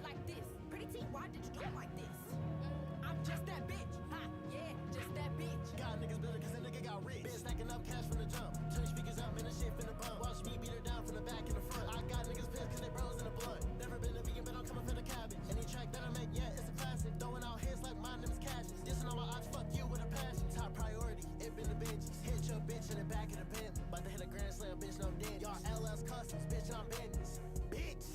like this. Pretty teen, why did you do it like this? I'm just that bitch. Ha, yeah, just that bitch. Got niggas bitter cause a nigga got rich. Been stacking up cash from the jump. Turn speakers up, man, the shit finna bump. Watch me beat her down from the back and the front. I got niggas pissed cause they bros in the blunt. Never been a vegan, but I'm coming for the cabin. Any track that I make, yeah, it's a classic. Throwing out hits like my name is Cassius. Dissing on my ox, fuck you with a passion. Top priority, it been the benches. Hit your bitch in the back of the pen. About to hit a grand slam, bitch, no dent. Y'all LS customs, bitch, I'm Bendis. Bitch!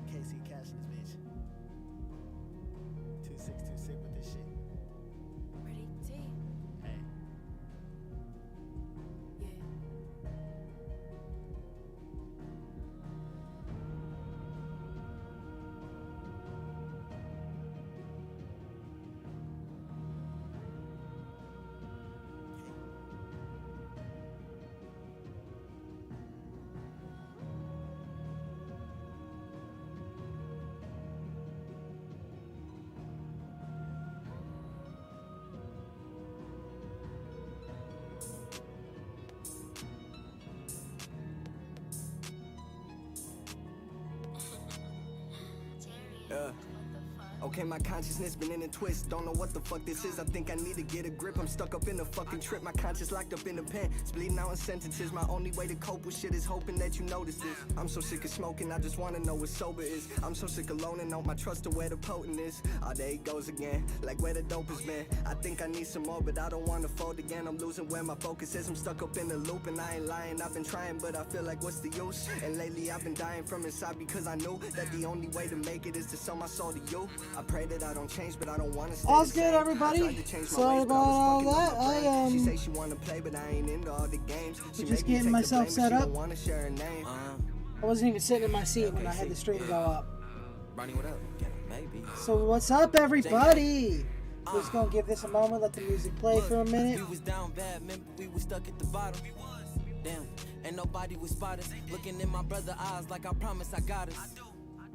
KC cashing this bitch. 2626 with this shit. Pretty teen, Hey. yeah. Okay, my consciousness been in a twist. Don't know what the fuck this is. I think I need to get a grip. I'm stuck up in a fucking trip. My conscience locked up in a pen. It's bleeding out in sentences. My only way to cope with shit is hoping that you notice this. I'm so sick of smoking. I just wanna know what sober is. I'm so sick of loaning out my trust to where the potent is. Oh, there he goes again. Like where the dope is, man. I think I need some more, but I don't wanna fold again. I'm losing where my focus is. I'm stuck up in the loop and I ain't lying. I've been trying, but I feel like what's the use? And lately I've been dying from inside because I knew that the only way to make it is to sell my soul to you. I pray that I don't change, but I don't want to stay All's the good, same. everybody. Sorry about all that. She say she wanna play, but I ain't into all the games. She just make me getting take myself the blame, set but she up. don't wanna share her name. I wasn't even sitting in my seat when I had the stream go up. Ronnie, what up? Yeah, maybe. So what's up, everybody? We're just gonna give this a moment, let the music play for a minute. We was down bad, remember we was stuck at the bottom. Damn, and nobody would spot us. Looking in my brother's eyes like I promised I got us.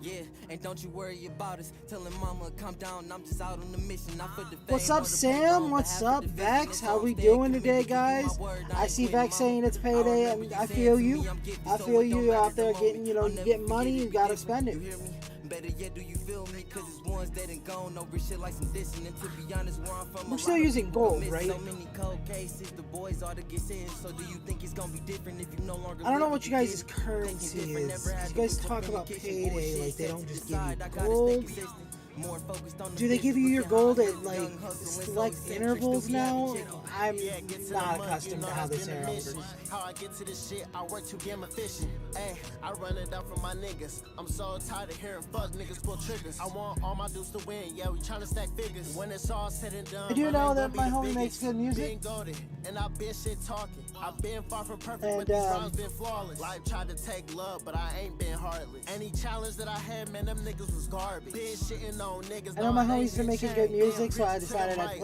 Yeah, and don't you worry about us. Telling mama calm down, I'm just out on the mission. Not for the fame What's or up, the Sam? program, What's but half up, of the Vex? vision. How It's we all bad, doing commit today, to keep my guys? word. I see ain't Vex quitting, saying mama. it's payday, remember and you I said feel to you. me, I'm gifted, I so feel it don't you matter out there the getting, you know, moment. you I'll get never money, forget you it, gotta baby. spend it. You hear me? Better yet, do you feel me? Cause it's ones that ain't gone over shit like some dissing. And to be honest, where I'm from, We're a still lot of using people gold, miss right? So many cold cases, the boys ought to get sentenced. So do you think it's gonna be different if you no longer I don't know live what you with guys' the kids? currency Thinking different, is. never had You to guys move talk up in about the kitchen, payday bullshit like they set don't to just the give you side. I gotta stay gold. consistent. More focused on the Do they give you your business, gold looking at high, like young hustling, select so it's intervals interesting, now? we have a I'm Yeah, get to the not money, accustomed you know to how that's this been era a works. mission. How I get to this shit, I work to get my efficient. Ay, I run it up for my niggas. I'm so tired of hearing fuck niggas pull triggers. I want all my dudes to win, yeah, we tryna stack figures. When it's all said and done, I do my know name that gon' be my the homie makes biggest. good music. Been goated, and I've been shit talking. I've been far from perfect, And, but these rhymes been flawless. Life tried to take love, but I ain't been heartless. Any challenge that I had, man, them niggas was garbage. Been shitting on niggas. I know my no, homie's been making good music, so I decided I'd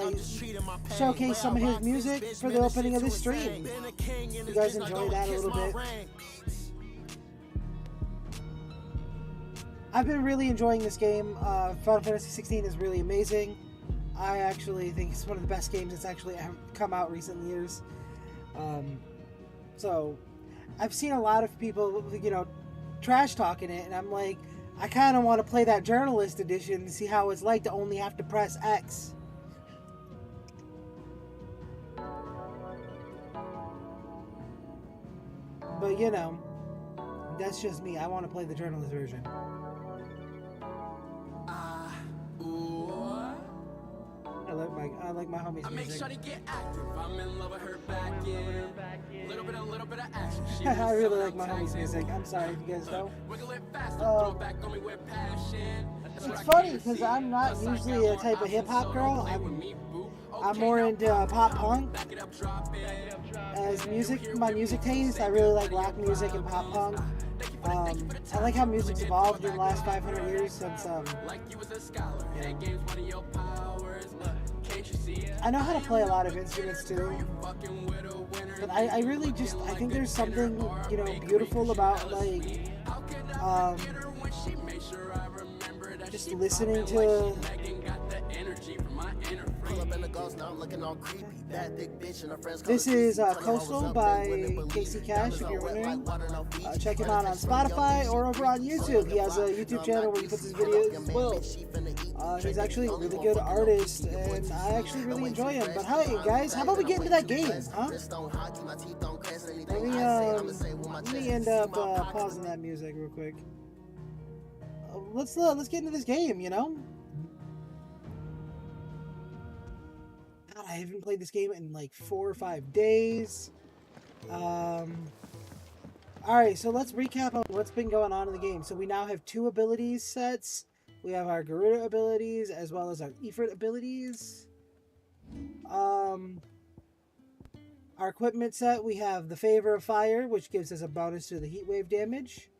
showcase some of his music for the opening of this stream. You guys enjoy that a little bit. I've been really enjoying this game. Final Fantasy 16 is really amazing. I actually think it's one of the best games that's actually come out recent years. So, I've seen a lot of people, you know, trash talking it, and I'm like, I kind of want to play that journalist edition and see how it's like to only have to press X. But, you know, that's just me. I want to play the journalist version. I like my homie's Make music. sure to get active. I'm in love with her back in. Little bit of action. She I was really so like my homie's music. I'm sorry if you guys don't. Wiggle it faster, throw it back on me with passion. It's funny because I'm not usually a type of hip hop girl. I'm more into pop punk as music. My music taste, I really like rock music and pop punk. I like how music's evolved in the last 500 years since I know how to play a lot of instruments too, but I really just, I think there's something, you know, beautiful about like just listening to ghost, now I'm looking all creepy. That thick bitch and her friends. This is Coastal by Casey Cash, if you're wondering. Check him out on Spotify or over on YouTube. He has a YouTube channel where he puts his videos as well. He's actually a really good artist, and I actually really enjoy him. But hey, guys, how about we get into that game, huh? Let me end up pausing that music real quick. Let's get into this game, you know? God, I haven't played this game in like 4 or 5 days. Alright, so let's recap on what's been going on in the game. So we now have 2 abilities sets. We have our Garuda abilities as well as our Ifrit abilities. Our equipment set, we have the Favor of Fire, which gives us a bonus to the heat wave damage.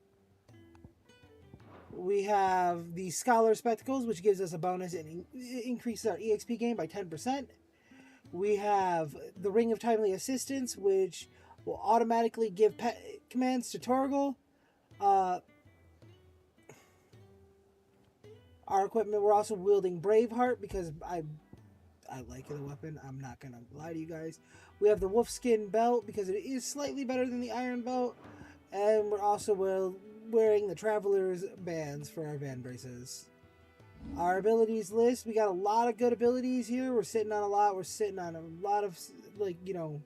We have the Scholar Spectacles, which gives us a bonus and increases our EXP gain by 10%. We have the Ring of Timely Assistance, which will automatically give commands to Torgal. Our equipment, we're also wielding Braveheart because I like the weapon. I'm not going to lie to you guys. We have the Wolfskin Belt because it is slightly better than the Iron Belt. And we're also wearing the Traveler's Bands for our Van Braces. Our abilities list, we got a lot of good abilities here. We're sitting on a lot. We're sitting on a lot of, like, you know,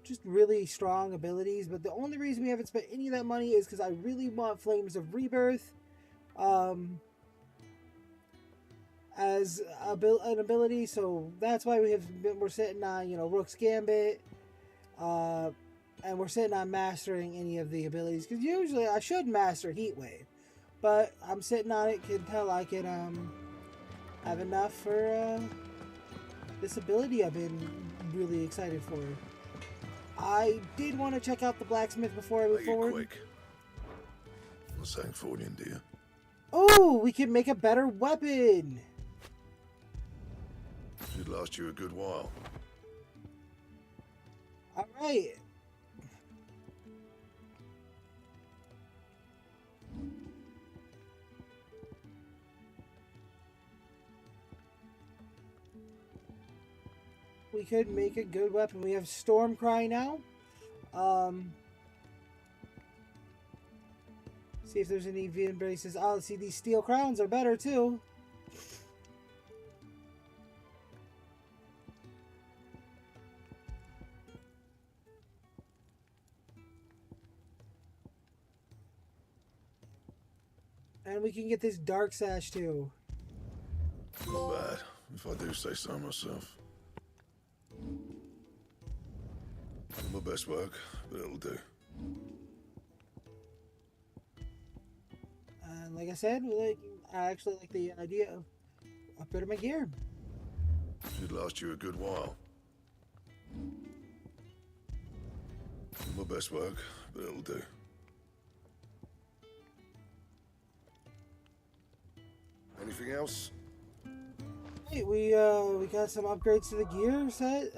just really strong abilities. But the only reason we haven't spent any of that money is because I really want Flames of Rebirth as an ability. So that's why we're sitting on, you know, Rook's Gambit. And we're sitting on mastering any of the abilities. Because usually I should master Heat Wave. But I'm sitting on it until I can have enough for this ability I've been really excited for. I did want to check out the blacksmith before I move forward. Quick. Not saying Fordian, do you? Oh, we can make a better weapon. Should last you a good while. All right. We could make a good weapon. We have Stormcry now. See if there's any V embraces. Oh, see, these steel crowns are better too. And we can get this dark sash too. Not bad, if I do say so myself. My best work, but it'll do. And like I said, I actually like the idea of upgrading my gear. Should last you a good while. My best work, but it'll do. Anything else? Hey, we got some upgrades to the gear set.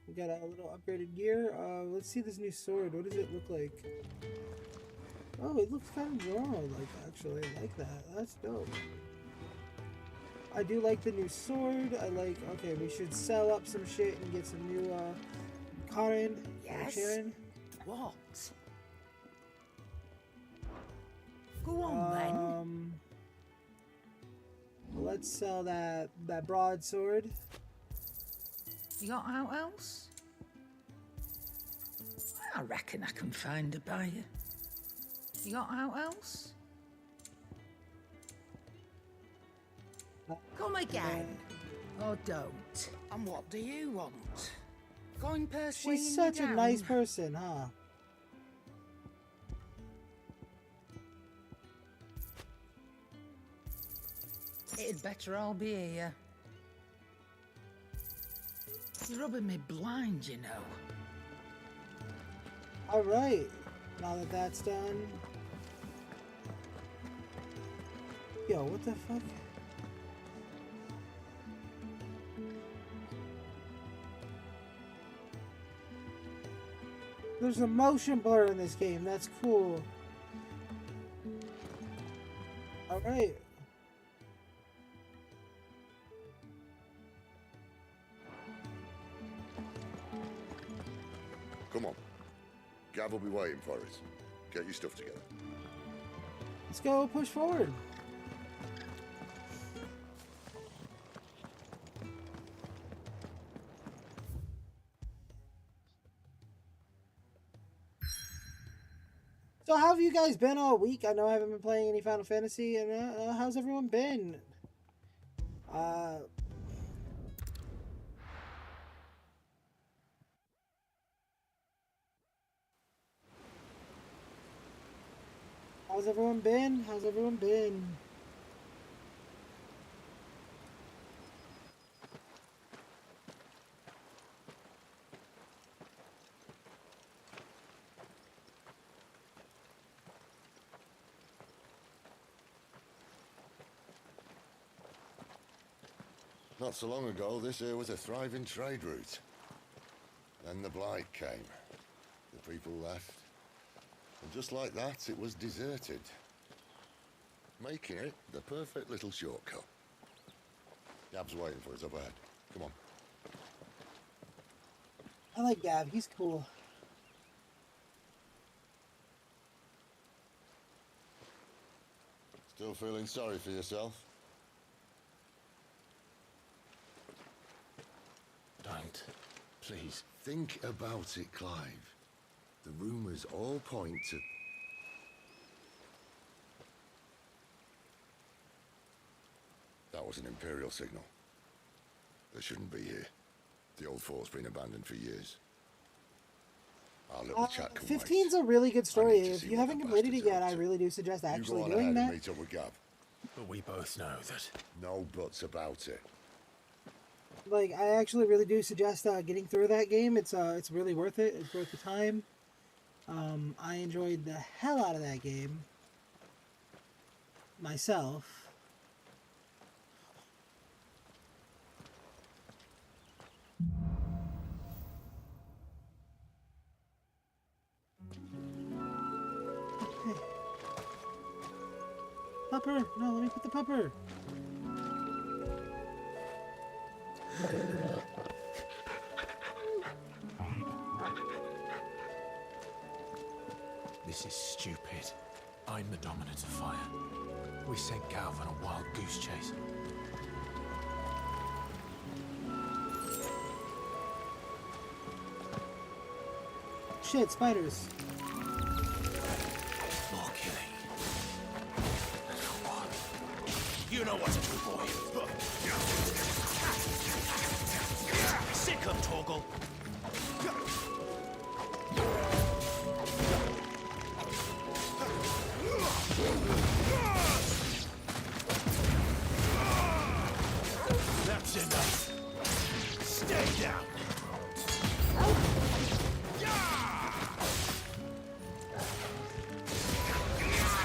We got a little upgraded gear. Let's see this new sword. What does it look like? Oh, it looks kind of normal, like, actually. I like that. That's dope. I do like the new sword. Okay, we should sell up some shit and get some new, Karen. Yes? Sharon. What? Go on, then. Let's sell that broadsword. You got out else? I reckon I can find a buyer. You got out else? Come again. Or don't. And what do you want? Going persuading She's such you a down? nice person, huh? It'd better all be here. You're rubbing me blind, you know. Alright. Now that that's done. Yo, what the fuck? There's a motion blur in this game. That's cool. Alright. Come on. Gav will be waiting for us. Get your stuff together. Let's go push forward. So how have you guys been all week? I know I haven't been playing any Final Fantasy, and how's everyone been? How's everyone been? How's everyone been? Not so long ago, this here was a thriving trade route. Then the Blight came. The people left. And just like that, it was deserted. Making it the perfect little shortcut. Gab's waiting for us up ahead. Come on. I like Gav. He's cool. Still feeling sorry for yourself? Don't. Please. Think about it, Clive. The rumors all point to... That was an Imperial signal. They shouldn't be here. The old fort's been abandoned for years. Our little chat can 15's wait. a really good story. I need to If see you what haven't the completed it bastards are yet, up I to. really do suggest You go actually on doing ahead and that. meet up with Gab. But we both know that. No buts about it. Like, I actually really do suggest getting through that game. It's really worth it. It's worth the time. I enjoyed the hell out of that game myself. Okay. Pupper! No, let me put the pupper. This is stupid. I'm the dominant of fire. We sent Galv on a wild goose chase. Shit, spiders. More killing. And for what? You know what to do, boy. Sick of Torgal. That's enough. Stay down.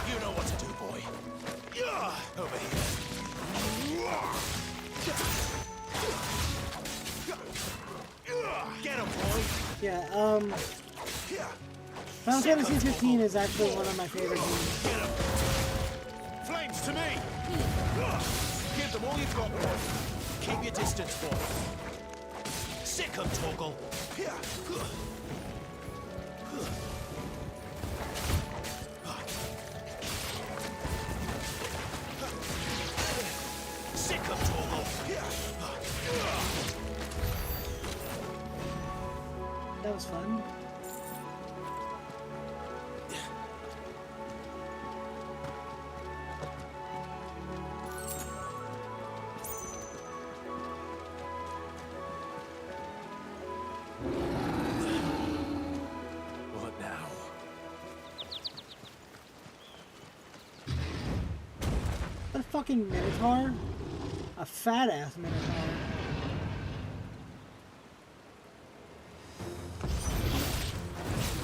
You know what to do, boy. Over here. Get him, boy. Yeah, Final Fantasy 15 is actually one of my favorite games. Get him. Flames to me. Give them all you've got, boy. Keep your distance, boy. Sick of Torgal. Sick of Torgal. That was fun. What now? A fucking Minotaur? A fat ass Minotaur.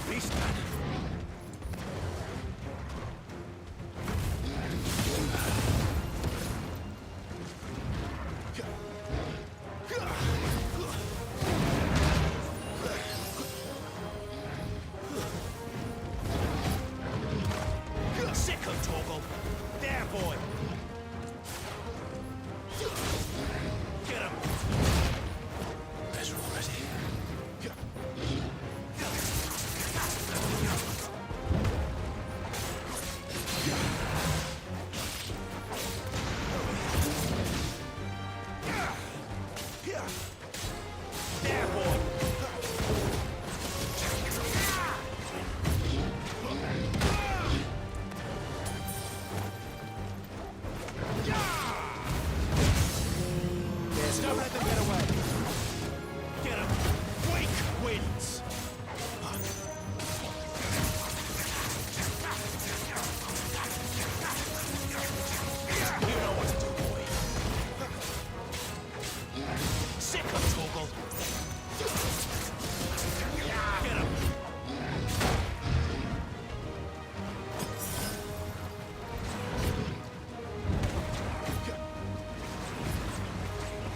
Beastman. Sick of Torgal. There, boy. Get him,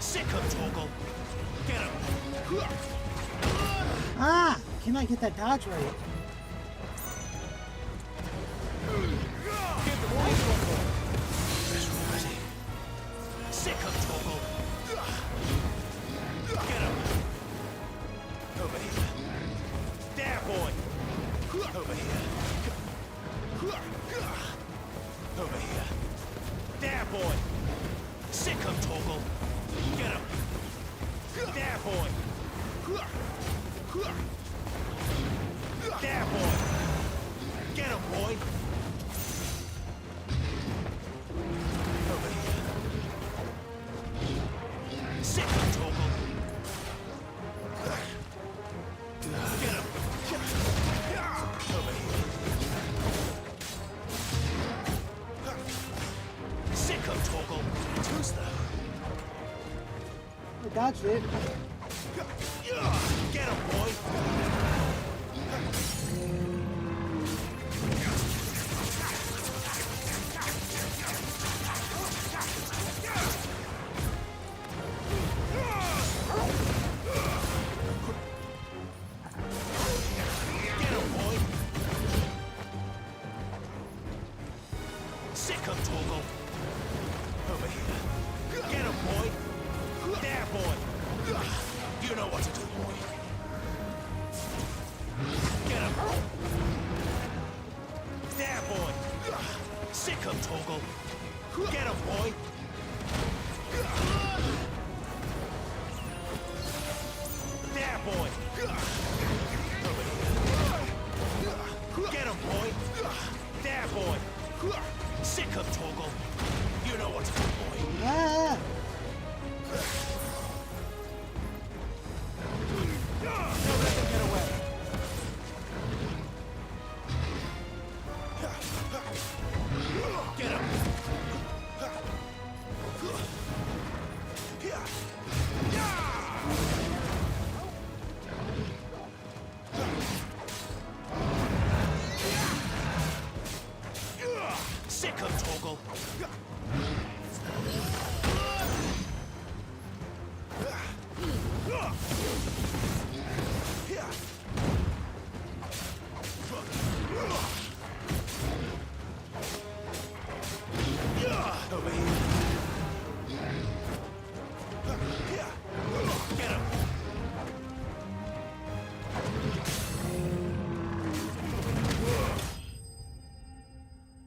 Sick of Toggle. Get him. Ah! Can I get that dodge right? Give them all you've got for. Ready. Sick of Toggle. Get him. Over here. There, boy. Over here. Over here. There, boy. Sick of Toggle. Get him. There, boy. There, boy. Get him, boy. Over here. Sick of Toggle. Get him. Over here. Sick of Toggle. Who's that? I dodged it. Get him, boy. Get him, boy. Sick of Toggle. Over here. Get him, boy. There, boy. You know what to do, boy. Get him. There, boy. Sick of Toggle. Get him, boy. There, boy. Over here. Get him, boy. There, boy. Sick of Toggle. You know what to do, boy. Ah! Don't let them get away. Get him. Sick of Toggle. Over here. Get him.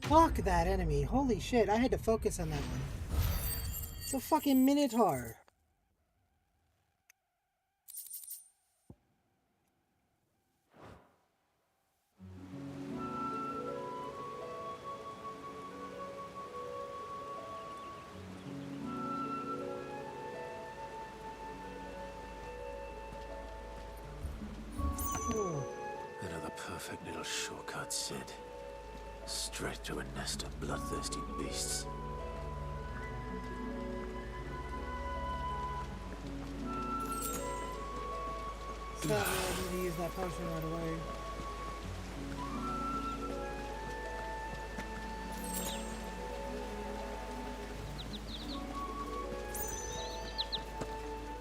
Fuck that enemy. Holy shit, I had to focus on that one. It's a fucking Minotaur. Oh. Another perfect little shortcut, Sid. Straight to a nest of bloodthirsty beasts. Sadly, I need to use that potion right away.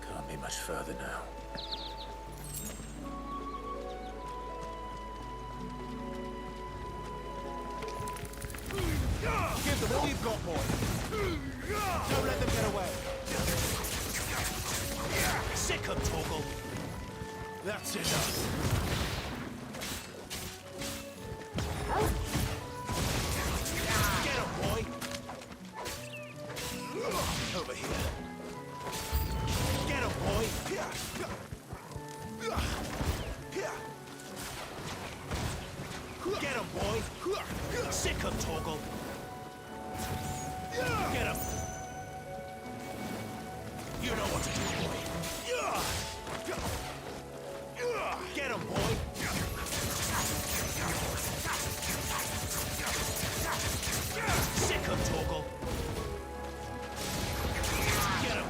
Can't be much further now. Give them all you've got, boy. Don't let them get away. Sick of Toggle. That's enough. Get him, boy. Over here. Get him, boy. Get him, boy. Sick of Toggle. Get him. You know what to do, boy. Get him, boy. Sick of Toggle. Get him.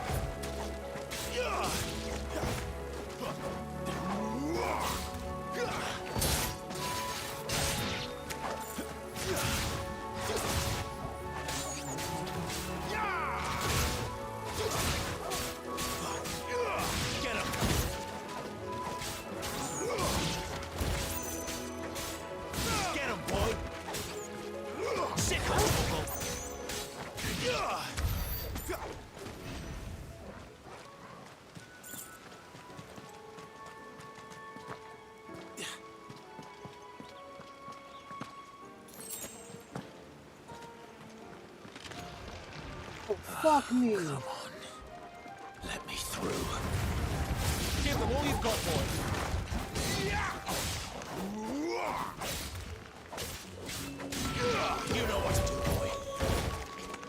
Oh, fuck me. Come on. Let me through. Give them all you've got, boy. You know what to do, boy.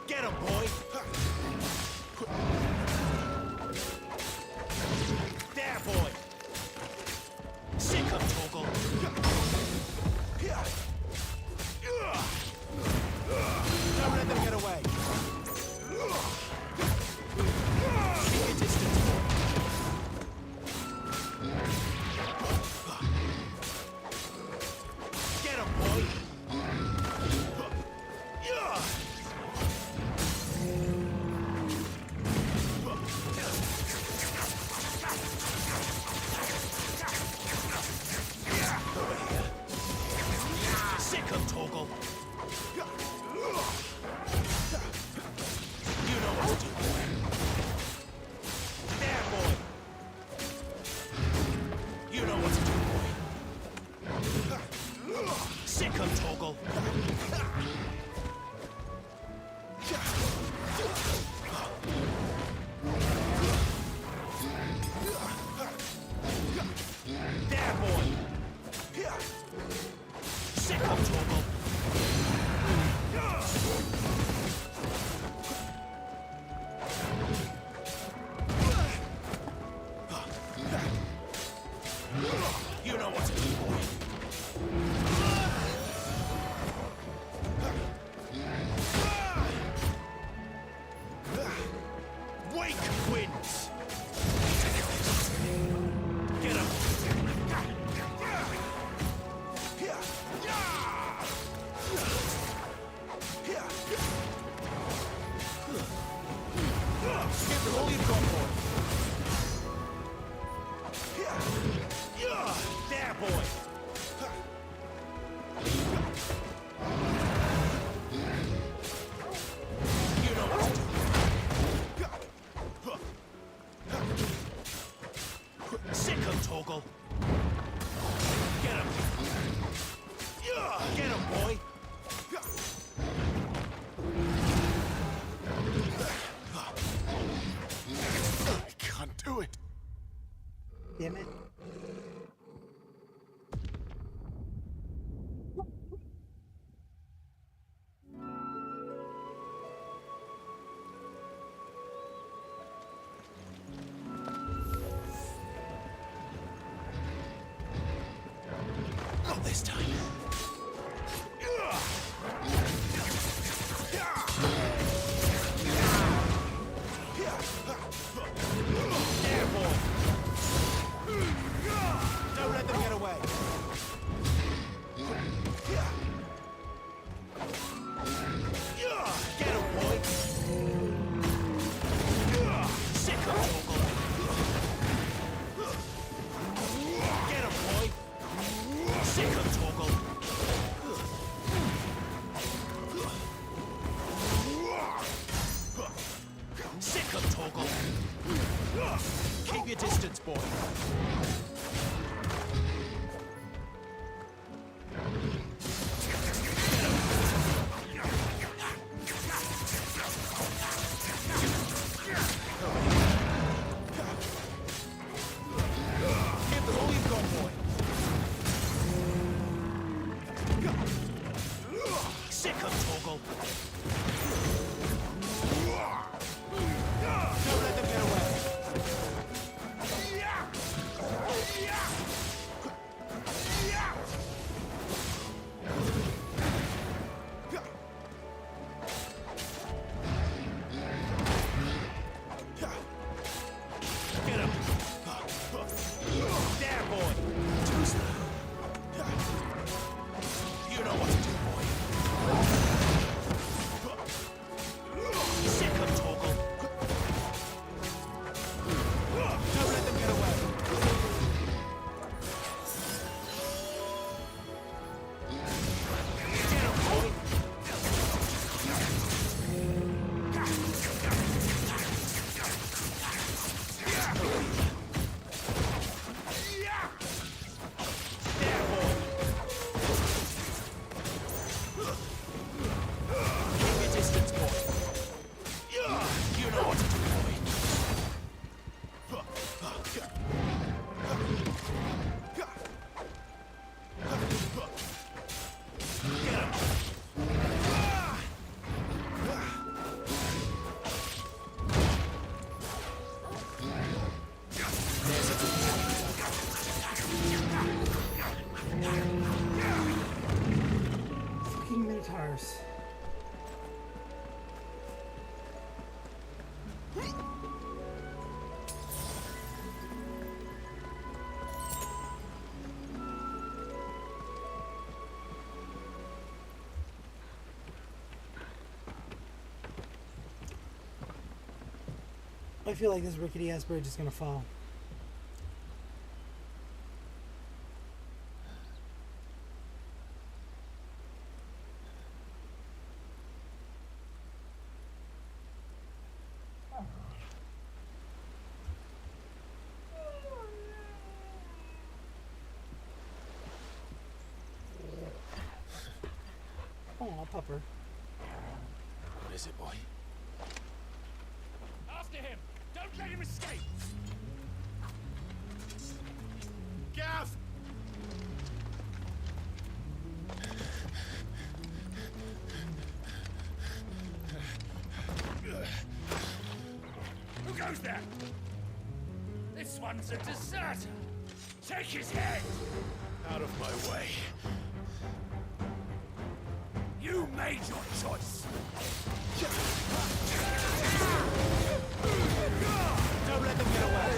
Get him, boy. There, boy. Sick him, Toggle. Don't let them get away. Keep your distance, boy. Get him, boy. Sick him, Toggle. You know what to do, boy. There, boy. You know what to do, boy. Sick him, Toggle. There, boy. Sick him, Toggle. You know what to do, boy. Wake wins. Get him. Give them all you've got, boy. There, boy. You know what to do. Sick him, Toggle. Get him. Get him, boy. I can't do it. Damn it. Not this time. There, boy. Don't let them get away. Get him, boy. Sick him, Toggle. Get him, boy. Sick him, Toggle. Sick him, Toggle. Keep your distance, boy. Give them all you've got, boy. Sick him, Toggle. Don't let them get away. I feel like this rickety ass bridge is gonna fall. Oh, pupper. What is it, boy? After him! Don't let him escape! Gav! Who goes there? This one's a deserter! Take his head! Out of my way. You made your choice! Don't let them get away!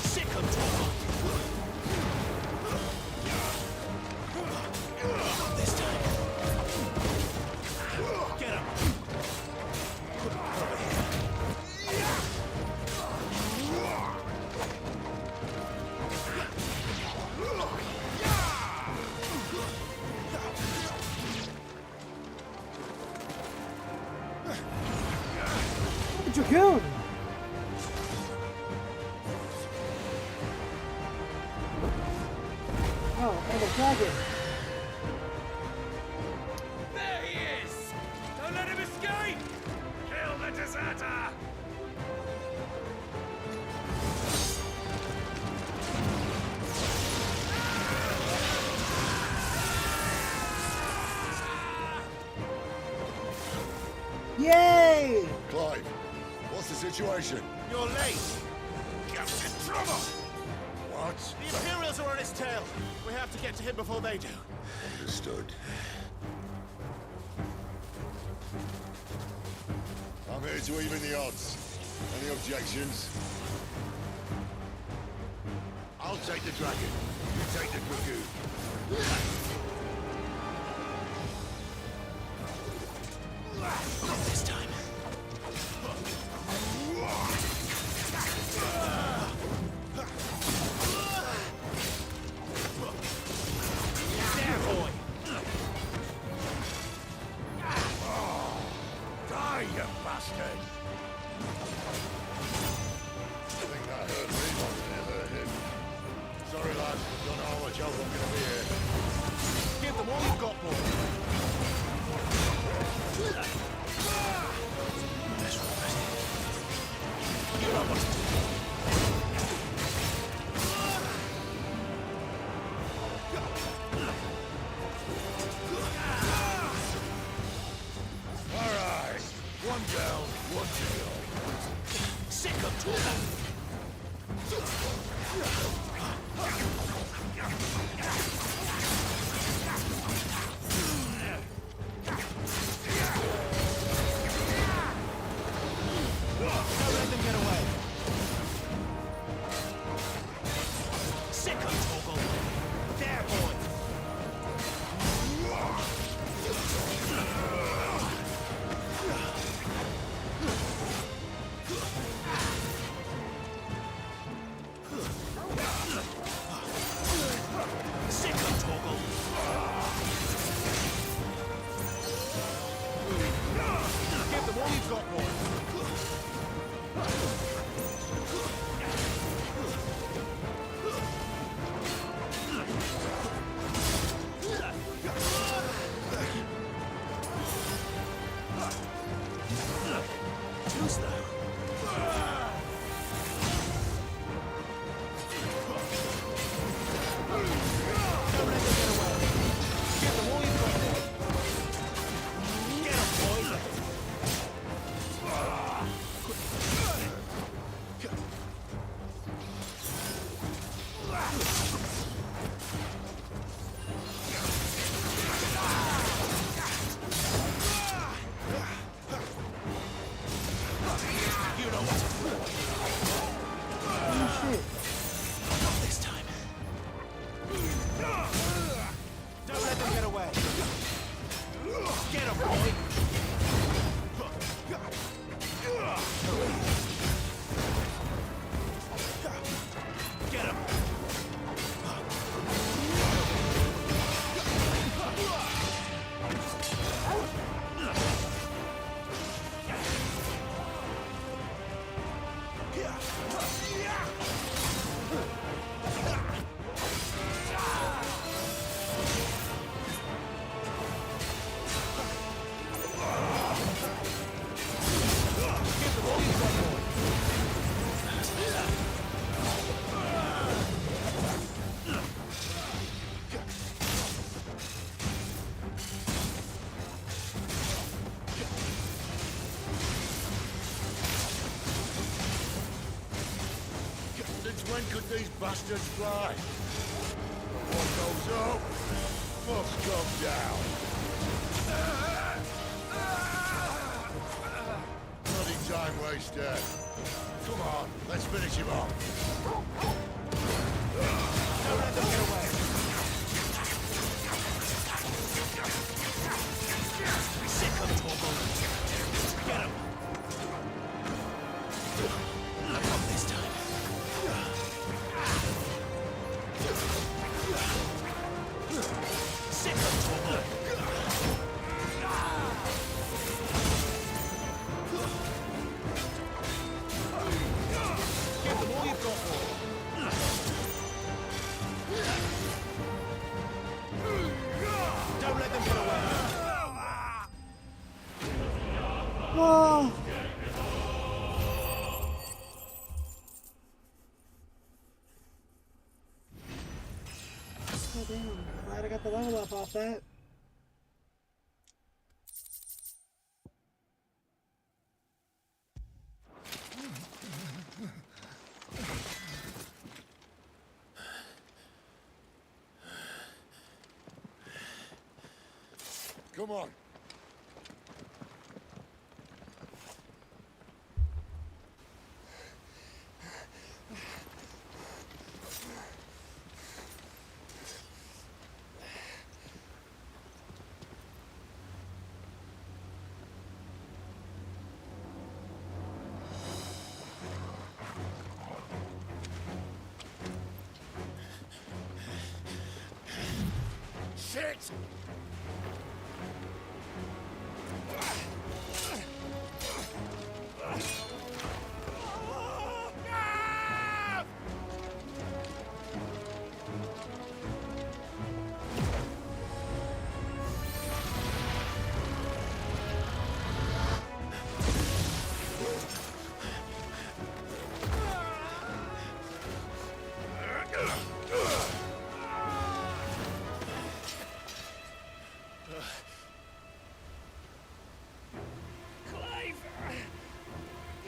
Sick of trouble! This time! Get him! Over here! Dragoon! Oh, and a dragon. There he is! Don't let him escape! Kill the deserter! Yay! Clive, what's the situation? You're late! Captain Trouble! What? The Imperials are on his tail! We have to get to him before they do. Understood. I'm here to even the odds. Any objections? I'll take the dragon. You take the dragoon. Not this time. There, boy! Die, you bastard! I think that hurt me more than it hurt him. Sorry, lad. Don't know how much help I'm gonna be here. Give them all you've got, boy! That's right. You're almost... Alright! One down, one to go. Sick of trouble. Don't let them get away. Sick of trouble. There, boy! Sick of trouble. could these bastards fly? What goes up must come down. Bloody time waster. Come on, let's finish him off. Don't let them get away. Sick of Togo. Get him. Look up this time. Sick of Togo. Give them all you've got for. Don't let them get away. Oh. Oh, damn. Glad I got the level up off that. Come on. Shit!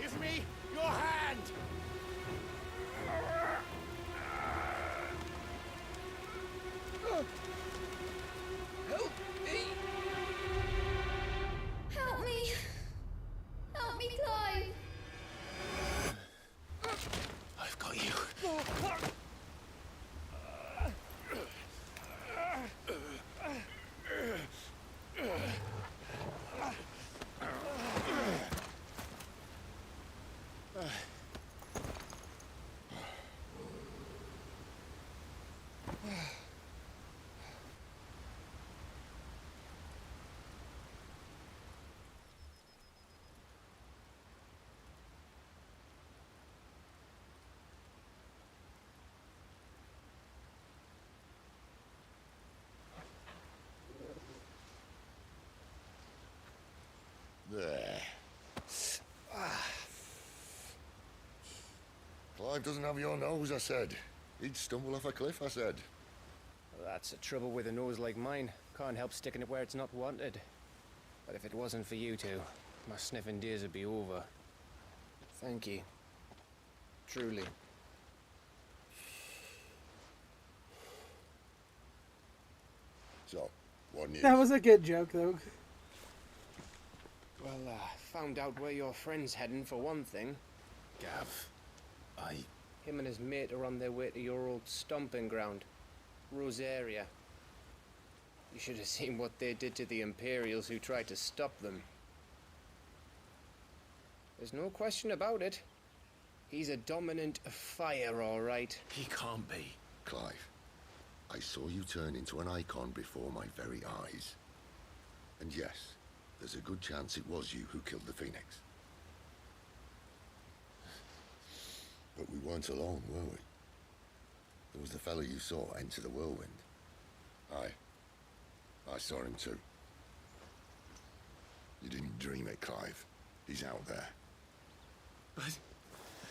Give me your hand! Help me! Help me! Help me, Clive! I've got you. There. Clive doesn't have your nose, I said. He'd stumble off a cliff, I said. That's the trouble with a nose like mine. Can't help sticking it where it's not wanted. But if it wasn't for you two, my sniffing days would be over. Thank you. Truly. So, what news? That was a good joke, though. Well, found out where your friend's heading for one thing. Gav, Him and his mate are on their way to your old stomping ground, Rosaria. You should have seen what they did to the Imperials who tried to stop them. There's no question about it. He's a dominant fire, all right. he can't be. Clive, I saw you turn into an icon before my very eyes. And yes, there's a good chance it was you who killed the Phoenix. But we weren't alone, were we? There was the fellow you saw enter the whirlwind. I saw him too. You didn't dream it, Clive. He's out there. But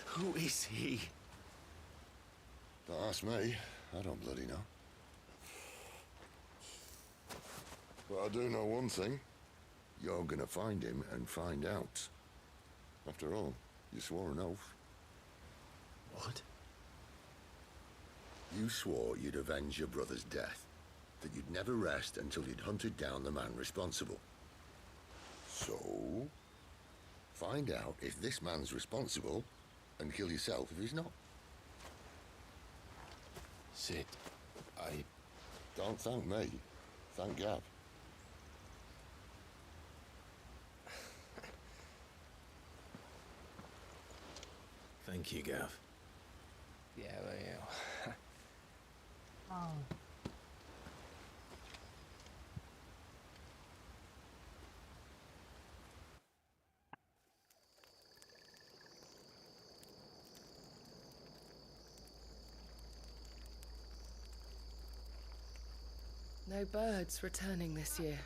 who is he? Don't ask me. I don't bloody know. But I do know one thing. You're gonna find him and find out. After all, you swore an oath. What? You swore you'd avenge your brother's death, that you'd never rest until you'd hunted down the man responsible. So, find out if this man's responsible, and kill yourself if he's not. Sid, I... Don't thank me. Thank Gav. Thank you, Gav. Yeah, well, yeah. Oh. No birds returning this year.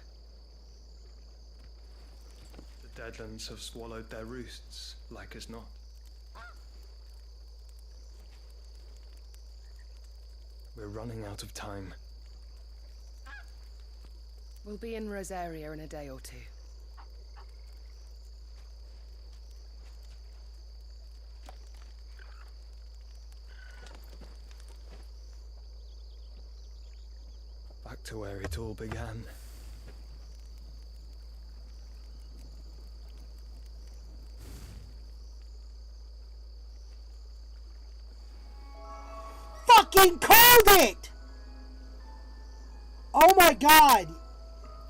The Deadlands have swallowed their roosts, like as not. We're running out of time. We'll be in Rosaria in a day or two. Back to where it all began. Fucking called it! Oh my god!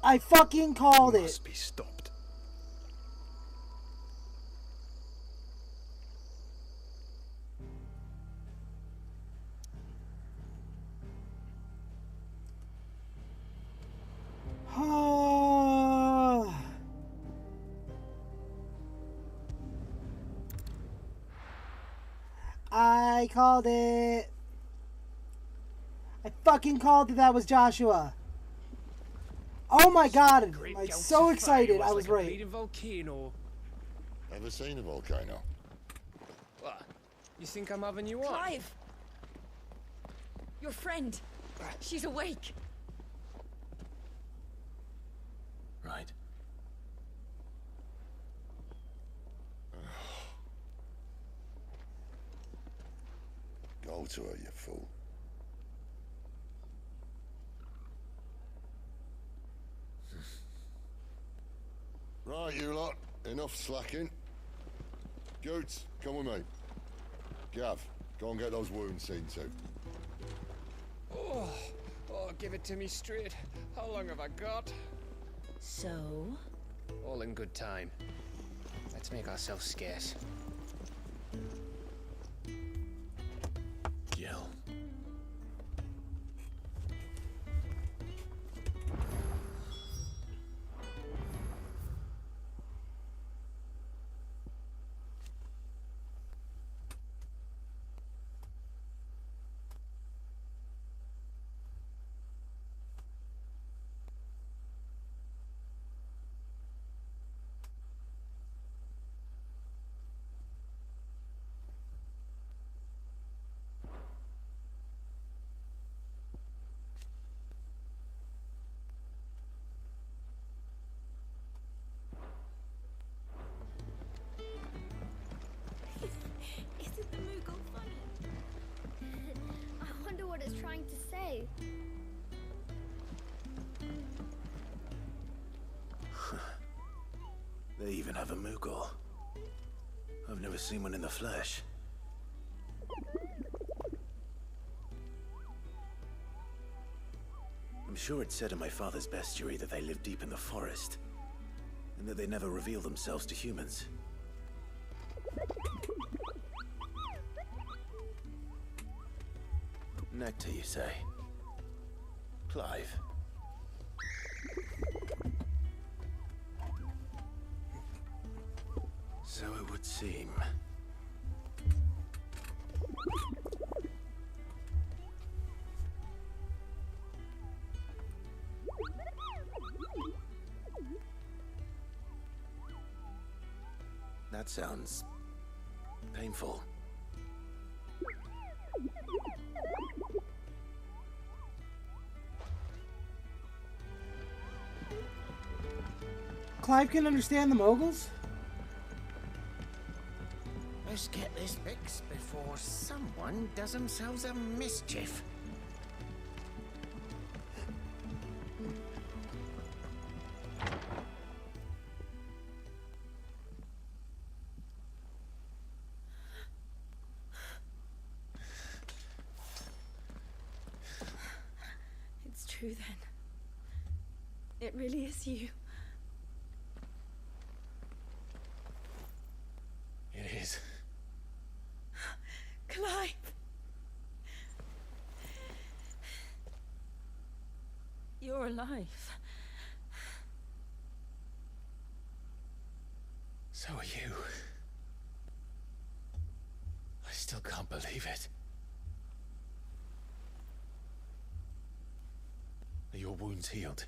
I fucking called it. Must be stopped. I called it. I fucking called it. That was Joshua. Oh my god, I'm so excited. I was right. Volcano. Ever seen a volcano? What? You think I'm having you on? Clive! Your friend. She's awake. Right. Go to her, you fool. Right, you lot. Enough slacking. Goots, come with me. Gav, go and get those wounds seen to. Oh, give it to me straight. How long have I got? So? All in good time. Let's make ourselves scarce. Yell. Isn't the Moogle funny? I wonder what it's trying to say. They even have a Moogle. I've never seen one in the flesh. I'm sure it said in my father's bestiary that they live deep in the forest, and that they never reveal themselves to humans. Nectar, you say? Clive. So it would seem. That sounds painful. Clive can understand the Moguls? I best get this fixed before someone does themselves a mischief. It's true then. It really is you. It is. Clive! You're alive. So are you. I still can't believe it. Are your wounds healed?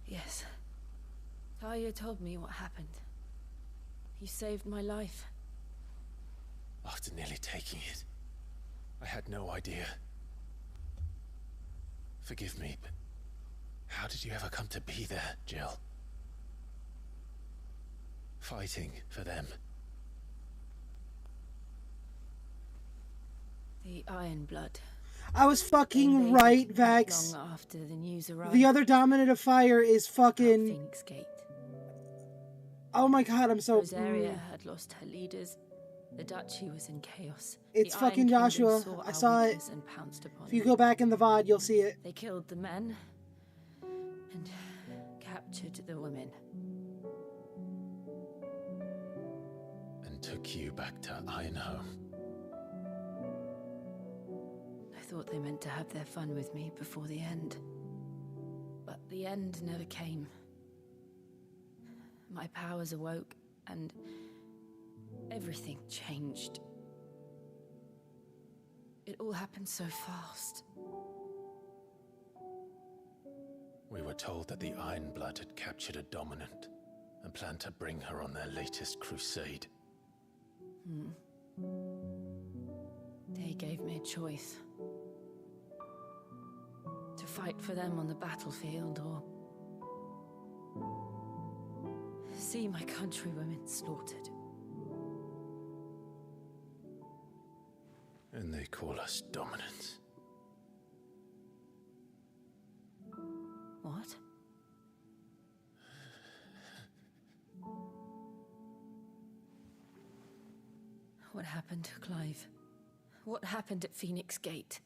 Yes. Talia told me what happened. You saved my life. After nearly taking it, I had no idea. Forgive me, but how did you ever come to be there, Jill? Fighting for them. The Iron Blood. I was fucking right, Vax. Long after the news arrived. The other Dominant of Fire is fucking... Phoenix Gate. Oh my god, I'm so... Rosaria had lost her leaders. The Duchy was in chaos. It's The fucking Iron Kingdom Joshua. saw I our saw it. weakness and pounced upon If you it. go back in the VOD, you'll see it. They killed the men and captured the women. And took you back to Ironhome. I thought they meant to have their fun with me before the end. But the end never came. My powers awoke, and everything changed. It all happened so fast. We were told that the Iron Blood had captured a Dominant and planned to bring her on their latest crusade. They gave me a choice. To fight for them on the battlefield, or see my countrywomen slaughtered. And they call us Dominants. What? What happened, Clive? What happened at Phoenix Gate?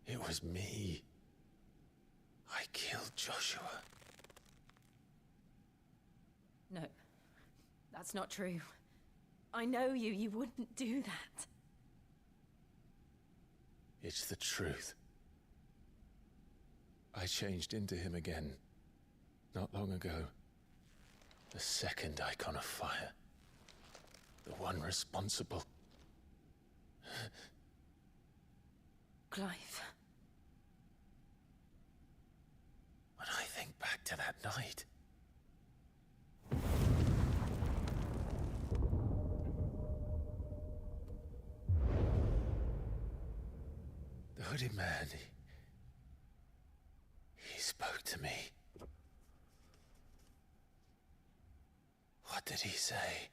It was me. I killed Joshua. No, that's not true. I know you. You wouldn't do that. It's the truth. I changed into him again, not long ago. The second icon of fire. The one responsible. Clive. When I think back to that night... The hooded man, he spoke to me. What did he say?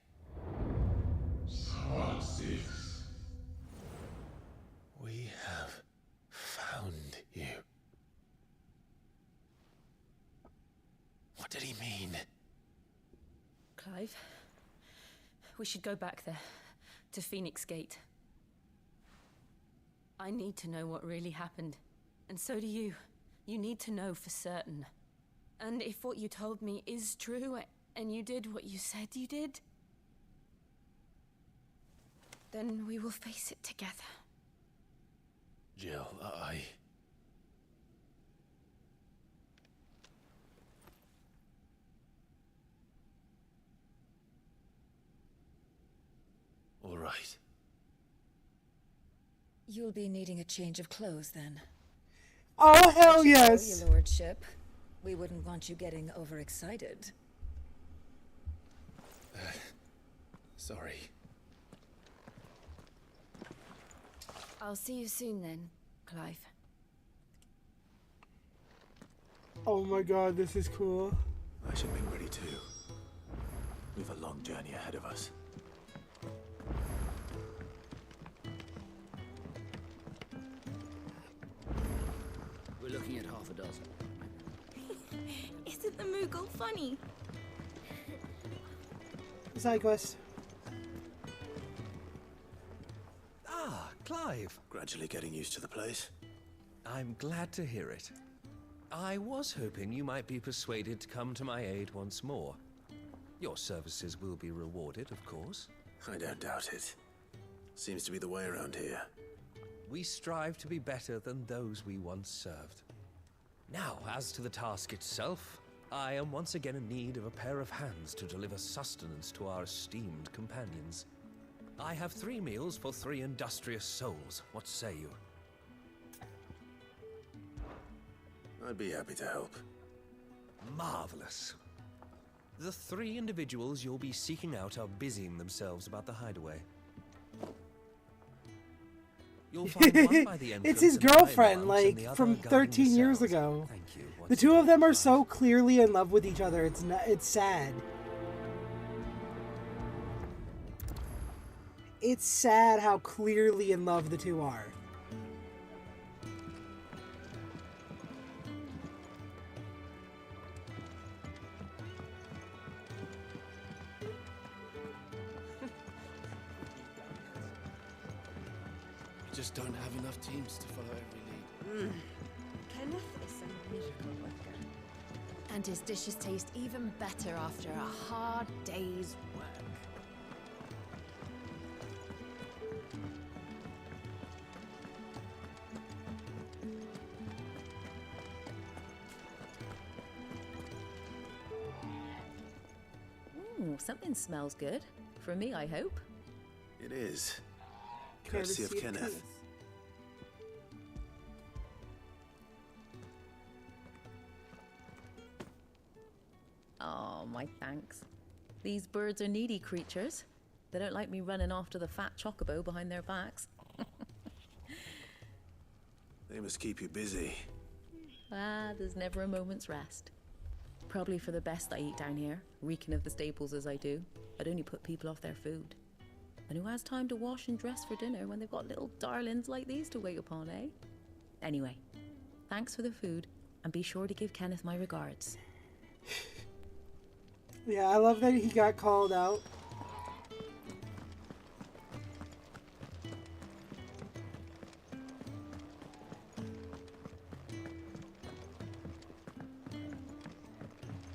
We have found you. What did he mean? Clive, we should go back there, to Phoenix Gate. I need to know what really happened, and so do you. You need to know for certain. And if what you told me is true, and you did what you said you did, then we will face it together. Jill, All right. You'll be needing a change of clothes then. Oh, hell So, yes! Your lordship, we wouldn't want you getting overexcited. Sorry. I'll see you soon then, Clive. Oh my god, this is cool. I should be ready too. We've a long journey ahead of us. We're looking at half a dozen. Isn't the Moogle funny? Side quest. Ah, Clive. Gradually getting used to the place. I'm glad to hear it. I was hoping you might be persuaded to come to my aid once more. Your services will be rewarded, of course. I don't doubt it. Seems to be the way around here. We strive to be better than those we once served. Now, as to the task itself, I am once again in need of a pair of hands to deliver sustenance to our esteemed companions. I have 3 meals for 3 industrious souls. What say you? I'd be happy to help. Marvelous. The 3 individuals you'll be seeking out are busying themselves about the hideaway. You'll find one by the entrance It's his in the girlfriend, Highlands like, and the other from guarding 13 the years cells. ago. Thank you. The two of them are so clearly in love with each other. It's sad. It's sad how clearly in love the two are. We just don't have enough teams to follow every lead. Kenneth is a miracle worker. And his dishes taste even better after a hard day's work. Ooh, something smells good. For me, I hope. It is. Courtesy of Kenneth. Oh, my thanks. These birds are needy creatures. They don't like me running after the fat chocobo behind their backs. They must keep you busy. Ah, there's never a moment's rest. Probably for the best I eat down here, reeking of the staples as I do. I'd only put people off their food. And who has time to wash and dress for dinner when they've got little darlings like these to wait upon, eh? Anyway, thanks for the food, and be sure to give Kenneth my regards. Yeah, I love that he got called out.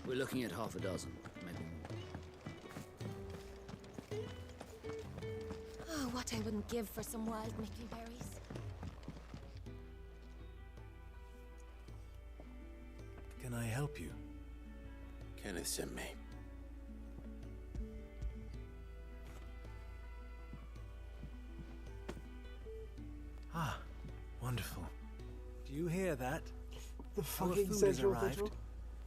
We're looking at half a dozen, maybe more. Oh, what I wouldn't give for some wild Mickey berries. Can I help you? Kenneth sent me. Ah, wonderful. Do you hear that? The Our fucking food has central arrived. visual.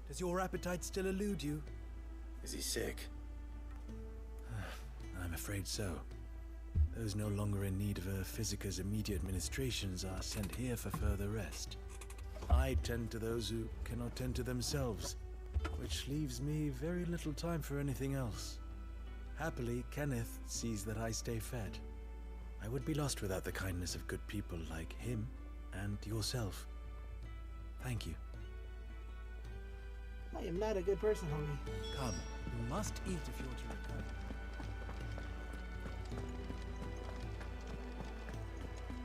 Does your appetite still elude you? Is he sick? I'm afraid so. Those no longer in need of a Physica's immediate administrations are sent here for further rest. I tend to those who cannot tend to themselves, which leaves me very little time for anything else. Happily, Kenneth sees that I stay fed. I would be lost without the kindness of good people like him and yourself. Thank you. I am not a good person, homie. Come, you must eat if you're to recover.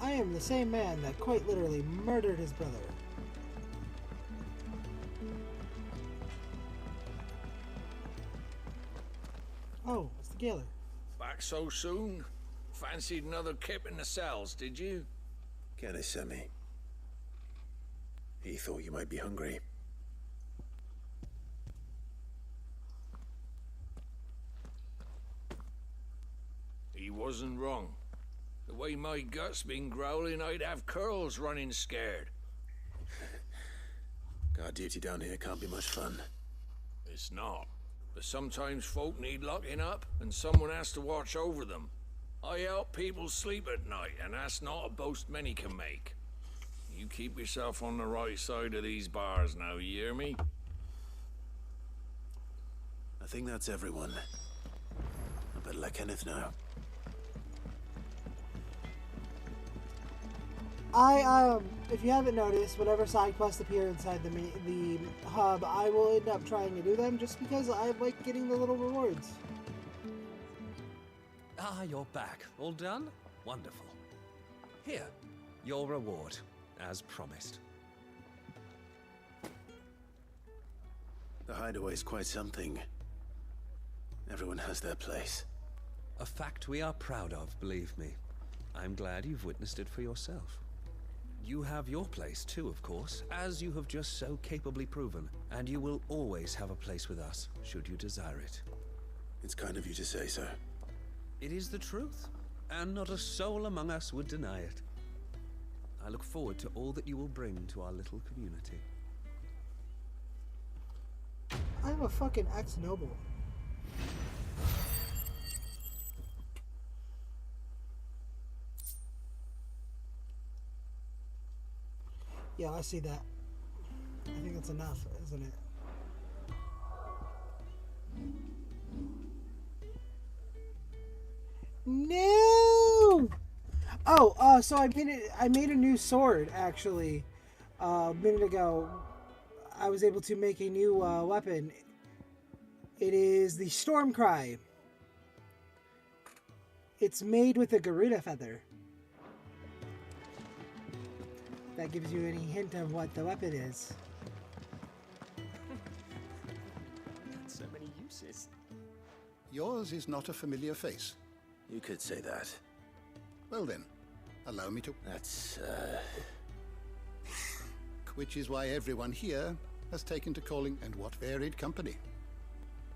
I am the same man that quite literally murdered his brother. Oh, it's the Galer. Back so soon? Fancied another kip in the cells, did you? Kenneth sent me. He thought you might be hungry. He wasn't wrong. The way my gut's been growling, I'd have curls running scared. Guard duty down here can't be much fun. It's not. But sometimes folk need locking up, and someone has to watch over them. I help people sleep at night, and that's not a boast many can make. You keep yourself on the right side of these bars now, you hear me? I think that's everyone. I better let Kenneth know. If you haven't noticed, whenever side quests appear inside the hub, I will end up trying to do them just because I like getting the little rewards. Ah, you're back. All done? Wonderful. Here, your reward, as promised. The hideaway's quite something. Everyone has their place. A fact we are proud of, believe me. I'm glad you've witnessed it for yourself. You have your place too, of course, as you have just so capably proven, and you will always have a place with us, should you desire it. It's kind of you to say so. It is the truth, and not a soul among us would deny it. I look forward to all that you will bring to our little community. I'm a fucking ex-noble. Yeah, I see that. I think that's enough, isn't it? No! Oh, so I made a new sword, actually. A minute ago. I was able to make a new weapon. It is the Stormcry. It's made with a Garuda feather. That gives you any hint of what the weapon is. Got so many uses. Yours is not a familiar face. You could say that. Well then, allow me to... That's, Which is why everyone here has taken to calling, and what varied company.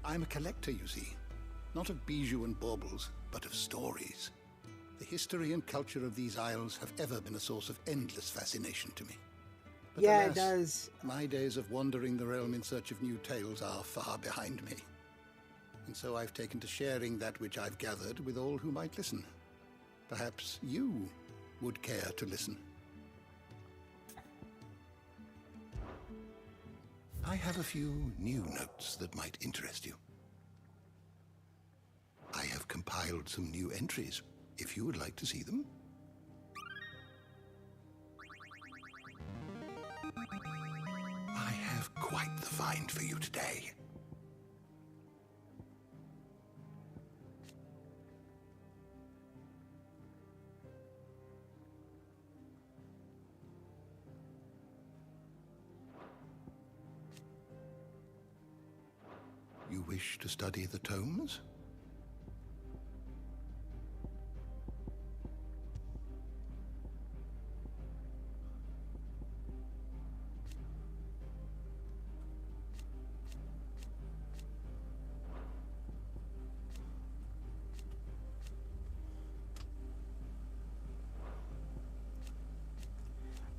I'm a collector, you see. Not of bijou and baubles, but of stories. The history and culture of these isles have ever been a source of endless fascination to me. But yeah, alas, it does. My days of wandering the realm in search of new tales are far behind me. And so I've taken to sharing that which I've gathered with all who might listen. Perhaps you would care to listen. I have a few new notes that might interest you. I have compiled some new entries, if you would like to see them. I have quite the find for you today. You wish to study the tomes?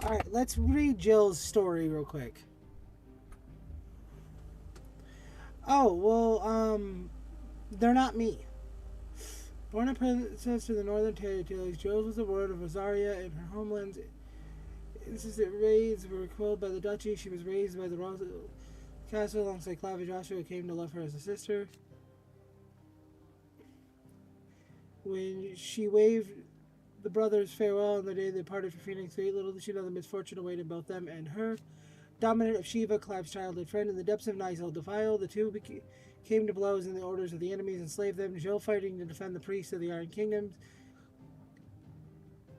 Alright, let's read Jill's story real quick. Oh, well, they're not me. Born a princess to the northern territories, Jill was the ward of Rosaria in her homeland. Insistent raids were quelled by the duchy. She was raised by the Royal Castle alongside Clive and Joshua, who came to love her as a sister. When she waved the brothers farewell on the day they parted for Phoenix Gate, little did she know the misfortune awaited both them and her. Dominant of Shiva, Clive's childhood friend, in the depths of Nice defile, the two came to blows in the orders of the enemies, enslaved them. Jill fighting to defend the priests of the Iron Kingdoms.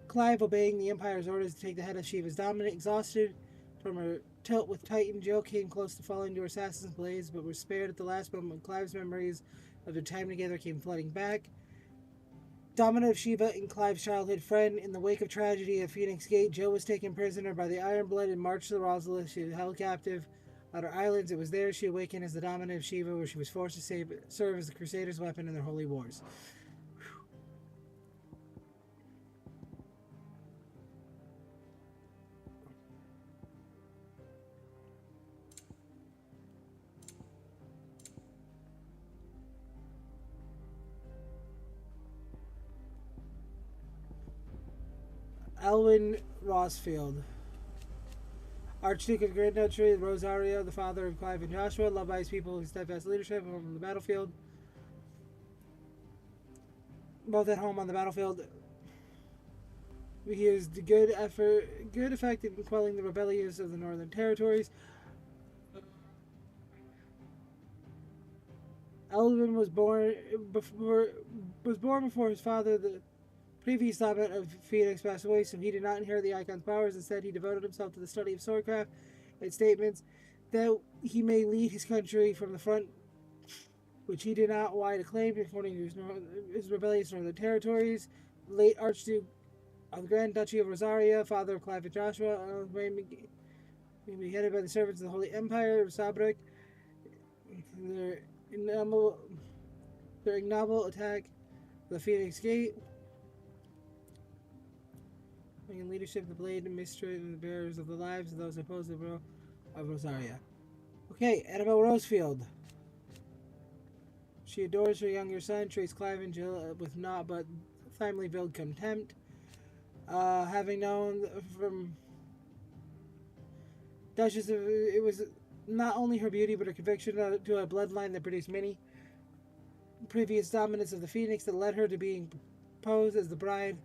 Clive obeying the Empire's orders to take the head of Shiva's dominant. Exhausted from her tilt with Titan, Jill came close to falling to her assassin's blades, but was spared at the last moment when Clive's memories of their time together came flooding back. Dominant of Shiva and Clive's childhood friend, in the wake of tragedy at Phoenix Gate, Jill was taken prisoner by the Iron Blood and marched to the Rosalith. She was held captive at her islands. It was there she awakened as the Dominant of Shiva, where she was forced to serve as the Crusaders' weapon in their holy wars. Elwyn Rossfield. Archduke of Grand Duchy, Rosario, the father of Clive and Joshua, loved by his people, his steadfast leadership on the battlefield. Both at home on the battlefield. He used good effect in quelling the rebellions of the Northern Territories. Elvin was born before his father, the previous Abbot of Phoenix, passed away, so he did not inherit the Icon's powers. Instead, he devoted himself to the study of swordcraft and statements that he may lead his country from the front, which he did not wide acclaim according to his rebellious northern territories. Late Archduke of the Grand Duchy of Rosaria, father of Clive and Joshua, beheaded by the servants of the Holy Empire of Sabric. Their ignoble attack of the Phoenix Gate. In leadership, the blade and mistreat and the bearers of the lives of those opposed to the rule of Rosaria. Okay, Annabelle Rosefield. She adores her younger son, treats Clive and Jill with naught but family-built contempt. Having known from Duchess of, it was not only her beauty but her conviction to a bloodline that produced many previous dominants of the Phoenix that led her to being posed as the bride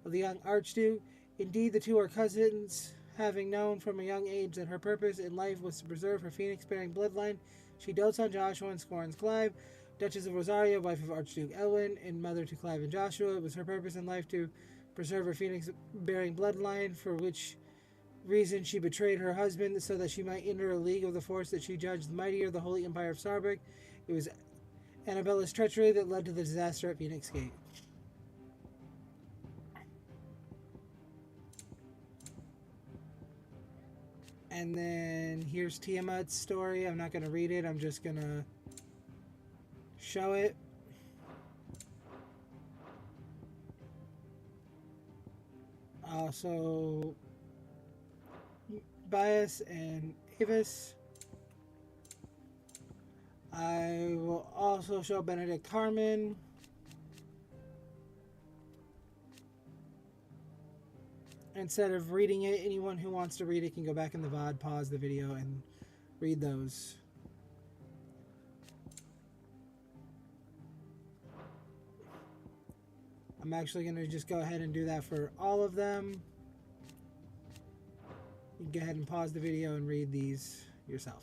of the young Archduke. Indeed, the two are cousins, having known from a young age that her purpose in life was to preserve her Phoenix-bearing bloodline. She dotes on Joshua and scorns Clive. Duchess of Rosario, wife of Archduke Elwin, and mother to Clive and Joshua. It was her purpose in life to preserve her Phoenix-bearing bloodline, for which reason she betrayed her husband so that she might enter a league of the force that she judged mightier, the Holy Empire of Sarbrick. It was Annabella's treachery that led to the disaster at Phoenix Gate. And then here's Tiamat's story. I'm not going to read it. I'm just going to show it. Also, Bias and Avis. I will also show Benedict Carmen. Instead of reading it, anyone who wants to read it can go back in the VOD, pause the video, and read those. I'm actually going to just go ahead and do that for all of them. You can go ahead and pause the video and read these yourself.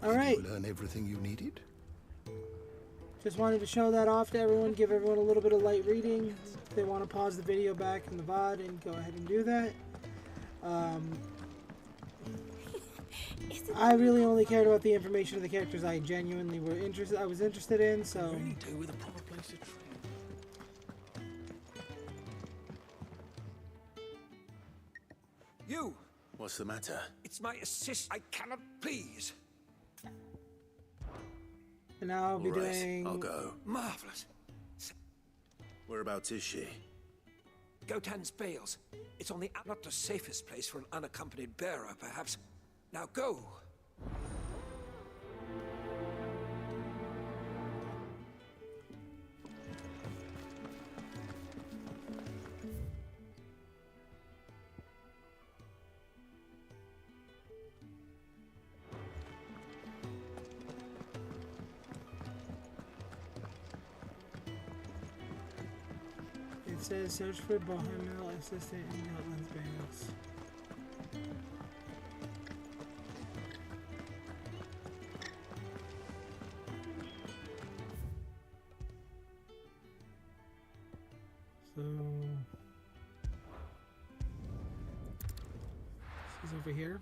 All right. Did you learn everything you needed? Just wanted to show that off to everyone, give everyone a little bit of light reading. If they want to pause the video back in the VOD and go ahead and do that. I really only cared about the information of the characters I genuinely was interested in, so You! What's the matter? It's my assist. I cannot please. And now I'll be All right, doing... I'll go. Marvelous. Whereabouts is she? Gotan's Bales. It's on the not the safest place for an unaccompanied bearer, perhaps. Now go. It says search for Bohemian assistant in Gotland's Bales. So she's over here.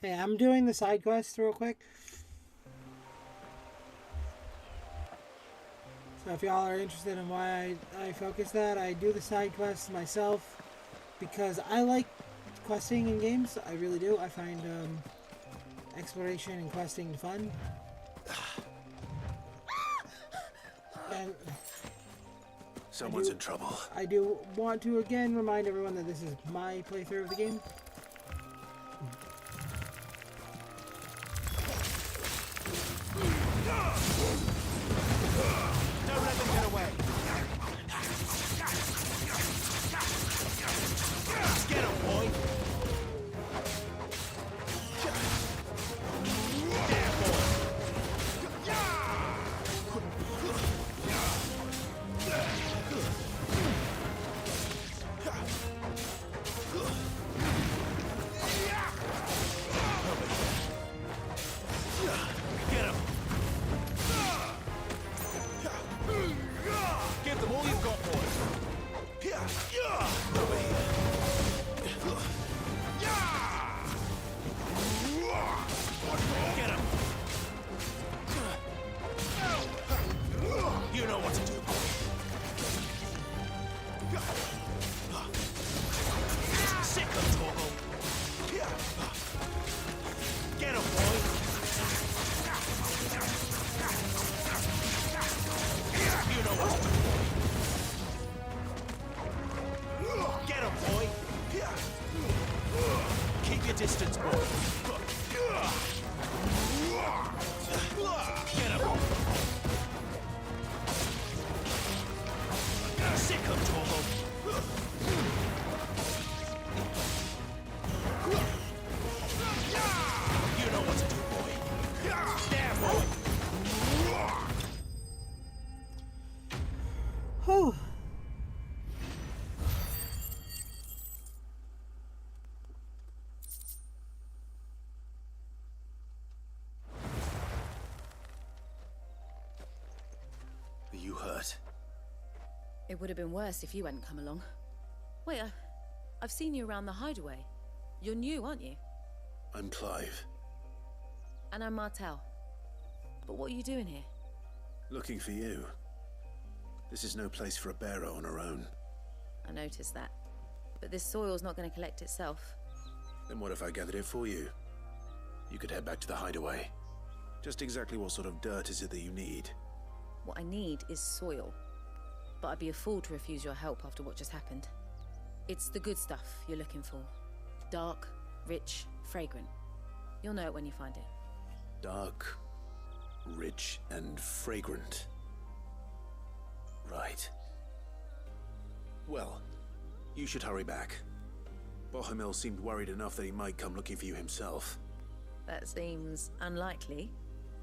Hey, I'm doing the side quest real quick. So if y'all are interested in why I focus that, I do the side quests myself because I like questing in games. I really do. I find exploration and questing fun. And Someone's in trouble. I do want to again remind everyone that this is my playthrough of the game. Don't let them get away. Get him, boy. Get him. Give them all you've got, boys. Over here. Get him. You know what to do, boy. Sick of Torgal. Get him, boy. You know what to do. Get him, boy. Keep your distance, boy. Get him. Sick of Torgal. You know what to do, boy. There, boy. Whew. Are you hurt? It would have been worse if you hadn't come along. Wait, I've seen you around the hideaway. You're new, aren't you? I'm Clive. And I'm Martel. But what are you doing here? Looking for you. This is no place for a bearer on her own. I noticed that. But this soil's not going to collect itself. Then what if I gathered it for you? You could head back to the hideaway. Just exactly what sort of dirt is it that you need? What I need is soil. But I'd be a fool to refuse your help after what just happened. It's the good stuff you're looking for. Dark, rich, fragrant. You'll know it when you find it. Dark, rich, and fragrant. Right. Well, you should hurry back. Bohemil seemed worried enough that he might come looking for you himself. That seems unlikely,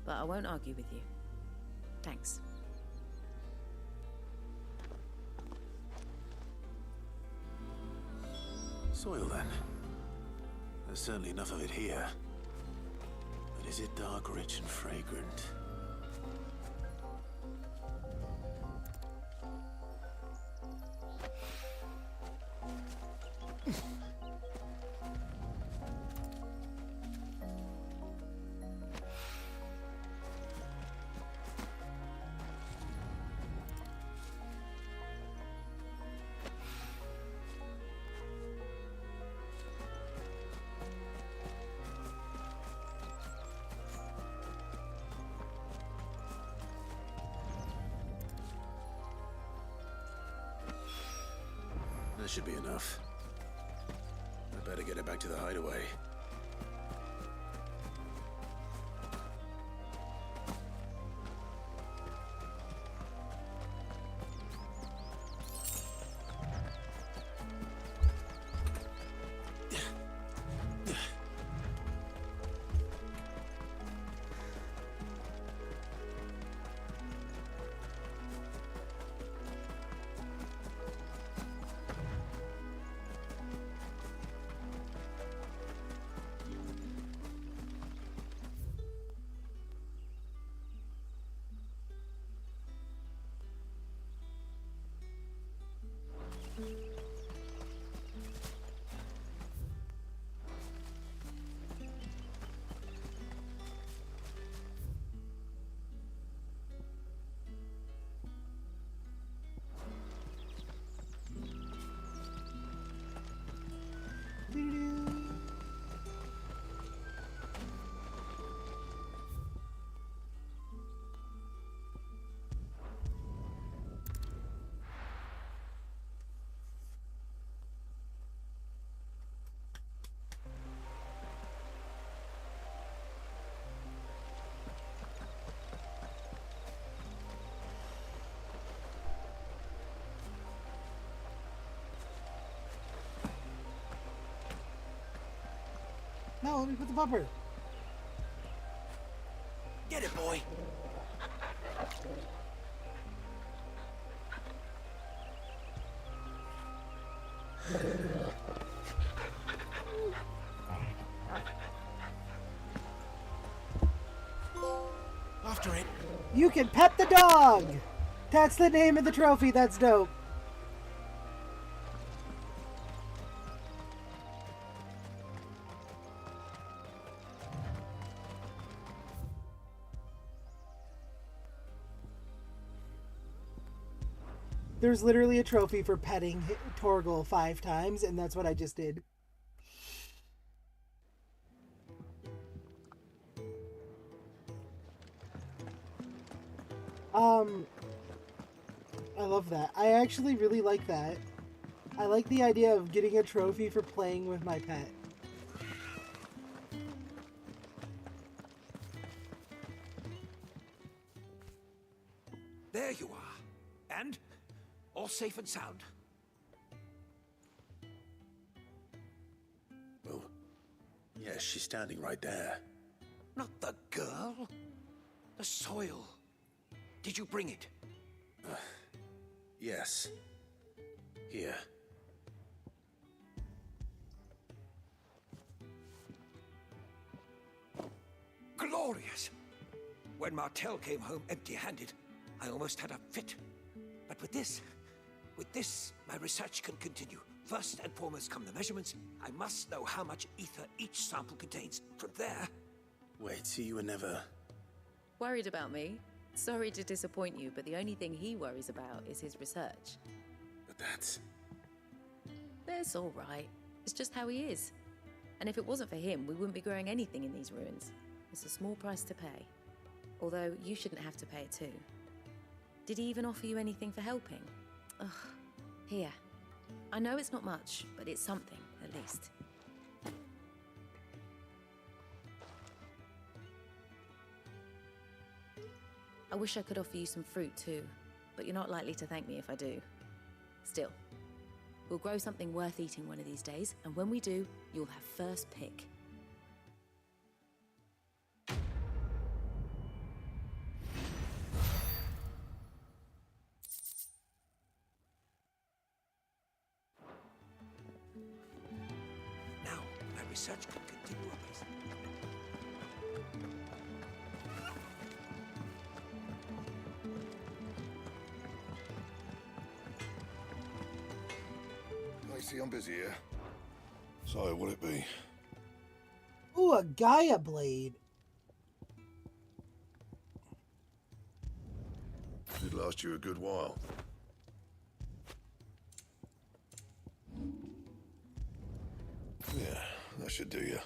but I won't argue with you. Thanks. Soil, then. There's certainly enough of it here. But is it dark, rich, and fragrant? That should be enough. I better get it back to the hideaway. No, let me put the bumper. Get it, boy. After it. You can pet the dog. That's the name of the trophy. That's dope. There's literally a trophy for petting Torgal 5 times, and that's what I just did. I love that. I actually really like that. I like the idea of getting a trophy for playing with my pet. There you are. And all safe and sound. Well, yes, she's standing right there. Not the girl. The soil. Did you bring it? Yes. Here. Glorious! When Martel came home empty-handed, I almost had a fit. But with this, my research can continue. First and foremost come the measurements. I must know how much ether each sample contains. From there... Wait, so you were never... Worried about me? Sorry to disappoint you, but the only thing he worries about is his research. But that's... That's all right. It's just how he is. And if it wasn't for him, we wouldn't be growing anything in these ruins. It's a small price to pay. Although, you shouldn't have to pay it too. Did he even offer you anything for helping? Ugh. Here. I know it's not much, but it's something, at least. I wish I could offer you some fruit too, but you're not likely to thank me if I do. Still, we'll grow something worth eating one of these days, and when we do, you'll have first pick. Now, my research can continue apace. See, I'm busy here. So, what it be? Ooh, a Gaia blade. It'd last you a good while. Yeah, that should do you.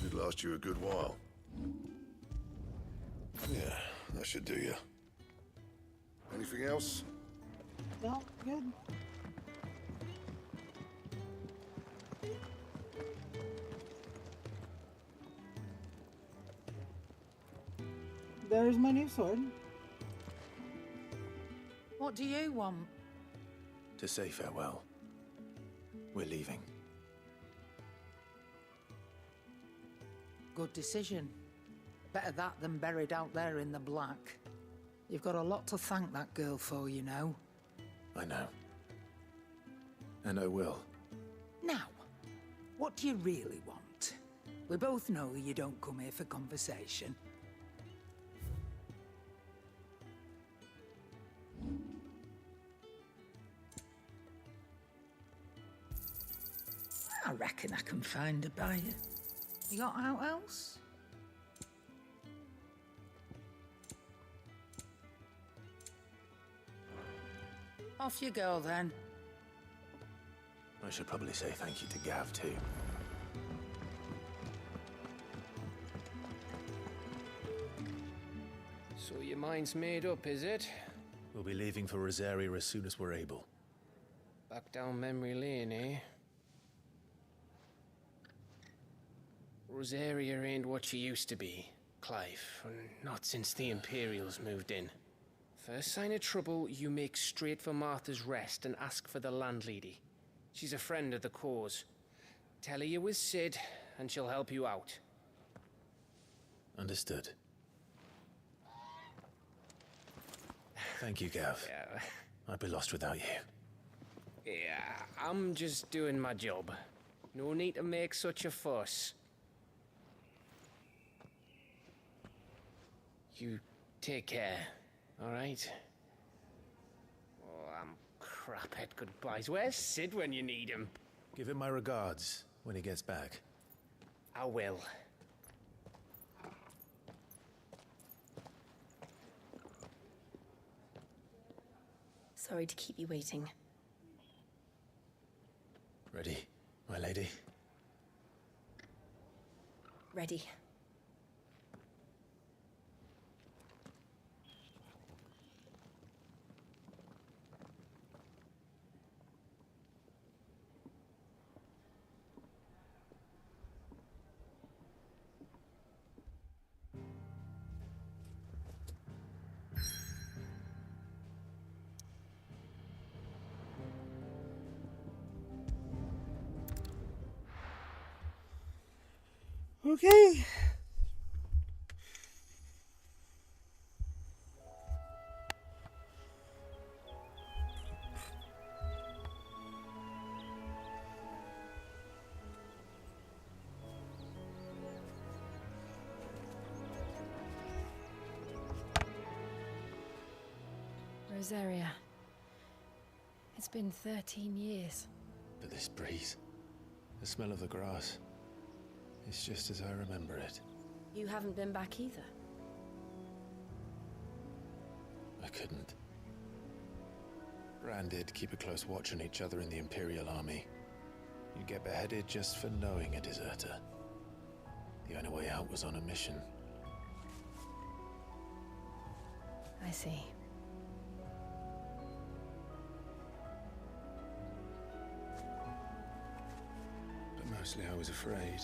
Should last you a good while. Yeah, that should do you. Anything else? No, good. There's my new sword. What do you want? To say farewell. We're leaving. Good decision. Better that than buried out there in the black. You've got a lot to thank that girl for, you know. I know. And I will. Now, what do you really want? We both know you don't come here for conversation. I reckon I can find a buyer. You got out else? Off you go, then. I should probably say thank you to Gav, too. So your mind's made up, is it? We'll be leaving for Rosaria as soon as we're able. Back down memory lane, eh? Rosaria ain't what she used to be, Clive. Not since the Imperials moved in. First sign of trouble, you make straight for Martha's Rest and ask for the landlady. She's a friend of the cause. Tell her you was Sid, and she'll help you out. Understood. Thank you, Gav. Yeah. I'd be lost without you. Yeah, I'm just doing my job. No need to make such a fuss. You take care, all right? Oh, I'm crap at goodbyes. Where's Sid when you need him? Give him my regards when he gets back. I will. Sorry to keep you waiting. Ready, my lady? Ready. Okay. Rosaria. It's been 13 years. But this breeze, the smell of the grass, it's just as I remember it. You haven't been back either. I couldn't. Bran did keep a close watch on each other in the Imperial Army. You'd get beheaded just for knowing a deserter. The only way out was on a mission. I see. But mostly I was afraid.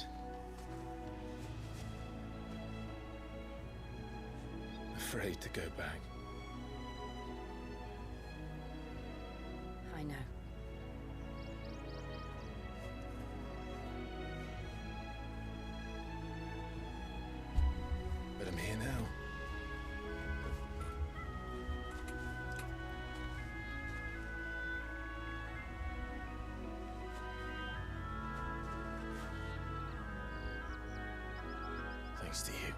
Afraid to go back. I know. But I'm here now. Thanks to you.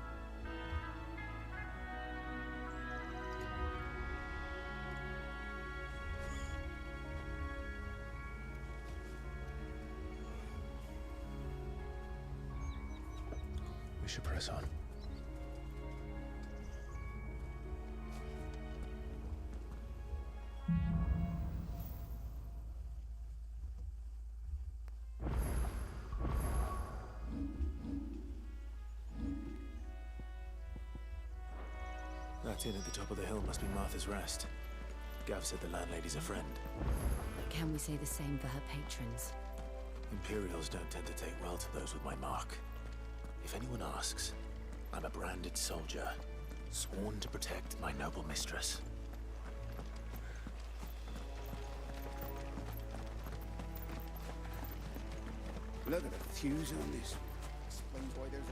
We should press on. That inn at the top of the hill must be Martha's Rest. Gav said the landlady's a friend. Can we say the same for her patrons? Imperials don't tend to take well to those with my mark. If anyone asks, I'm a branded soldier, sworn to protect my noble mistress. Look at the fuse on this. Explains why there's a...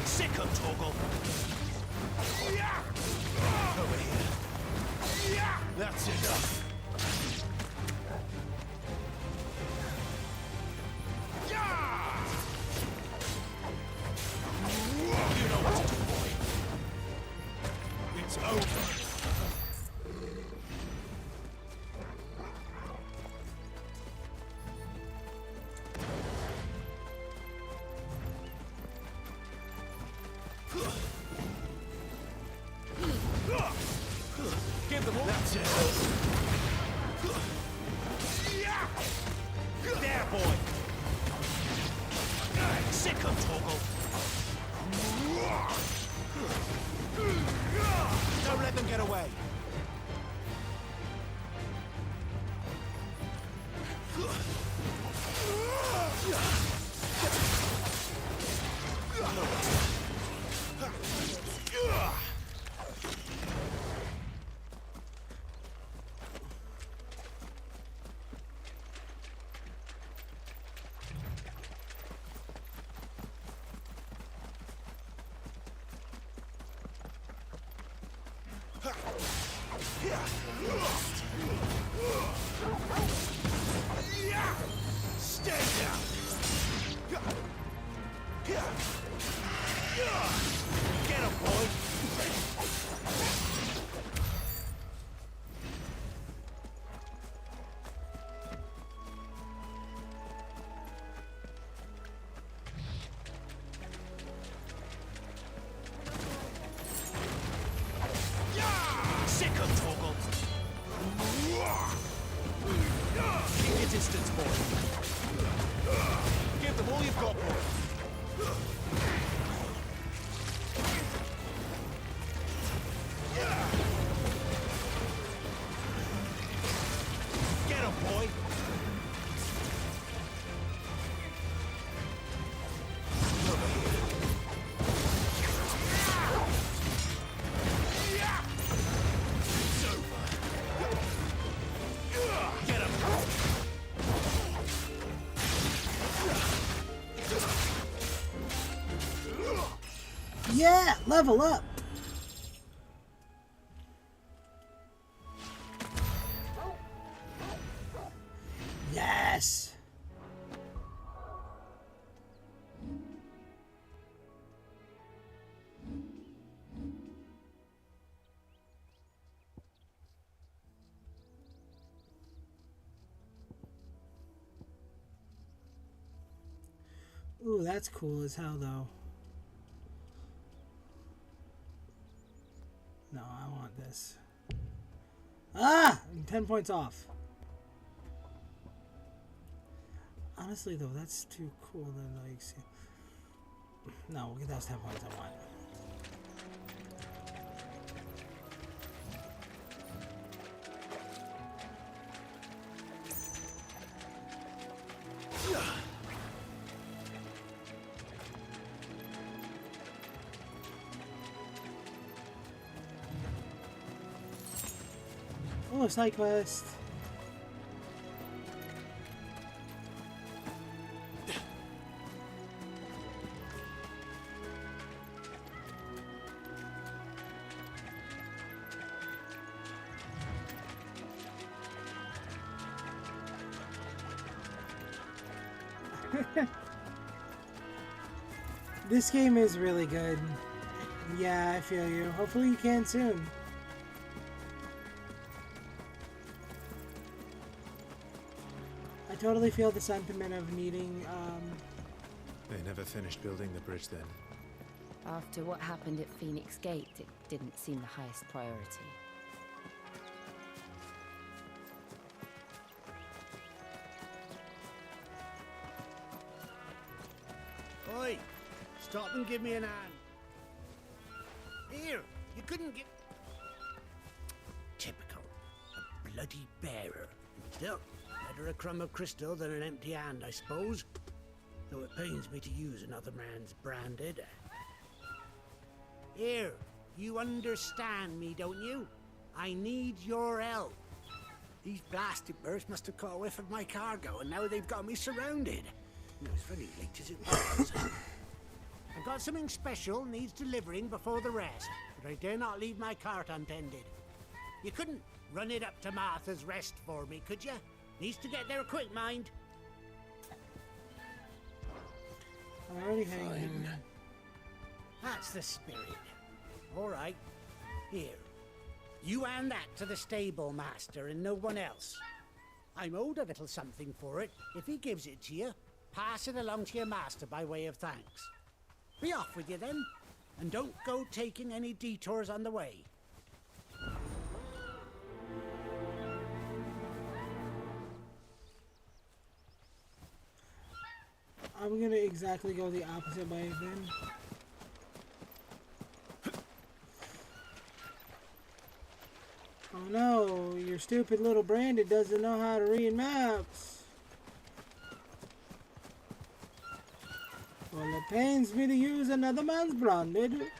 Sick of Torgal. Over here. That's enough. You know what to do, boy. It's over. Give them all. That's it. There, boy. Sick of Torgal. Don't let them get away. Stay down. Get him, boy. Sick of Torgal. Keep your distance, boy. Give them all you've got, boy. Get him, boy. Get him. Yeah, level up. Yes. Ooh, that's cool as hell, though. No, I want this. Ah! I'm 10 points off. Honestly, though, that's too cool that, like... See. No, we'll get those 10 points I want. Oh, side quest. This game is really good. Yeah, I feel you. Hopefully you can soon. I totally feel the sentiment of needing, They never finished building the bridge then. After what happened at Phoenix Gate, it didn't seem the highest priority. Oi! Stop and give me an hand. Here, you couldn't get... Typical. A bloody bearer. Still, better a crumb of crystal than an empty hand, I suppose. Though it pains me to use another man's branded. Here, you understand me, don't you? I need your help. These blasted birds must have caught a whiff of my cargo, and now they've got me surrounded. It was very late as it was. I've got something special needs delivering before the rest, but I dare not leave my cart untended. You couldn't run it up to Martha's Rest for me, could you? Needs to get there quick, mind. I already hang him. That's the spirit. All right. Here. You hand that to the stable master and no one else. I'm owed a little something for it. If he gives it to you, pass it along to your master by way of thanks. Be off with you then, and don't go taking any detours on the way. I'm gonna exactly go the opposite way then. Oh no, your stupid little Brandon doesn't know how to read maps. Well, it pains me to use another man's branded.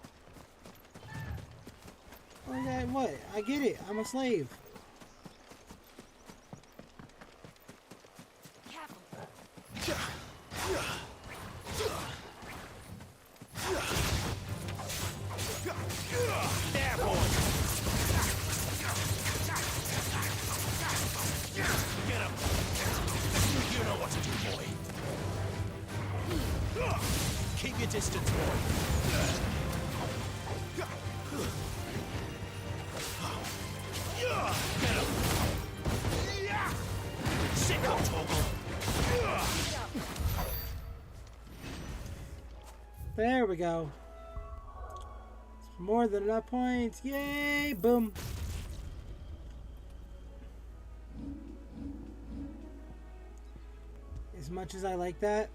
Okay, what? I get it. I'm a slave. There, boy! Get him! You know what to do, boy. Keep your distance, boy. Get him! Sick of Toggle! There we go. More than enough points. Yay! Boom. As much as I like that.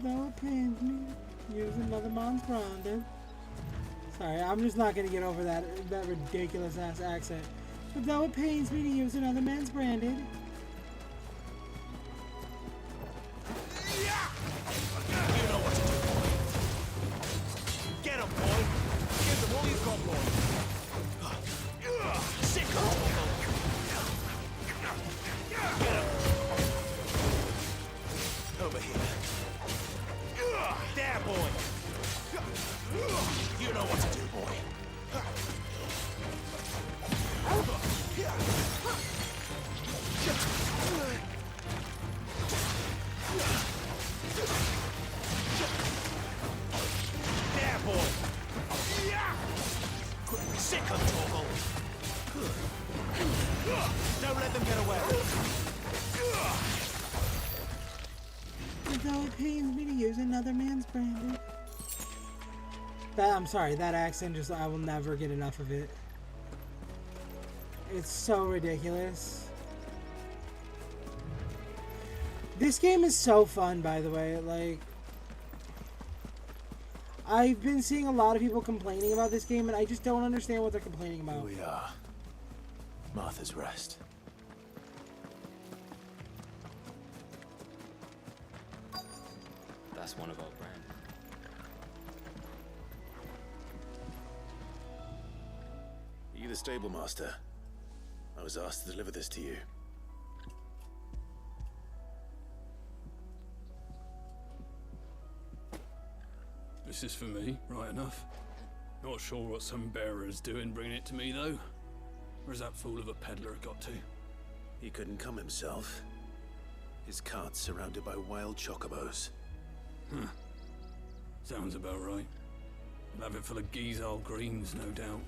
Though it pains me, use another man's branded. Sorry, I'm just not gonna get over that ridiculous ass accent. But though it pains me to use another man's branded. You know what to do, boy. Get him, boy. Give them all you've got, boy. Sick of Toggle. Get him. Over here. There, boy! You know what to do, boy. There, boy! Sick of Toggle! Don't let them get away! Though it pains me to use another man's branded. I'm sorry, that accent just, I will never get enough of it. It's so ridiculous. This game is so fun, by the way. Like, I've been seeing a lot of people complaining about this game, and I just don't understand what they're complaining about. Here we are. Martha's Rest. That's one of our brand. Are you the stable master? I was asked to deliver this to you. This is for me, right enough. Not sure what some bearer's doing bringing it to me, though. Where's that fool of a peddler got to? He couldn't come himself. His cart's surrounded by wild chocobos. Huh. Sounds about right. He'll have it full of Gizal greens, no doubt.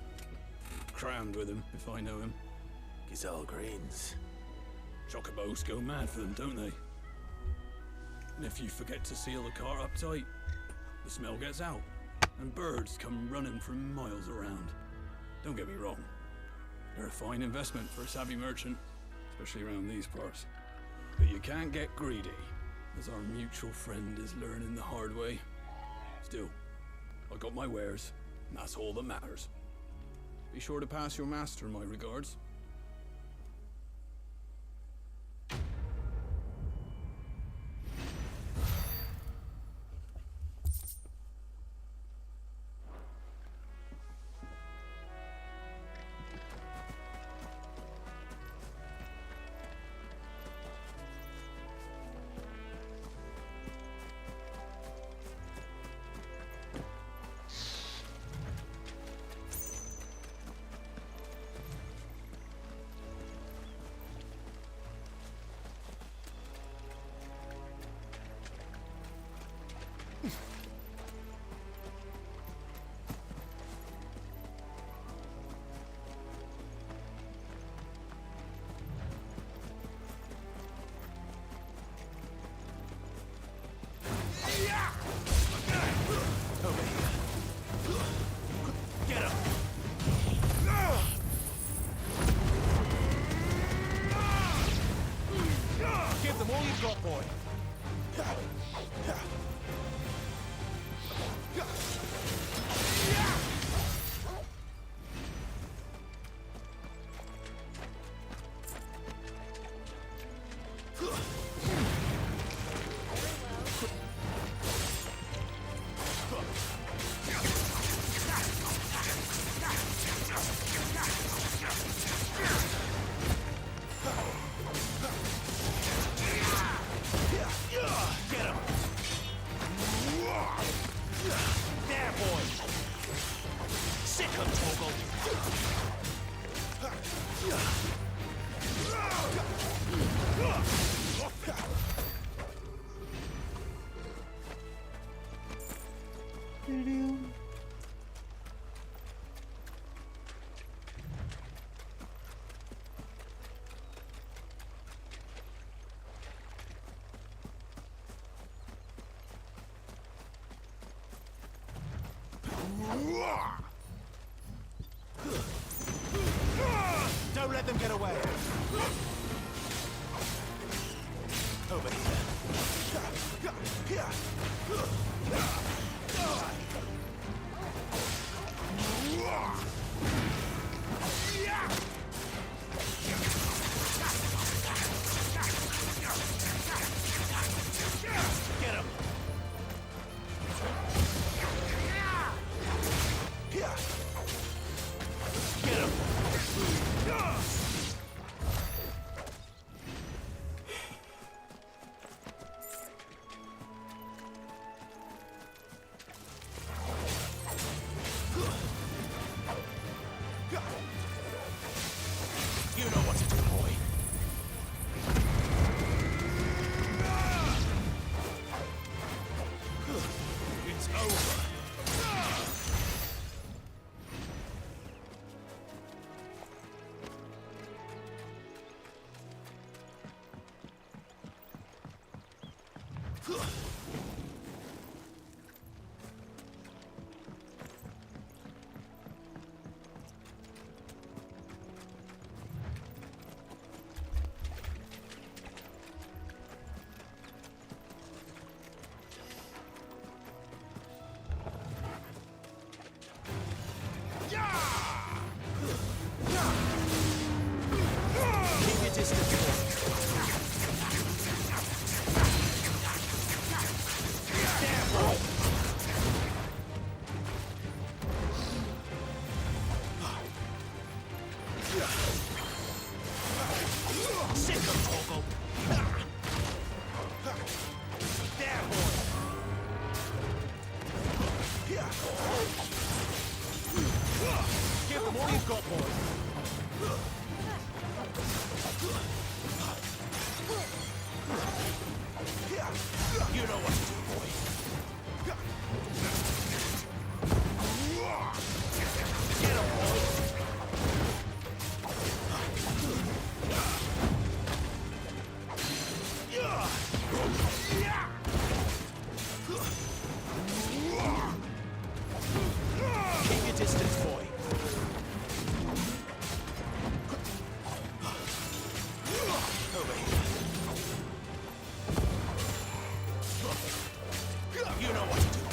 Crammed with him, if I know him. Gizal greens. Chocobos go mad for them, don't they? And if you forget to seal the cart up tight, the smell gets out, and birds come running from miles around. Don't get me wrong. They're a fine investment for a savvy merchant, especially around these parts. But you can't get greedy, as our mutual friend is learning the hard way. Still, I got my wares, and that's all that matters. Be sure to pass your master my regards. Get him! Give them all you've got, boy. Don't let them get away. Over here. Get him. Get him. You know what to do, boy. It's over. Keep your distance. There, boy. Sick of Toggle. There, boy. got, boy? You know what to do, boy. Get him, boy. Keep your distance, boy. Over here. You know what to do.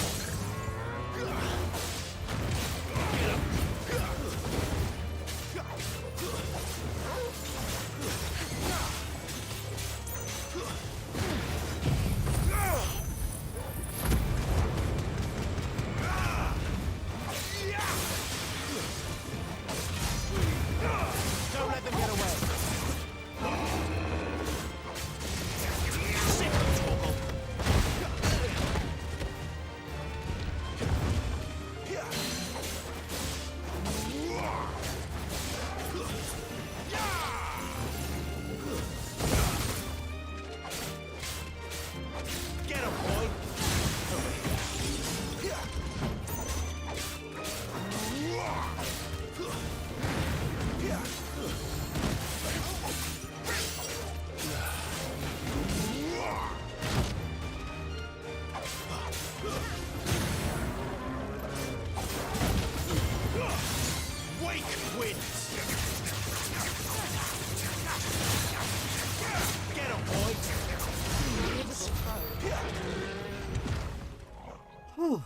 Don't let them get away. Sick of Torgal. Get him, boy. Wake winds. Get him, boy. Whew.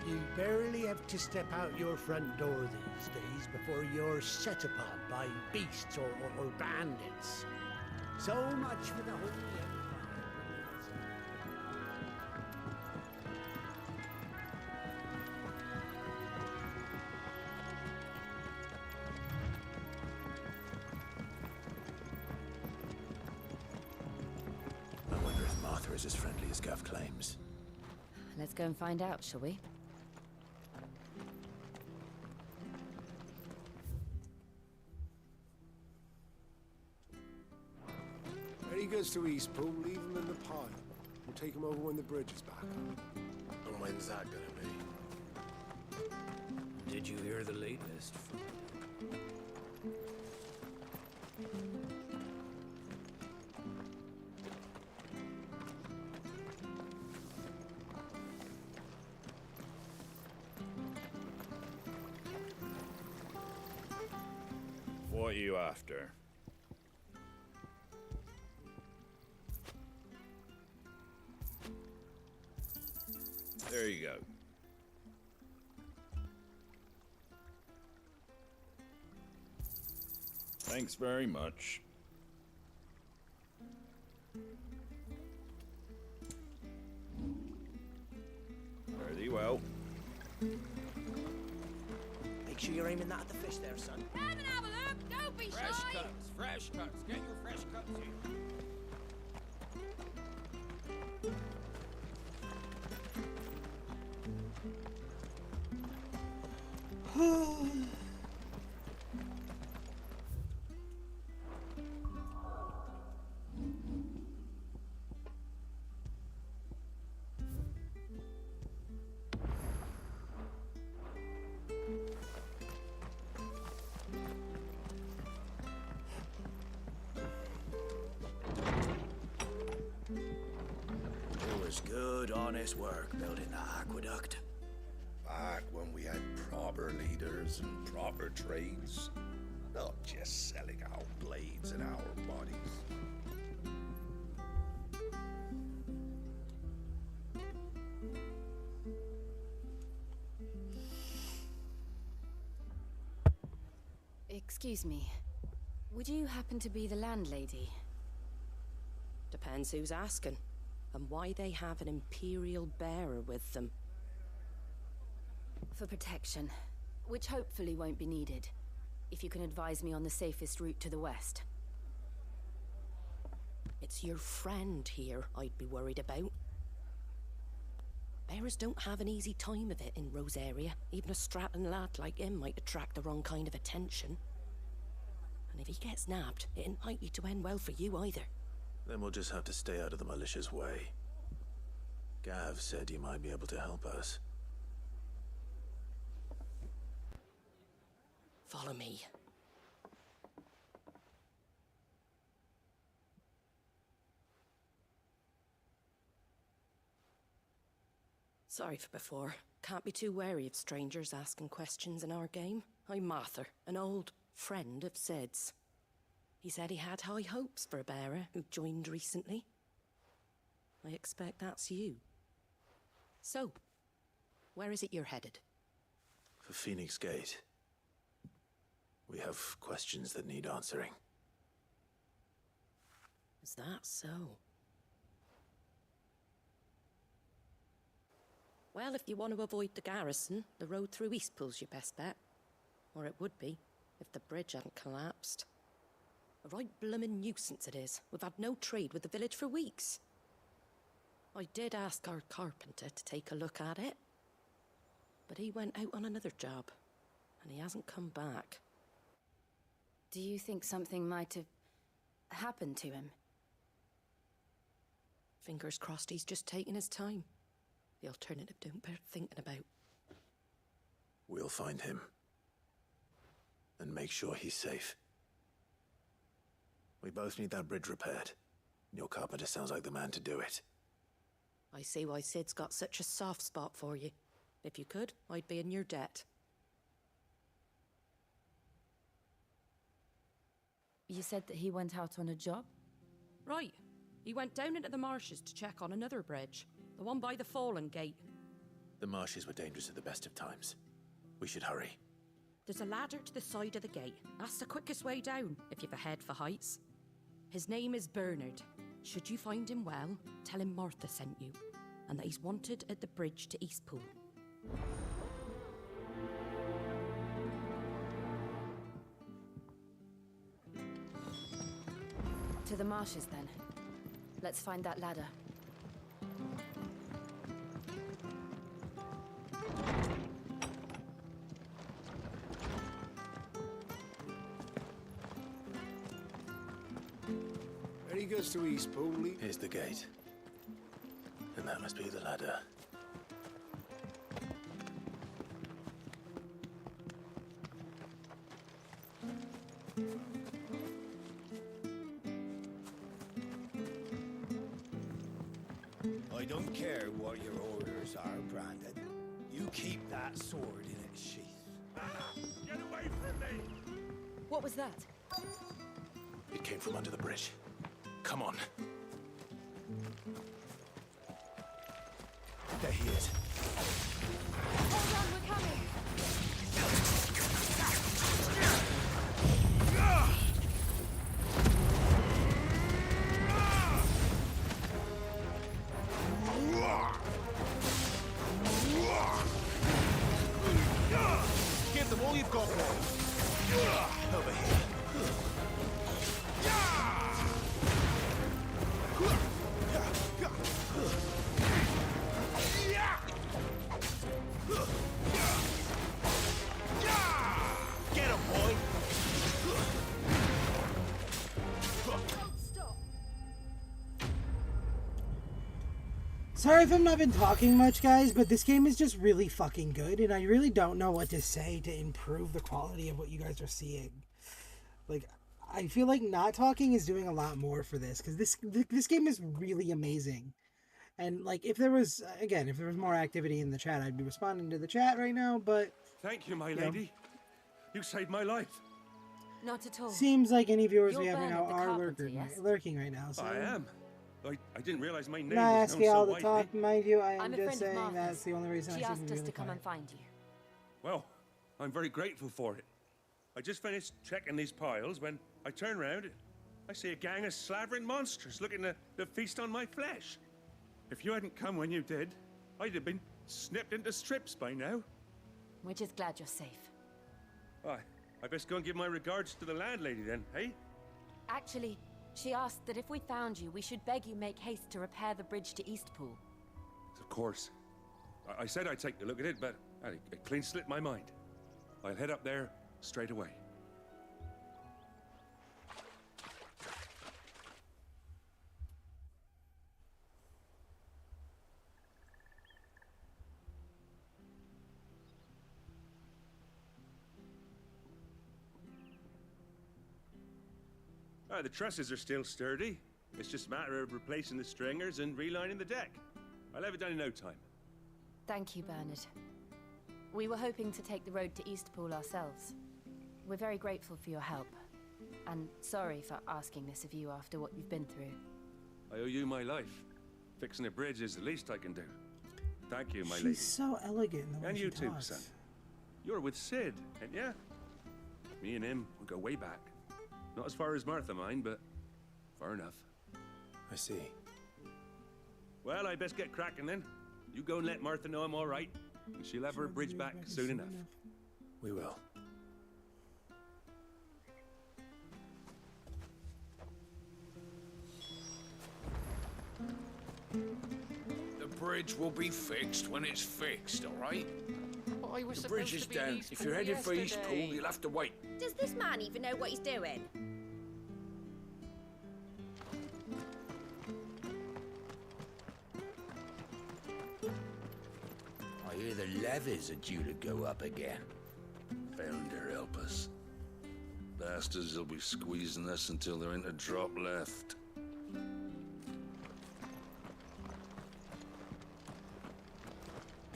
You barely have to step out your front door these days before you're set upon by beasts or bandits. So much for the holy I wonder if Martha is as friendly as Gav claims. Let's go and find out, shall we? Any goods to Eastpool, leave them in the pile. We'll take them over when the bridge is back. And when's that gonna be? Did you hear the latest? What are you after? There you go. Thanks very much. Very well. Make sure you're aiming that at the fish there, son. Come and have a look. Don't be Fresh shy. cuts, fresh cuts. Get your fresh cuts here. good, honest work building that aqueduct. Back when we had proper leaders and proper trades. Not just selling our blades and our bodies. Excuse me. Would you happen to be the landlady? Depends who's asking, and why they have an Imperial bearer with them. For protection, which hopefully won't be needed. If you can advise me on the safest route to the west. It's your friend here I'd be worried about. Bearers don't have an easy time of it in Rose area. Even a strapping lad like him might attract the wrong kind of attention. And if he gets nabbed, it ain't likely to end well for you either. Then we'll just have to stay out of the malicious way. Gav said you might be able to help us. Follow me. Sorry for before. Can't be too wary of strangers asking questions in our game. I'm Martha, an old friend of Sid's. He said he had high hopes for a bearer who joined recently. I expect that's you. So, where is it you're headed? For Phoenix Gate. We have questions that need answering. Is that so? Well, if you want to avoid the garrison, the road through Eastpool's your best bet. Or it would be, if the bridge hadn't collapsed. A right bloomin' nuisance it is. We've had no trade with the village for weeks. I did ask our carpenter to take a look at it. But he went out on another job, and he hasn't come back. Do you think something might have happened to him? Fingers crossed he's just taking his time. The alternative don't bear thinking about. We'll find him. And make sure he's safe. We both need that bridge repaired. Your carpenter sounds like the man to do it. I see why Sid's got such a soft spot for you. If you could, I'd be in your debt. You said that he went out on a job? Right. He went down into the marshes to check on another bridge. The one by the Fallen Gate. The marshes were dangerous at the best of times. We should hurry. There's a ladder to the side of the gate. That's the quickest way down, if you've a head for heights. His name is Bernard. Should you find him well, tell him Martha sent you, and that he's wanted at the bridge to Eastpool. To the marshes, then. Let's find that ladder. He goes to Eastpool. Here's the gate. And that must be the ladder. I don't care what your orders are, Brandon. You keep that sword in its sheath. Get away from me! What was that? It came from under the bridge. Come on. There he is. Hold on, we're coming! Give them all you've got, boy. Over here. Get him, boy! Sorry if I've not been talking much, guys, but this game is just really fucking good, and I really don't know what to say to improve the quality of what you guys are seeing. Like, I feel like not talking is doing a lot more for this, because this game is really amazing. And like, if there was more activity in the chat, I'd be responding to the chat right now. But thank you, my lady. You saved my life. Not at all. Seems like any viewers You're we have right now Bernard the are carpenter, yes? lurking right now. So I am. I didn't realize my name I'm not was asking known so all the widely. talk, mind you. I am I'm a just friend of saying Martha's. that's the only reason She I seem asked to be us really to come quiet. and find you. Well, I'm very grateful for it. I just finished checking these piles when I turn around. I see a gang of slavering monsters looking to feast on my flesh. If you hadn't come when you did, I'd have been snipped into strips by now. We're just glad you're safe. I best go and give my regards to the landlady then, hey? Actually, she asked that if we found you, we should beg you make haste to repair the bridge to Eastpool. Of course. I said I'd take a look at it, but it clean slipped my mind. I'll head up there straight away. The trusses are still sturdy. It's just a matter of replacing the stringers and relining the deck. I'll have it done in no time. Thank you, Bernard. We were hoping to take the road to Eastpool ourselves. We're very grateful for your help. And sorry for asking this of you after what you've been through. I owe you my life. Fixing a bridge is the least I can do. Thank you, my lady. She's so elegant in the way And she you too, talks. son. You're with Sid, ain't ya? Me and him, we go way back. Not as far as Martha, mind, but far enough. I see. Well, I best get cracking then. You go and let Martha know I'm all right, and she'll have her bridge back soon enough. We will. The bridge will be fixed when it's fixed, all right? I was The bridge supposed is to be down. in If you're headed for Eastpool, yesterday. you'll have to wait. Does this man even know what he's doing? I hear the levies are due to go up again. Founder help us. Bastards will be squeezing us until there ain't a drop left.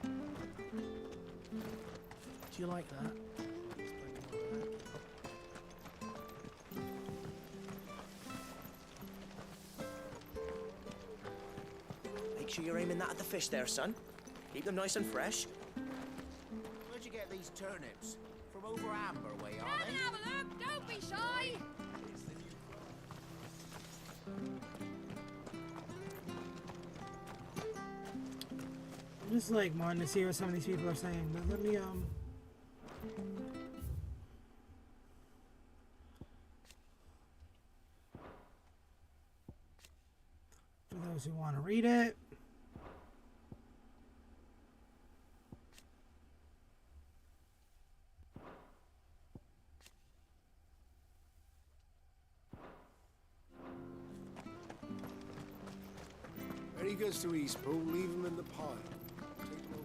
Do you like that? Make sure you're aiming that at the fish there, son. Keep them nice and fresh. Where'd you get these turnips? From over Amber way, are Come and have a look. Don't be shy. I'm just like wanting to see what some of these people are saying, but let me for those who want to read it. When he goes to Eastpool, leave him in the pile. Take him over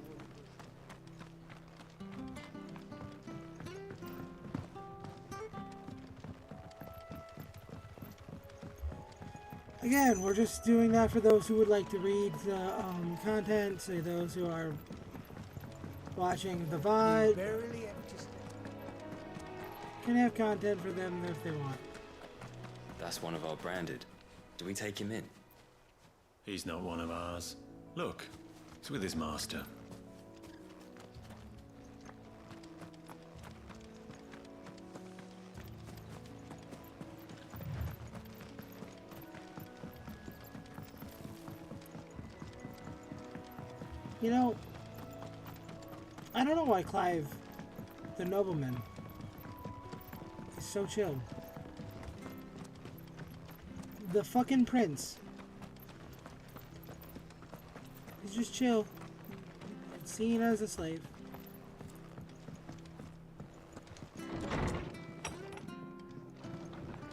when Again, we're just doing that for those who would like to read the content, so those who are watching the VOD barely empty. can have content for them if they want. That's one of our branded. Do we take him in? He's not one of ours. Look, it's with his master. You know, I don't know why Clive, the nobleman, is so chill. The fucking prince. He's just chill. Seen as a slave.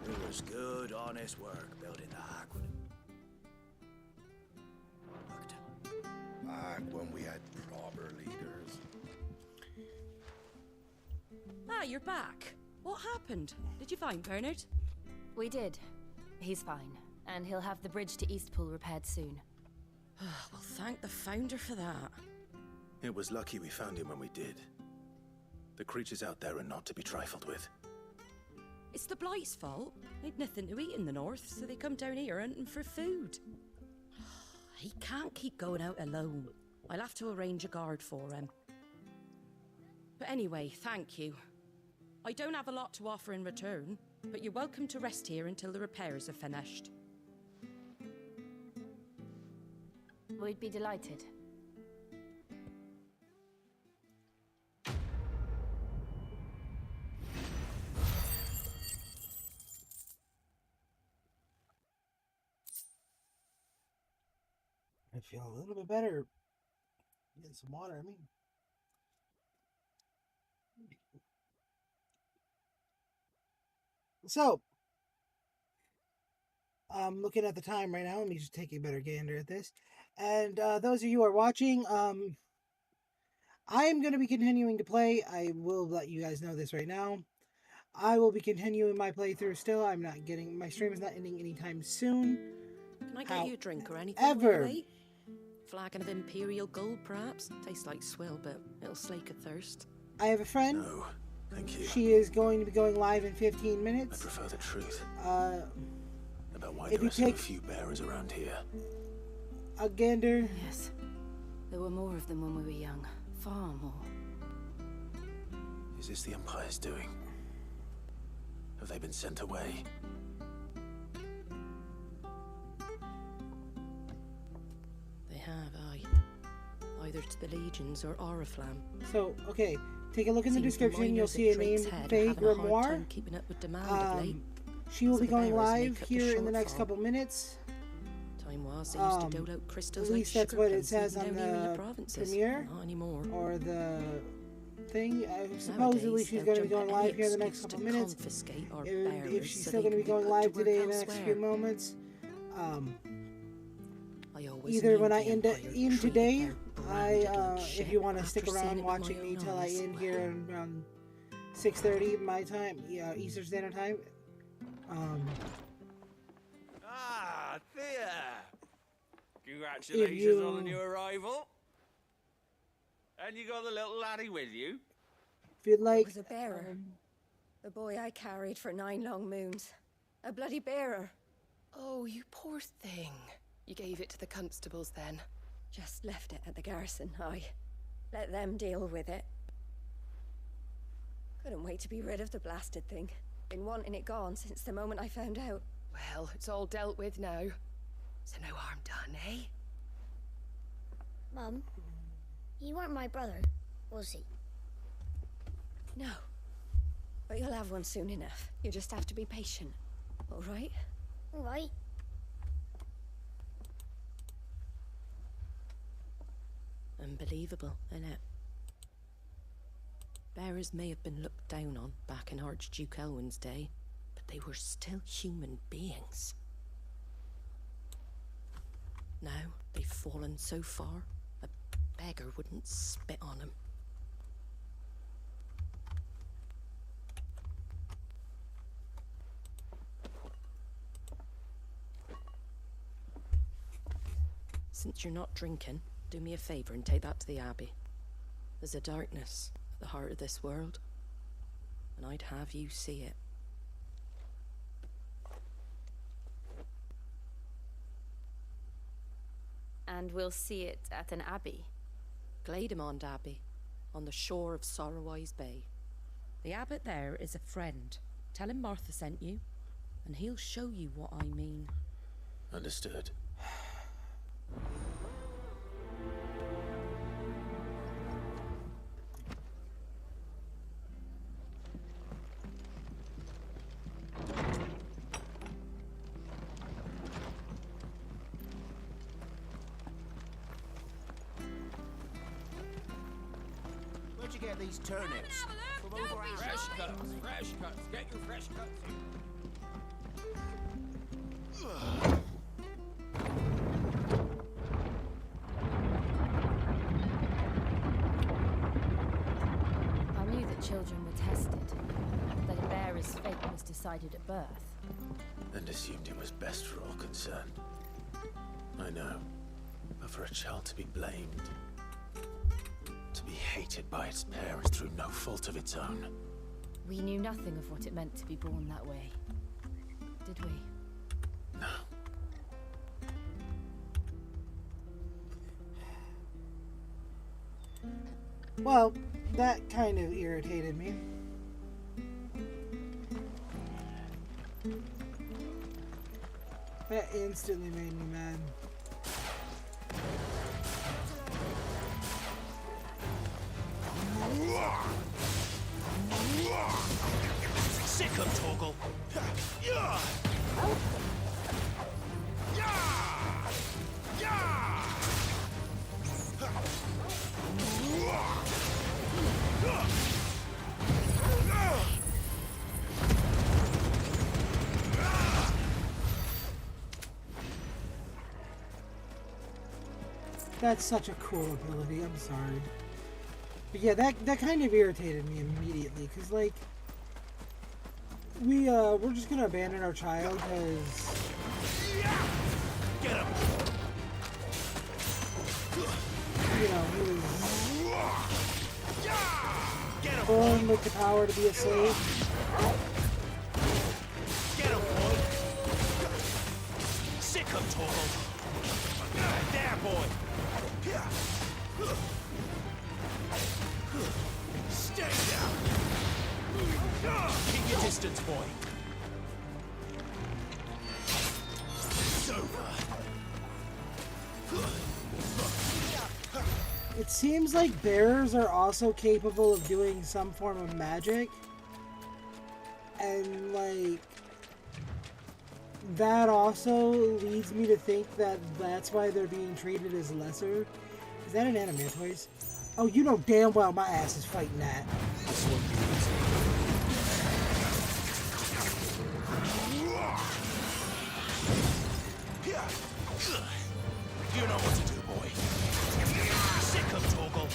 It was good, honest work building the aqueduct. Back when we had proper leaders. Ah, you're back. What happened? Did you find Bernard? We did. He's fine, and he'll have the bridge to Eastpool repaired soon. Well, thank the Founder for that. It was lucky we found him when we did. The creatures out there are not to be trifled with. It's the Blight's fault. They'd nothing to eat in the north, so they come down here hunting for food. He can't keep going out alone. I'll have to arrange a guard for him. But anyway, thank you. I don't have a lot to offer in return, but you're welcome to rest here until the repairs are finished. We'd be delighted. I feel a little bit better. Get some water, I mean. So, I'm looking at the time right now. Let me just take a better gander at this. And those of you who are watching, I am going to be continuing to play. I will let you guys know this right now. I will be continuing my playthrough still. I'm not getting... My stream is not ending anytime soon. Can I get you a drink or anything? Ever. Flagon of Imperial Gold, perhaps? Tastes like swill, but it'll slake a thirst. I have a friend. No, thank you. She is going to be going live in 15 minutes. I prefer the truth. About why if there you are so take few bearers around here. A gander. Yes. There were more of them when we were young. Far more. Is this the Empire's doing? Have they been sent away? They have, aye. Either to the Legions or Oriflamme. So, okay. Take a look in the Seems description. You'll miners see at a name, Drake's Head are Faye having a hard Grimoire. time keeping up with demand of late. She will So be the going bearers live make up the here in the next shortfall. couple minutes. Time was they used to dole out crystals At like least that's sugar what it plums says even on down here in the the provinces. premiere. Not anymore. Or the thing. Supposedly Nowadays, she's they'll going to be jump going at live any here in the next excuse couple to minutes. confiscate our And if bearers she's so still they going to be can going put live to work today in the next few elsewhere. moments, I always either knew when I the end Empire today, treated their branded if shit you want to after stick seeing around it watching with me my till own I eyes. end here around 6:30 my time, Eastern Standard Time. Ah, Thea! Congratulations on the new arrival. And you got the little laddie with you? If you'd like... It was a bearer. The boy I carried for 9 long moons. A bloody bearer. Oh, you poor thing. You gave it to the constables then? Just left it at the garrison, I let them deal with it. Couldn't wait to be rid of the blasted thing. Been wanting it gone since the moment I found out. Well, it's all dealt with now. So no harm done, eh? Mum, he weren't my brother, was he? No. But you'll have one soon enough. You just have to be patient. All right? All right. Unbelievable, innit? Bearers may have been looked down on back in Archduke Elwin's day, but they were still human beings. Now they've fallen so far, a beggar wouldn't spit on them. Since you're not drinking, do me a favor and take that to the Abbey. There's a darkness at the heart of this world, and I'd have you see it. And we'll see it at an abbey. Glademond Abbey, on the shore of Sorrowwise Bay. The abbot there is a friend. Tell him Martha sent you, and he'll show you what I mean. Understood. Where'd you get these turnips? From over our Fresh cuts, fresh cuts. Get your fresh cuts here. I knew that children were tested, that a bearer's fate was decided at birth. And assumed it was best for all concerned. I know. A for a child to be blamed. To be hated by its parents through no fault of its own. We knew nothing of what it meant to be born that way, did we? No. Well, that kind of irritated me. That instantly made me mad. Sick of Torgal. Yeah. That's such a cool ability, I'm sorry. But yeah, that kind of irritated me immediately, because, like, we're just gonna abandon our child, because... Get him! You know, he was born with the power to be a slave. Get him, boy! Sick of Torgal! There, boy! Stay down! Keep your distance, boy! It's over! It seems like bears are also capable of doing some form of magic. And, like, that also leads me to think that that's why they're being treated as lesser. Is that an Animatoys? Oh, you know damn well my ass is fighting that. This won't be easy. You know what to do, boy. Sick of Torgal.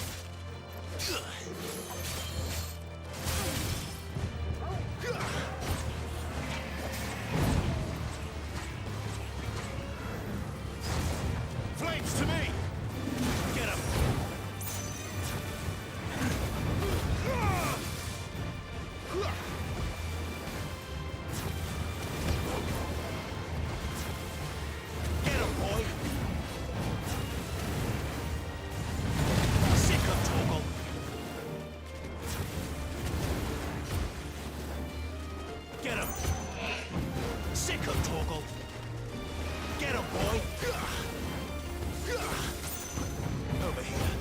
Flames to me! Get him! Get him, boy! Sick of Torgal. Get him! Sick of Torgal. Get him, boy! Over here.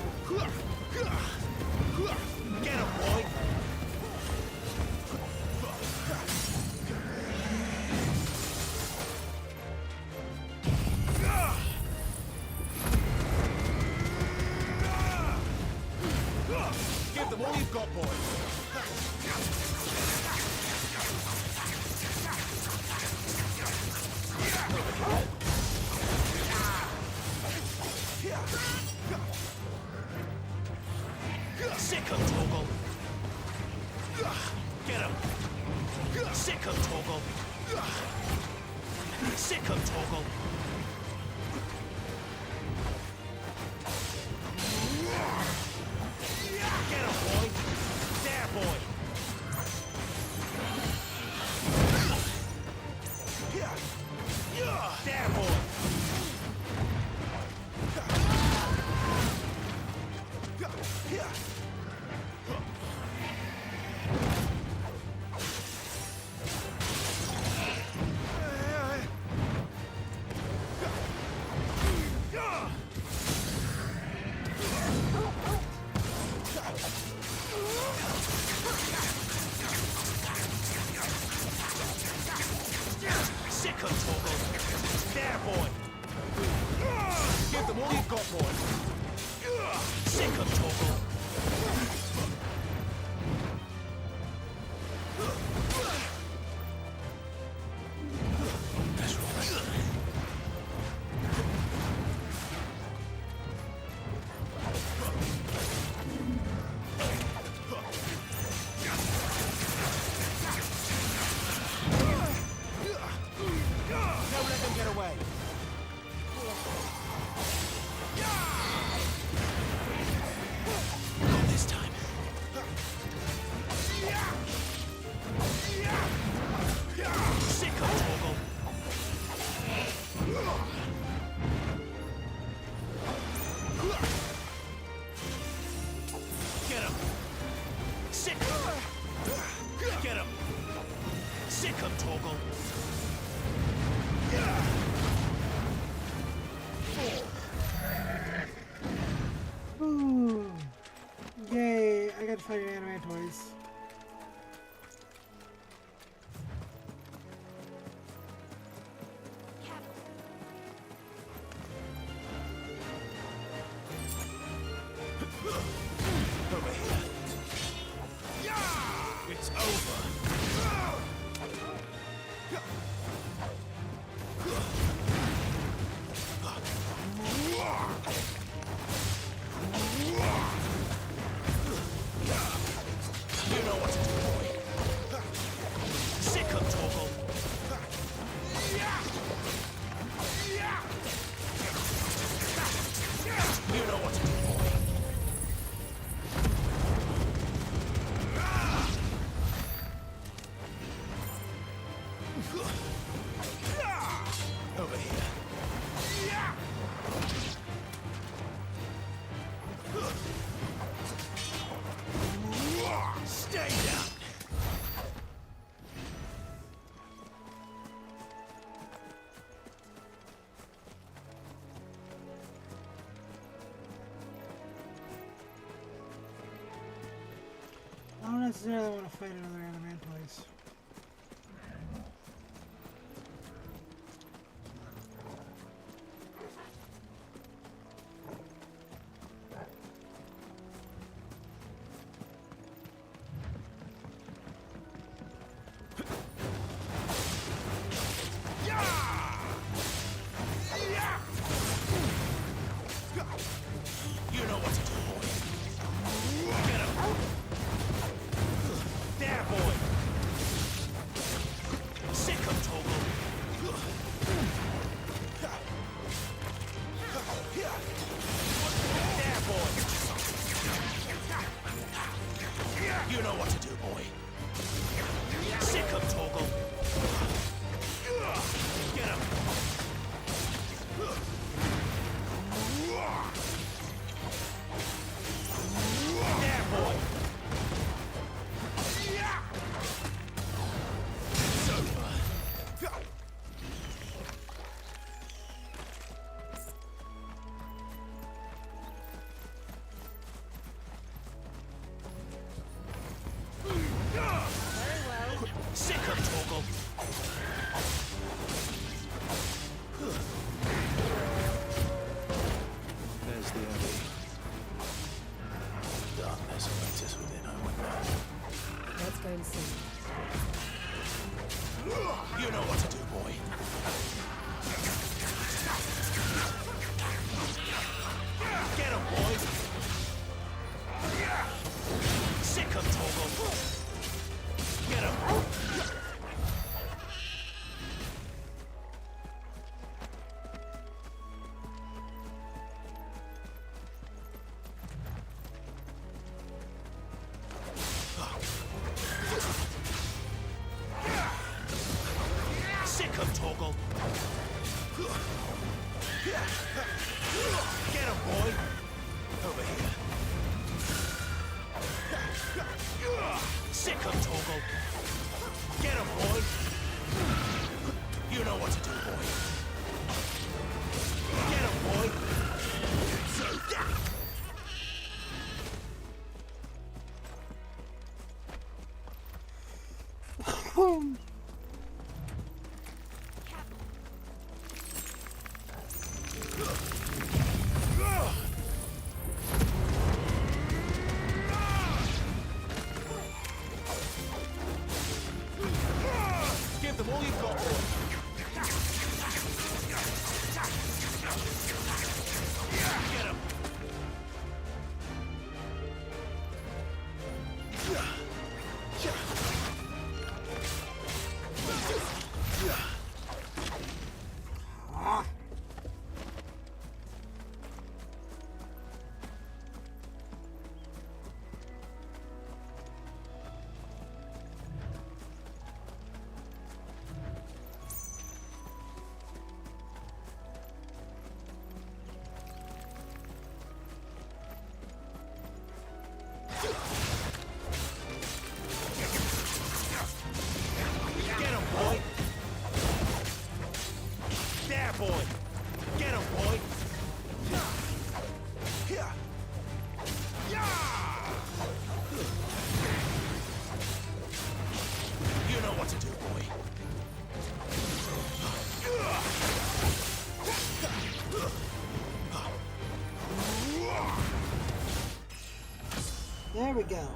Get him, boy! Give them all you've got, boy! Sick of Torgal. Get him. Sick of Torgal. Sick of Torgal. Get him, boy. There, boy. There, boy. Sick of Torgal. There, boy. Give them all you've got, boy. Sick of Torgal. That's right. Don't let them get away. Toggle. Ooh. Yay, I got to fight Animatoys. Over here. It's over. You know what to do, boy. Sick of Toggle. You know what to do, boy. Over here. Stay down. I don't necessarily want to fight another Animatoys. You know what to do, boy. Get him. There, boy. Sick of Toggle. There, boy. You know what to do, boy. Sick of Toggle. Get him. There, boy. It's over. Very well. Sick of Toggle. There's the Abbey. Darkness awaits us within, I wonder. Let's go and see. You know what to do, boy. Get him, boy. Sick of Toggle. Get him. Sick of Toggle. Get him, boy. Over here. Sick of Toggle. Get him, boy. You know what to do, boy. Get him, boy. Give them all you've got, boy. Get him. There we go.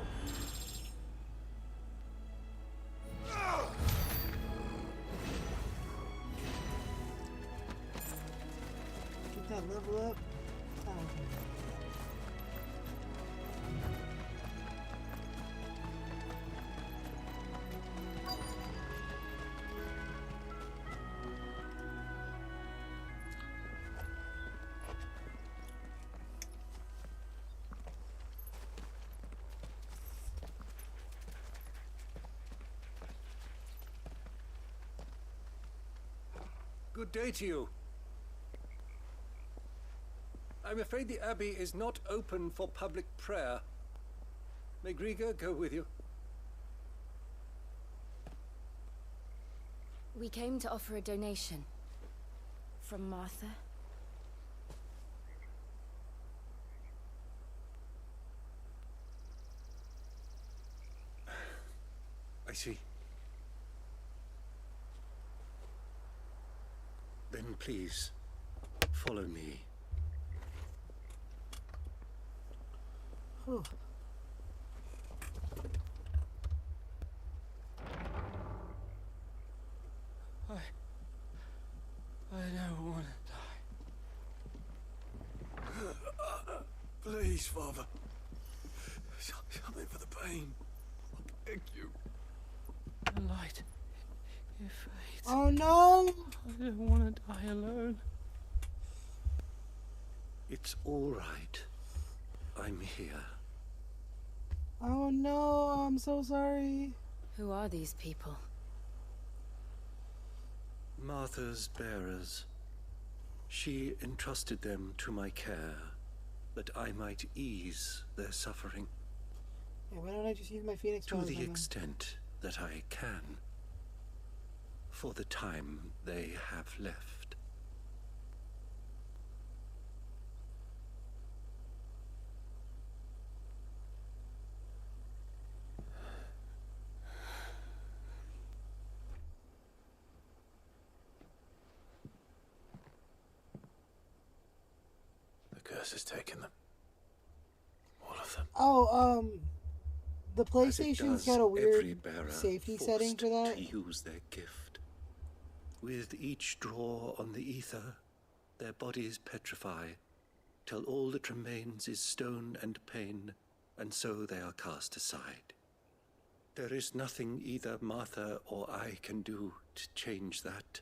Get that level up. Good day to you. I'm afraid the Abbey is not open for public prayer. May Griga go with you? We came to offer a donation. From Martha. I see. Then please, follow me. Whew. I don't want to die. Please, Father. Something for the pain. I beg you. The light. It fades. Oh no! I don't want to die alone. It's all right. I'm here. Oh no, I'm so sorry. Who are these people? Martha's bearers. She entrusted them to my care, that I might ease their suffering. Yeah, why don't I just use my Phoenix to powers the on them? extent that I can, for the time they have left. The curse has taken them. All of them. Oh, the As it PlayStation's does got a every weird bearer safety forced setting for that. to use their gift. With each draw on the ether, their bodies petrify, till all that remains is stone and pain, and so they are cast aside. There is nothing either Martha or I can do to change that,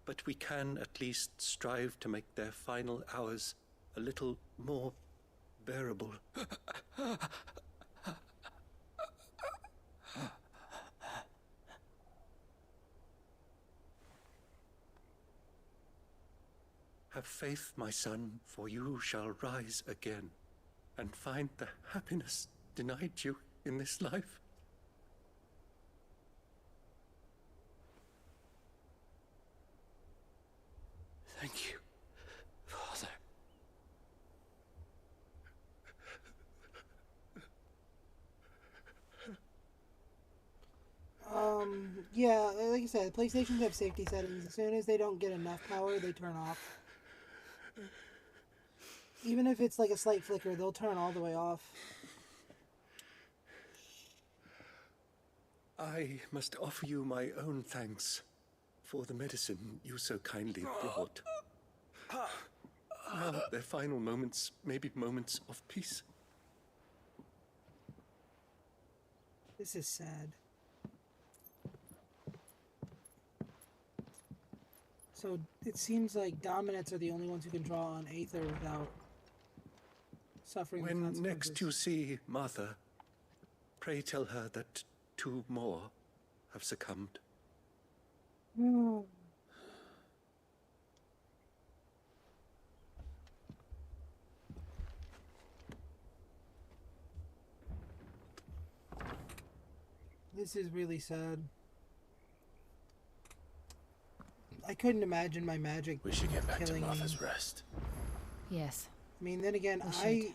but we can at least strive to make their final hours a little more bearable. Have faith, my son, for you shall rise again and find the happiness denied you in this life. Thank you, Father. Yeah, like I said, PlayStations have safety settings. As soon as they don't get enough power, they turn off. Even if it's like a slight flicker, they'll turn all the way off. I must offer you my own thanks for the medicine you so kindly brought. Now, their final moments may be moments of peace. This is sad. So it seems like dominants are the only ones who can draw on Aether without suffering the When consequences. next you see Martha, pray tell her that 2 more have succumbed. No. This is really sad. I couldn't imagine my magic We should get back to killing me. Martha's rest. Yes. I mean, then again, We I should.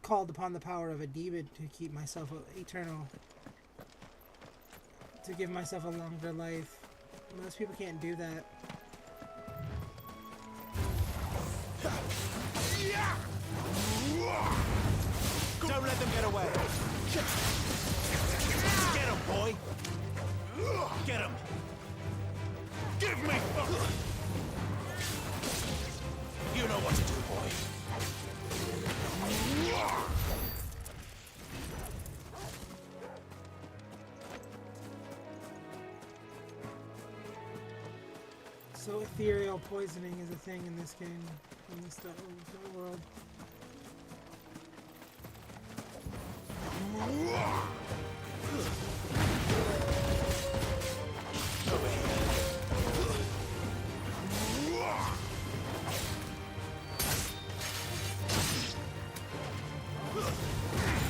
called upon the power of a demon to keep myself eternal. To give myself a longer life. Most people can't do that. Don't let them get away. Get him, boy. Get him. Give me. You know what to do, boy. So ethereal poisoning is a thing in this game, in this world.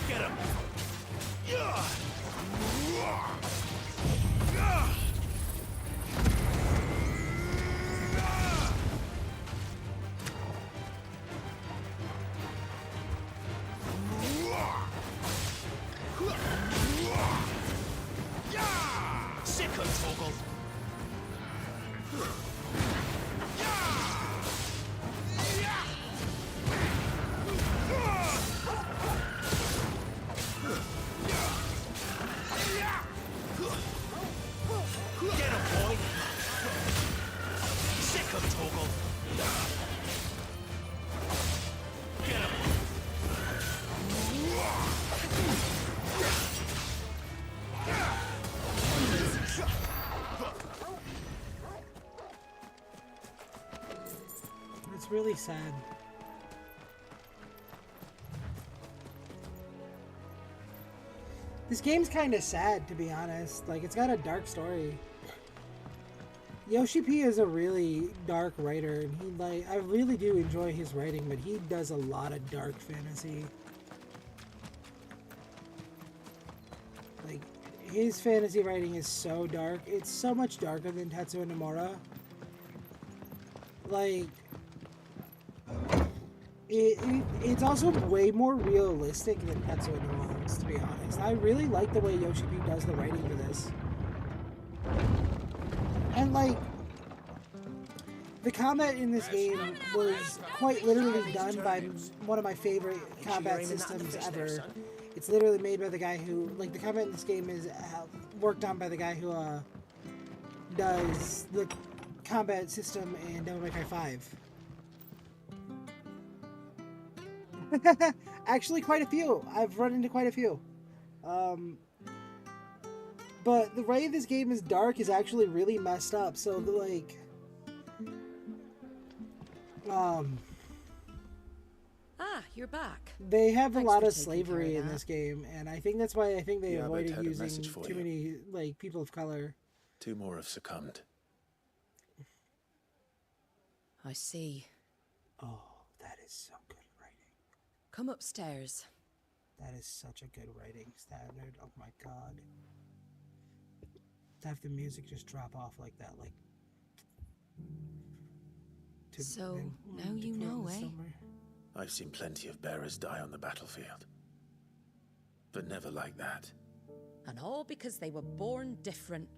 Get him. Sick of Toggle. Get him, boy. Sick of Toggle. Get him. It's really sad. This game's kind of sad, to be honest. Like, it's got a dark story. Yoshi P is a really dark writer, and he, like, I really do enjoy his writing, but he does a lot of dark fantasy. Like, his fantasy writing is so dark. It's so much darker than Tetsuo Nomura. Like, it's also way more realistic than Tetsuo Nomura's, to be honest. I really like the way Yoshi P does the writing for this. And, like, the combat in this game was quite literally done by one of my favorite combat systems ever. It's literally made by the guy who, like, the combat in this game is worked on by the guy who does the combat system in Devil May Cry 5. Actually, quite a few. I've run into quite a few. But the way this game is dark is actually really messed up. So, like, you're back. They have Thanks a lot for of taking slavery care of in that. this game, and I think that's why I think they Yeah, avoided I'd had a using message for too you. many, like, people of color. 2 more have succumbed. I see. Oh, that is so good writing. Come upstairs. That is such a good writing standard. Oh my god. To have the music just drop off like that, like. So, now you know, eh? I've seen plenty of bearers die on the battlefield. But never like that. And all because they were born different.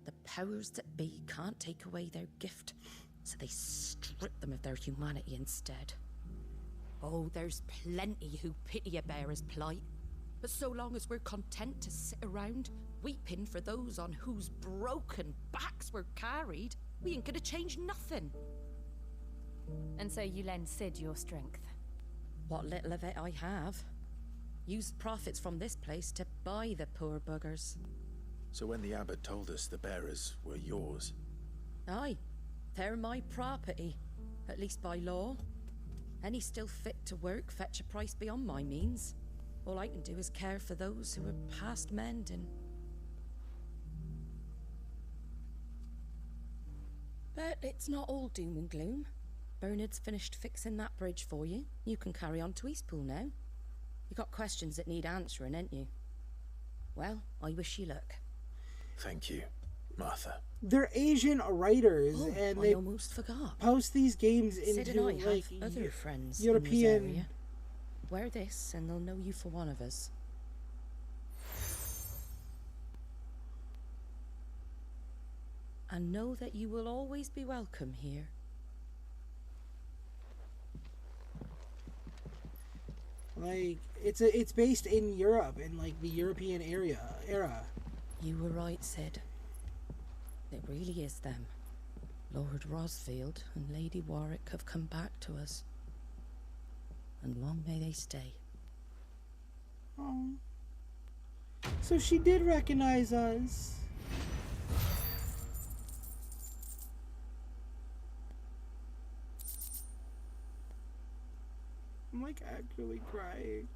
The powers that be can't take away their gift, so they strip them of their humanity instead. Oh, there's plenty who pity a bearer's plight. But so long as we're content to sit around, weeping for those on whose broken backs we're carried, we ain't gonna change nothing. And so you lend Sid your strength? What little of it I have. Used profits from this place to buy the poor buggers. So when the abbot told us the bearers were yours... Aye, they're my property, at least by law. Any still fit to work fetch a price beyond my means. All I can do is care for those who are past mending. But it's not all doom and gloom. Bernard's finished fixing that bridge for you. You can carry on to Eastpool now. You got questions that need answering, ain't you? Well, I wish you luck. Thank you, Martha. They're Asian writers, and they almost forgot. post these games Sid into, and I like, have other friends European... in this area. Wear this, and they'll know you for one of us. And know that you will always be welcome here. Like, it's based in Europe, in like the European era. You were right, Sid. It really is them. Lord Rosfield and Lady Warwick have come back to us. And long may they stay. Oh. So she did recognize us. I'm like actually crying.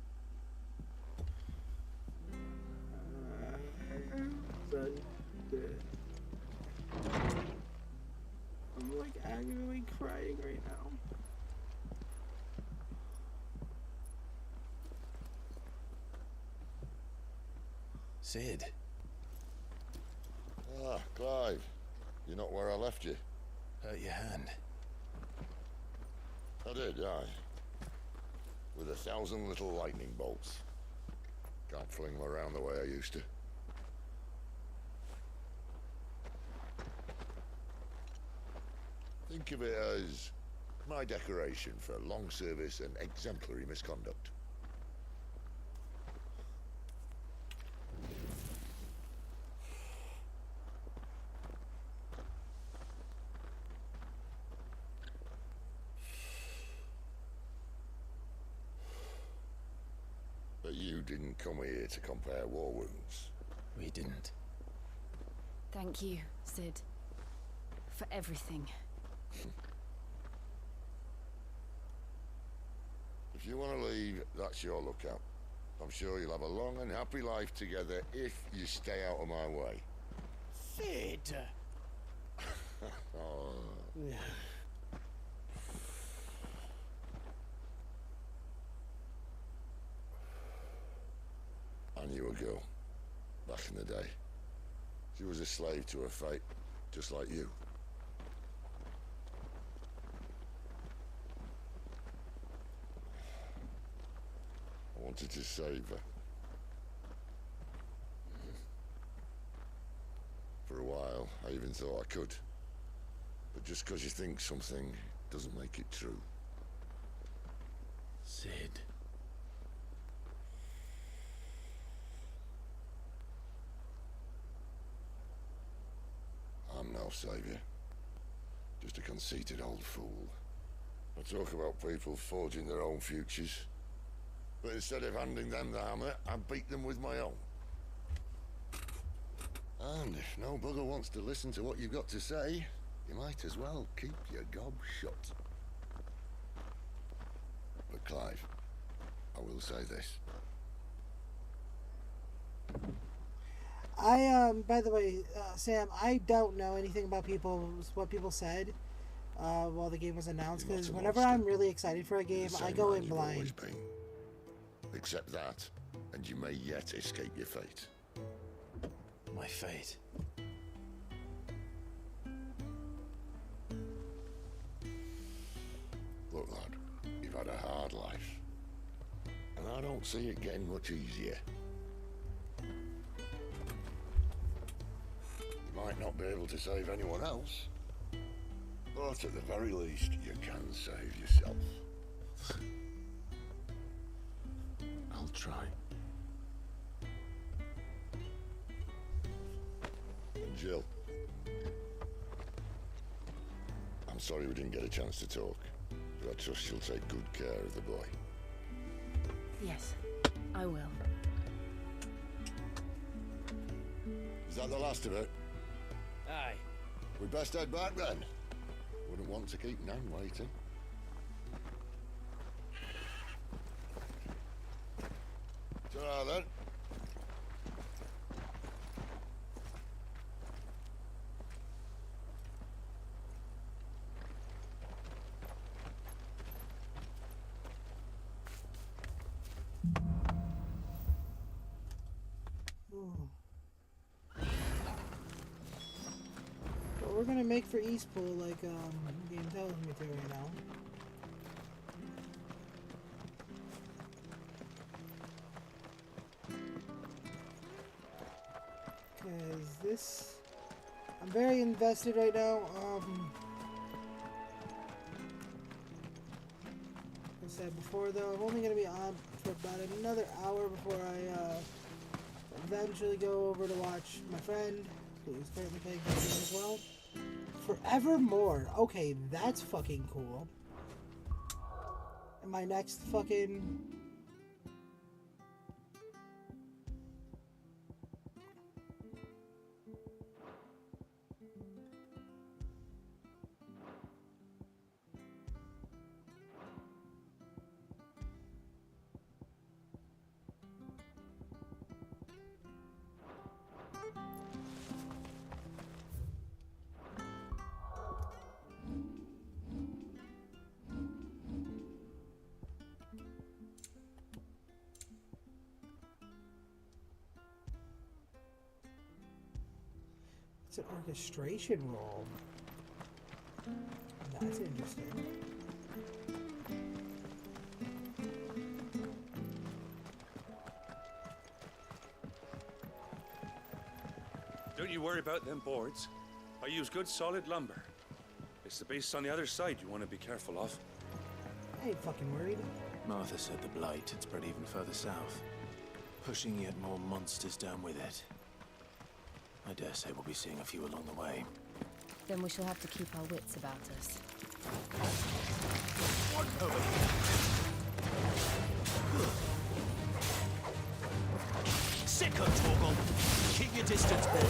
I'm like actually crying right now. Sid. Ah, Clive. You're not where I left you. Hurt your hand. I did, aye. With 1,000 little lightning bolts. Can't fling them around the way I used to. Think of it as my decoration for long service and exemplary misconduct. But you didn't come here to compare war wounds. We didn't. Thank you, Sid. For everything. If you want to leave, that's your lookout. I'm sure you'll have a long and happy life together if you stay out of my way. Sid! Oh. I knew a girl, back in the day. She was a slave to her fate, just like you. I wanted to save her. For a while, I even thought I could. But just because you think something doesn't make it true. Sid. I'm no savior. Just a conceited old fool. I talk about people forging their own futures. But instead of handing them the hammer, I beat them with my own. And if no bugger wants to listen to what you've got to say, you might as well keep your gob shut. But Clive, I will say this. By the way, Sam, I don't know anything about what people said while the game was announced, because whenever I'm really excited for a game, I go in blind. Accept that, and you may yet escape your fate. My fate? Look, lad, you've had a hard life, and I don't see it getting much easier. You might not be able to save anyone else, but at the very least, you can save yourself. I'll try. And Jill, I'm sorry we didn't get a chance to talk, but I trust you'll take good care of the boy. Yes, I will. Is that the last of it? Aye. We'd best head back then. Wouldn't want to keep Nan waiting. Ta-ra then. But we're gonna make for Eastpool like the game tells me to right now. Cause this, I'm very invested right now. Like I said before, though, I'm only gonna be on for about another hour before I eventually go over to watch my friend, who's currently playing the game as well. Forevermore. Okay, that's fucking cool. And my next fucking... It's an orchestration role. That's interesting. Don't you worry about them boards. I use good solid lumber. It's the base on the other side you want to be careful of. I ain't fucking worried. Martha said the blight had spread even further south, pushing yet more monsters down with it. I dare say we'll be seeing a few along the way. Then we shall have to keep our wits about us. One over here. Sicko, Torgal. Keep your distance, boy.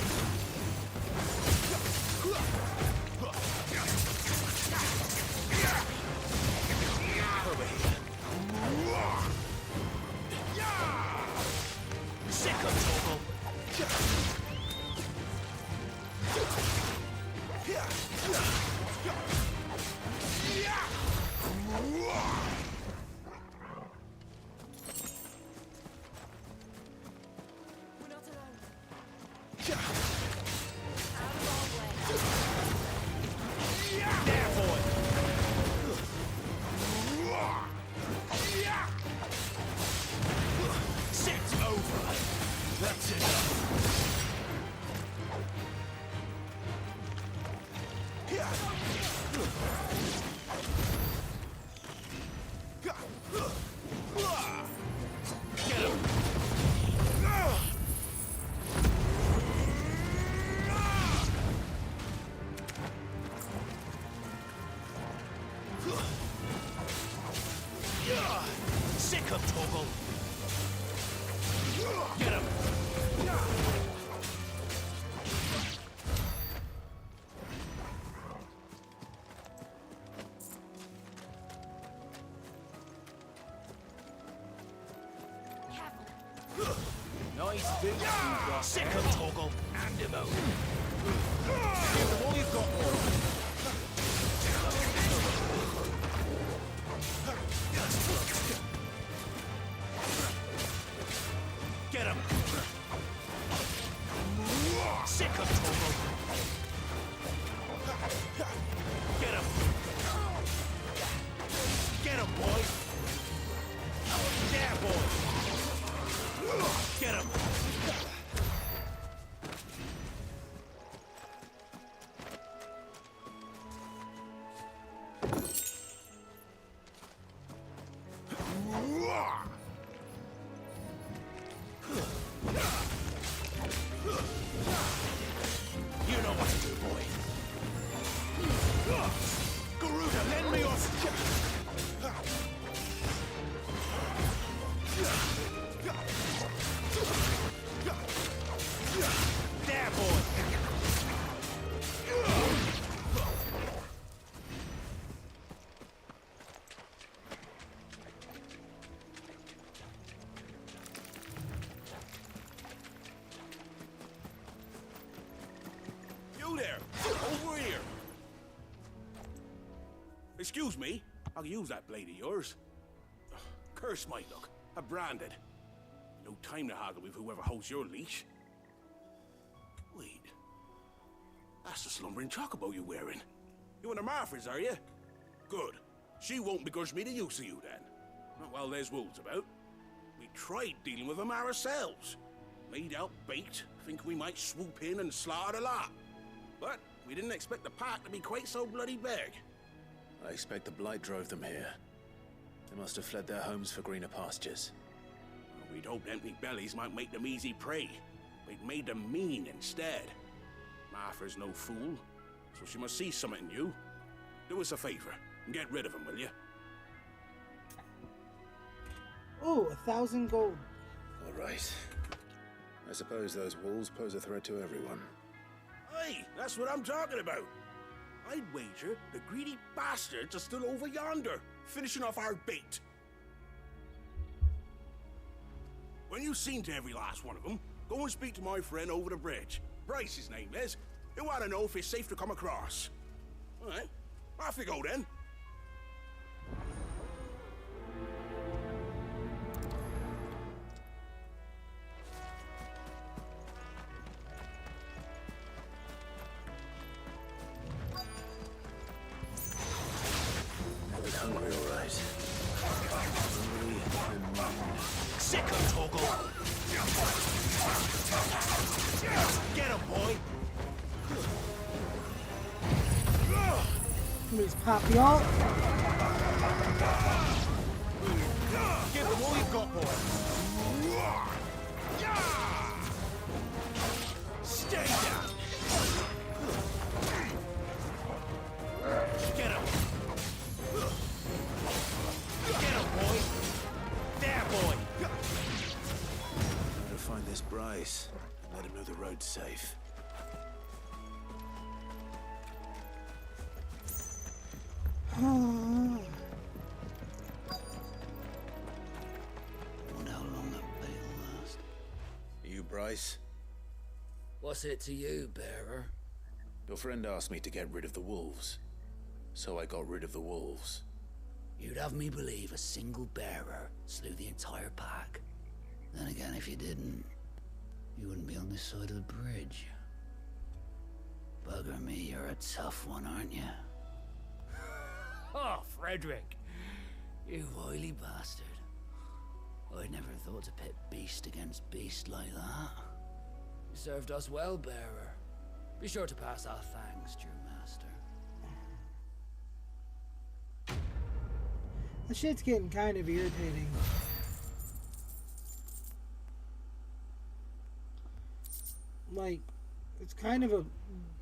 Over here. Sicko, Torgal. Sick of Torgal. Get him. Nice big sick of Torgal. Hand him over. Give them all you've got, boy. Get him! Sick of Torgal! Get him! Get him, boy! Yeah, boy! Get him! You know what to do, boy. Garuda, lend me your... There, boy. You there! Over here! Excuse me, I'll use that blade of yours. Curse my luck. I'm branded. No time to haggle with whoever holds your leash. Wait. That's the slumbering chocobo you're wearing. You and the Marfors, are you? Good. She won't begrudge me the use of you, then. Not while there's wolves about. We tried dealing with them ourselves. Made out bait, think we might swoop in and slaughter the lot. But we didn't expect the pack to be quite so bloody big. I expect the blight drove them here. They must have fled their homes for greener pastures. We'd hoped empty bellies might make them easy prey, but it made them mean instead. Martha's no fool, so she must see something in you. Do us a favor and get rid of him, will you? Oh, 1,000 gold. All right. I suppose those wolves pose a threat to everyone. Aye, that's what I'm talking about. I'd wager the greedy bastards are still over yonder, finishing off our bait. When you've seen to every last one of them, go and speak to my friend over the bridge. Bryce, his name is. He'll want to know if it's safe to come across. All right, off you go then. Hungry, all right. Sick of Toggle! Get him, boy! Somebody's pop the ult. Give him all you've got, boy! Stay down! Get him! Get him, boy! There, boy! Gotta find this Bryce and let him know the road's safe. Wonder how long that bait'll last. You, Bryce? What's it to you, bearer? Your friend asked me to get rid of the wolves, so I got rid of the wolves. You'd have me believe a single bearer slew the entire pack. Then again, if you didn't, you wouldn't be on this side of the bridge. Bugger me, you're a tough one, aren't you? Oh, Frederick! You wily bastard. I'd never thought to pit beast against beast like that. You served us well, bearer. Be sure to pass our thanks to your master. That shit's getting kind of irritating. Like, it's kind of a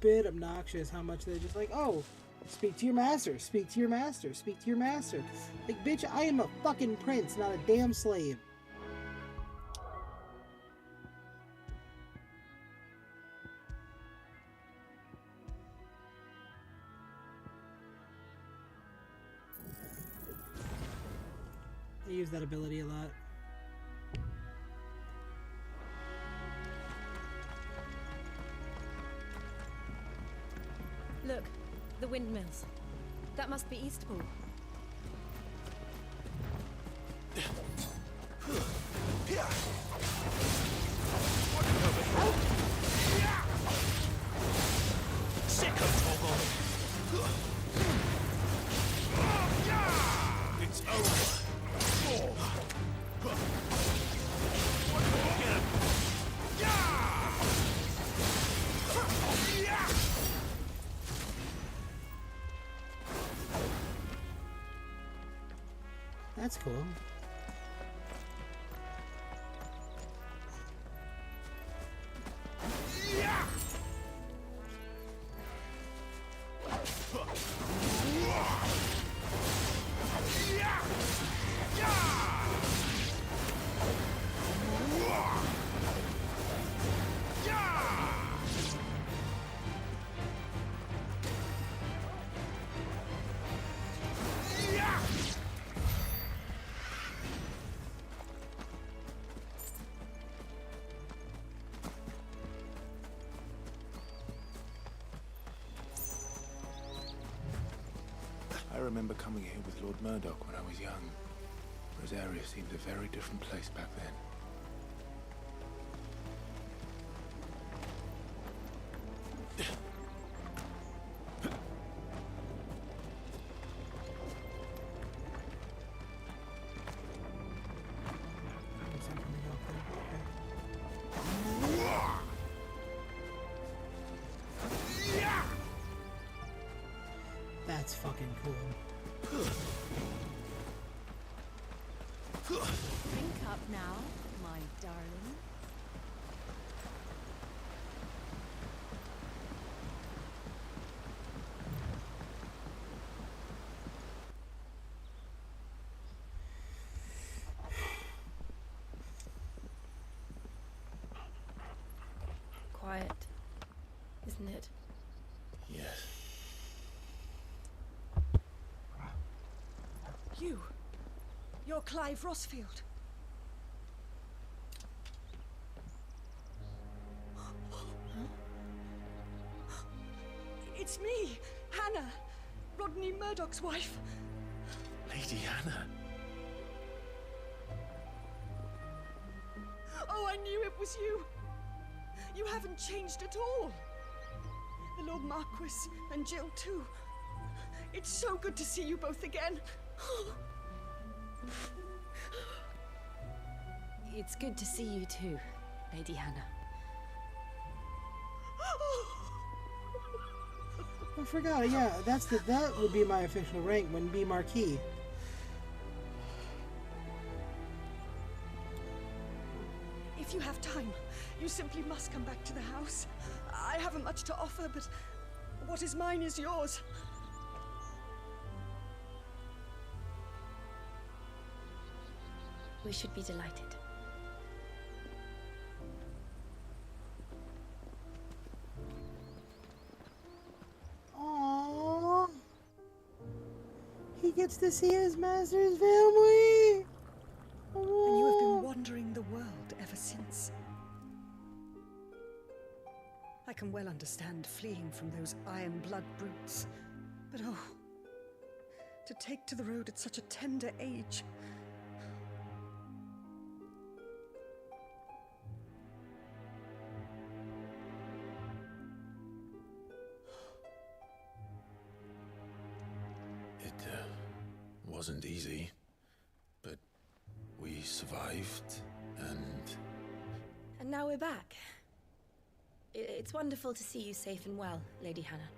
bit obnoxious how much they're just like, oh, speak to your master, speak to your master, speak to your master. Like, bitch, I am a fucking prince, not a damn slave. I use that ability a lot. Look, the windmills. That must be Eastpool. Sick of Toggle! It's over! Get him! That's cool. I remember coming here with Lord Murdoch when I was young. Rosaria seemed a very different place back then. That's fucking cool. Drink up now, my You're Clive Rossfield. It's me, Hannah, Rodney Murdoch's wife. Lady Hannah. Oh, I knew it was you. You haven't changed at all. The Lord Marquis and Jill too. It's so good to see you both again. It's good to see you too, Lady Hannah. I forgot. Yeah, that would be my official rank. Wouldn't be Marquis. If you have time, you simply must come back to the house. I haven't much to offer, but what is mine is yours. We should be delighted. Aww. He gets to see his master's family. And you have been wandering the world ever since. I can well understand fleeing from those iron blood brutes, but oh, to take to the road at such a tender age. Wasn't easy, but we survived, and... And now we're back. It's wonderful to see you safe and well, Lady Hannah.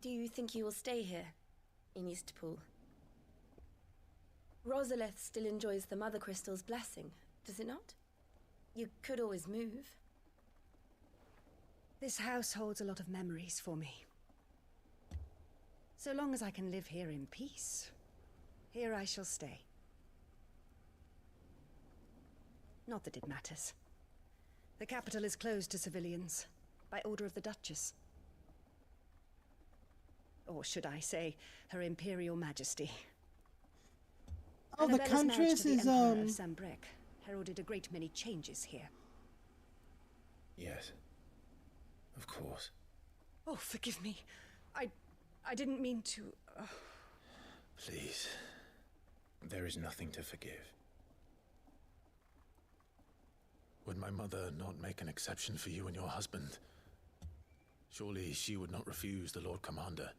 Do you think you will stay here, in Eastpool? Rosalith still enjoys the Mother Crystal's blessing, does it not? You could always move. This house holds a lot of memories for me. So long as I can live here in peace, here I shall stay. Not that it matters. The capital is closed to civilians, by order of the Duchess. Or should I say, Her Imperial Majesty. Oh, the Annabella's marriage Countess to the is, Emperor of Sambrec heralded a great many changes here. Yes. Of course. Oh, forgive me. I didn't mean to... Please. There is nothing to forgive. Would my mother not make an exception for you and your husband? Surely she would not refuse the Lord Commander.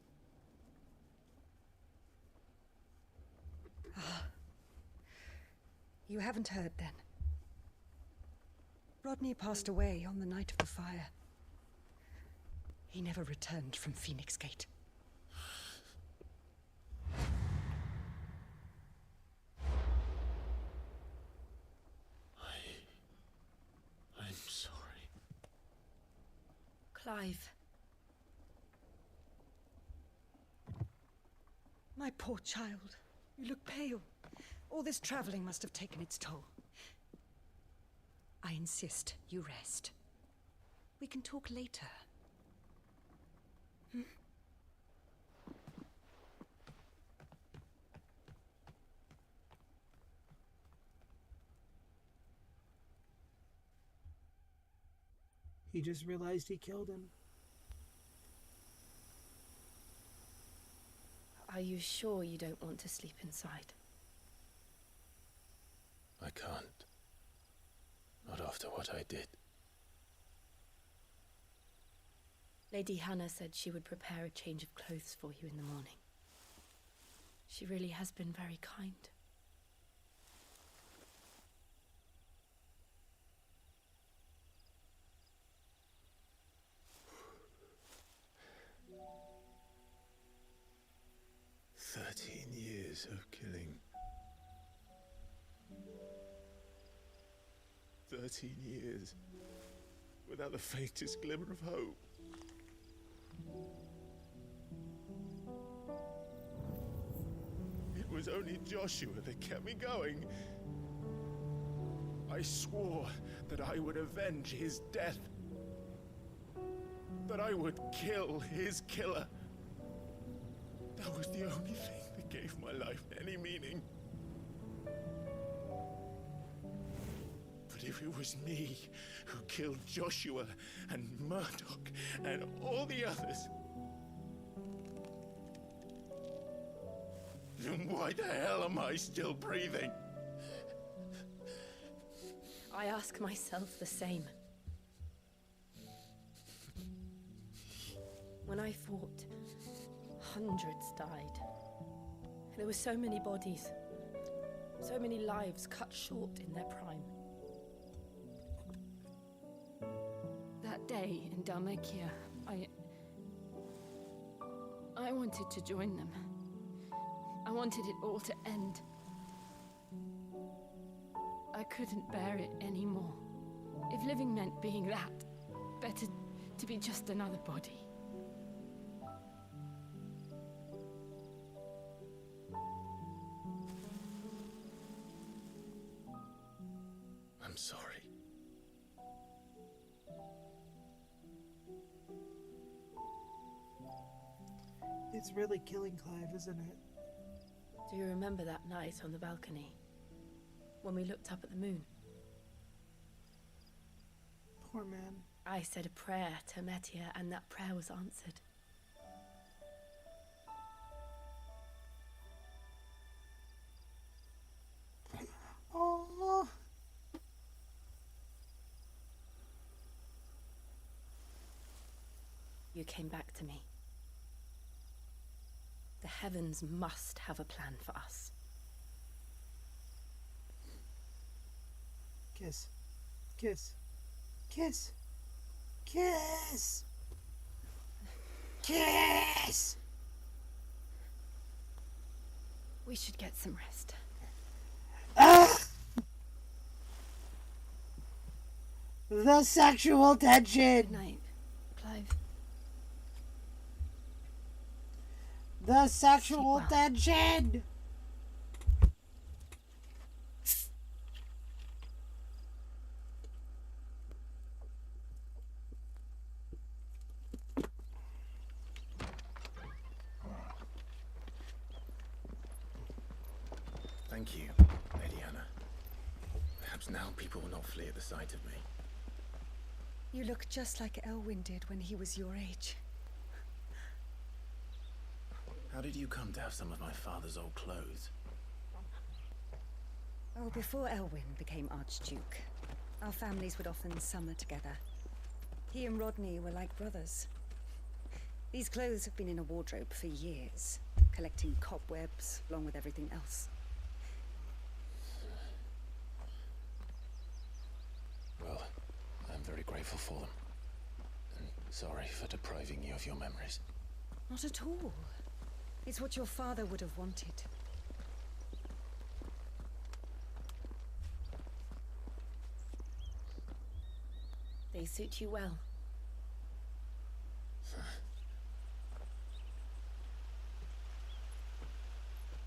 You haven't heard, then. Rodney passed away on the night of the fire. He never returned from Phoenix Gate. I'm sorry. Clive. My poor child. You look pale. All this traveling must have taken its toll. I insist you rest. We can talk later. Hmm? He just realized he killed him. Are you sure you don't want to sleep inside? I can't. Not after what I did. Lady Hannah said she would prepare a change of clothes for you in the morning. She really has been very kind. Years of killing. 13 years without the faintest glimmer of hope. was only Joshua that kept me going. I swore that I would avenge his death. That I would kill his killer. That was the only thing that gave my life any meaning. But if it was me who killed Joshua and Murdoch and all the others, then why the hell am I still breathing? I ask myself the same. When I fought, hundreds died. There were so many bodies, so many lives cut short in their prime. That day in Dalmekia, I wanted to join them. I wanted it all to end. I couldn't bear it anymore. If living meant being that, better to be just another body. I'm sorry. It's really killing Clive, isn't it? Do you remember that night on the balcony? When we looked up at the moon? Poor man. I said a prayer to Metia, and that prayer was answered. Oh. You came back to me. The heavens must have a plan for us. Kiss. Kiss. Kiss. Kiss. Kiss. We should get some rest. Ah! The sexual tension. Good night, Clive. The sexual tension. Thank you, Lady Anna. Perhaps now people will not flee at the sight of me. You look just like Elwyn did when he was your age. How did you come to have some of my father's old clothes? Oh, before Elwyn became Archduke, our families would often summer together. He and Rodney were like brothers. These clothes have been in a wardrobe for years, collecting cobwebs along with everything else. Well, I'm very grateful for them. And sorry for depriving you of your memories. Not at all. It's what your father would have wanted. They suit you well.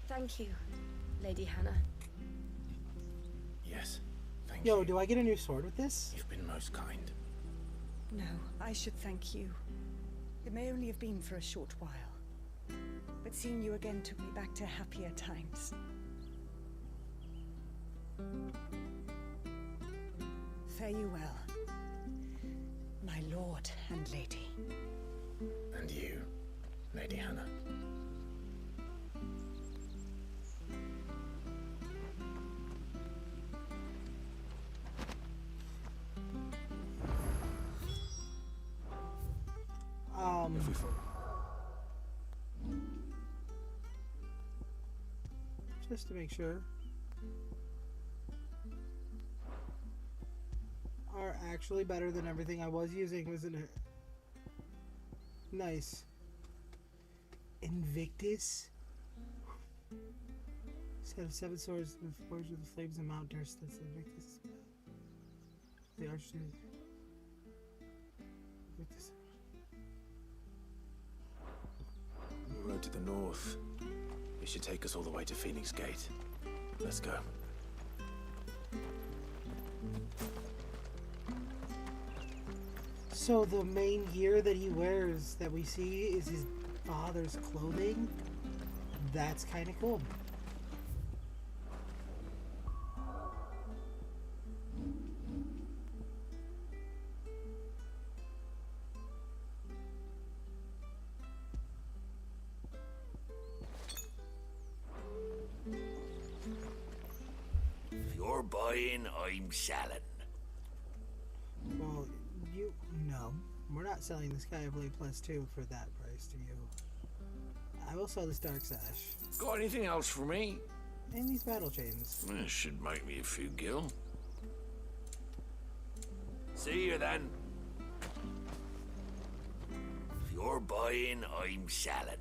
Thank you, Lady Hannah. Yes, thank Yo, you. do I get a new sword with this? You've been most kind. No, I should thank you. It may only have been for a short while. But seeing you again took me back to happier times. Fare you well, my lord and lady. And you, Lady Hannah. Just to make sure. Are actually better than everything I was using, wasn't it? Nice. Invictus? Set of 7 swords with forged with the flames and mount durst. That's Invictus. The Archduke. The road to the north is It should take us all the way to Phoenix Gate. Let's go. So the main gear that he wears that we see is his father's clothing? That's kind of cool. If you're buying, I'm selling. Well, no. We're not selling the Skyblade Plus 2 for that price to you. I will sell this Dark Sash. Got anything else for me? And these battle chains. This should make me a few gil. See you then. If you're buying, I'm selling.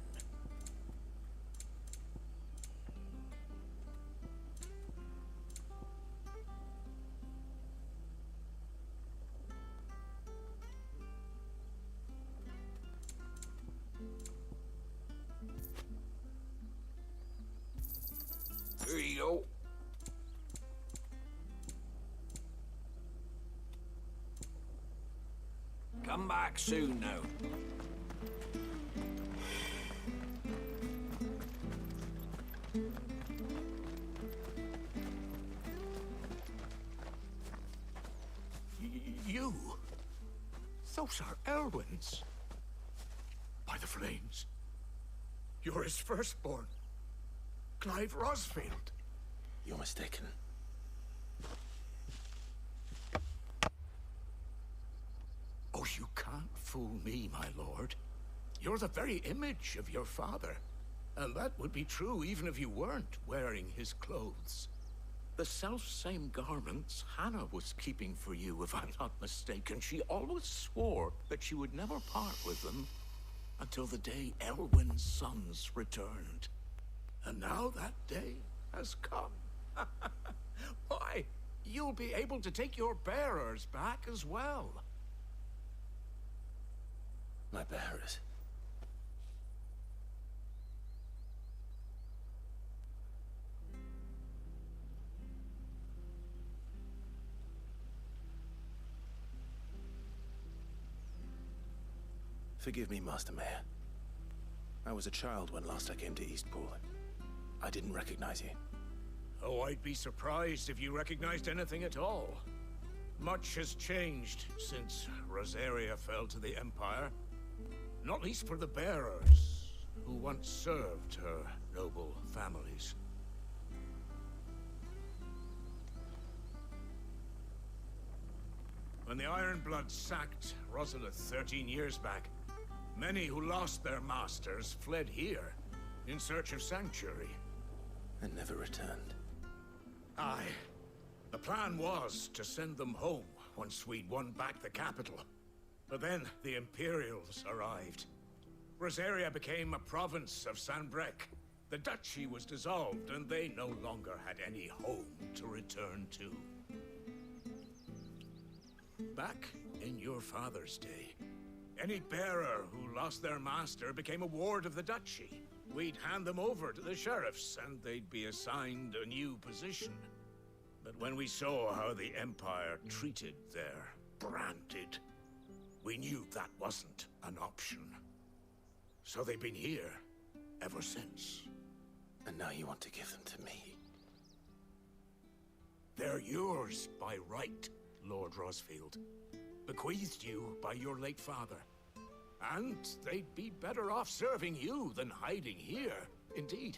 Here you go. Come back soon now. You? Those are Elwyn's. By the flames. You're his firstborn. Clive Rosfield. You're mistaken. Oh, you can't fool me, my lord. You're the very image of your father. And that would be true even if you weren't wearing his clothes. The self-same garments Hannah was keeping for you, if I'm not mistaken. She always swore that she would never part with them until the day Elwyn's sons returned. And now that day has come. Why, you'll be able to take your bearers back as well. My bearers? Forgive me, Master Mayor. I was a child when last I came to Eastpool. I didn't recognize you. Oh, I'd be surprised if you recognized anything at all. Much has changed since Rosaria fell to the Empire. Not least for the bearers, who once served her noble families. When the Ironbloods sacked Rosalith 13 years back, many who lost their masters fled here in search of sanctuary. And never returned. Aye. The plan was to send them home once we'd won back the capital. But then the Imperials arrived. Rosaria became a province of Sanbreque. The duchy was dissolved, and they no longer had any home to return to. Back in your father's day, any bearer who lost their master became a ward of the duchy. We'd hand them over to the sheriffs, and they'd be assigned a new position. But when we saw how the Empire treated their branded, we knew that wasn't an option. So they've been here ever since. And now you want to give them to me? They're yours by right, Lord Rosfield. Bequeathed you by your late father. And they'd be better off serving you than hiding here. Indeed,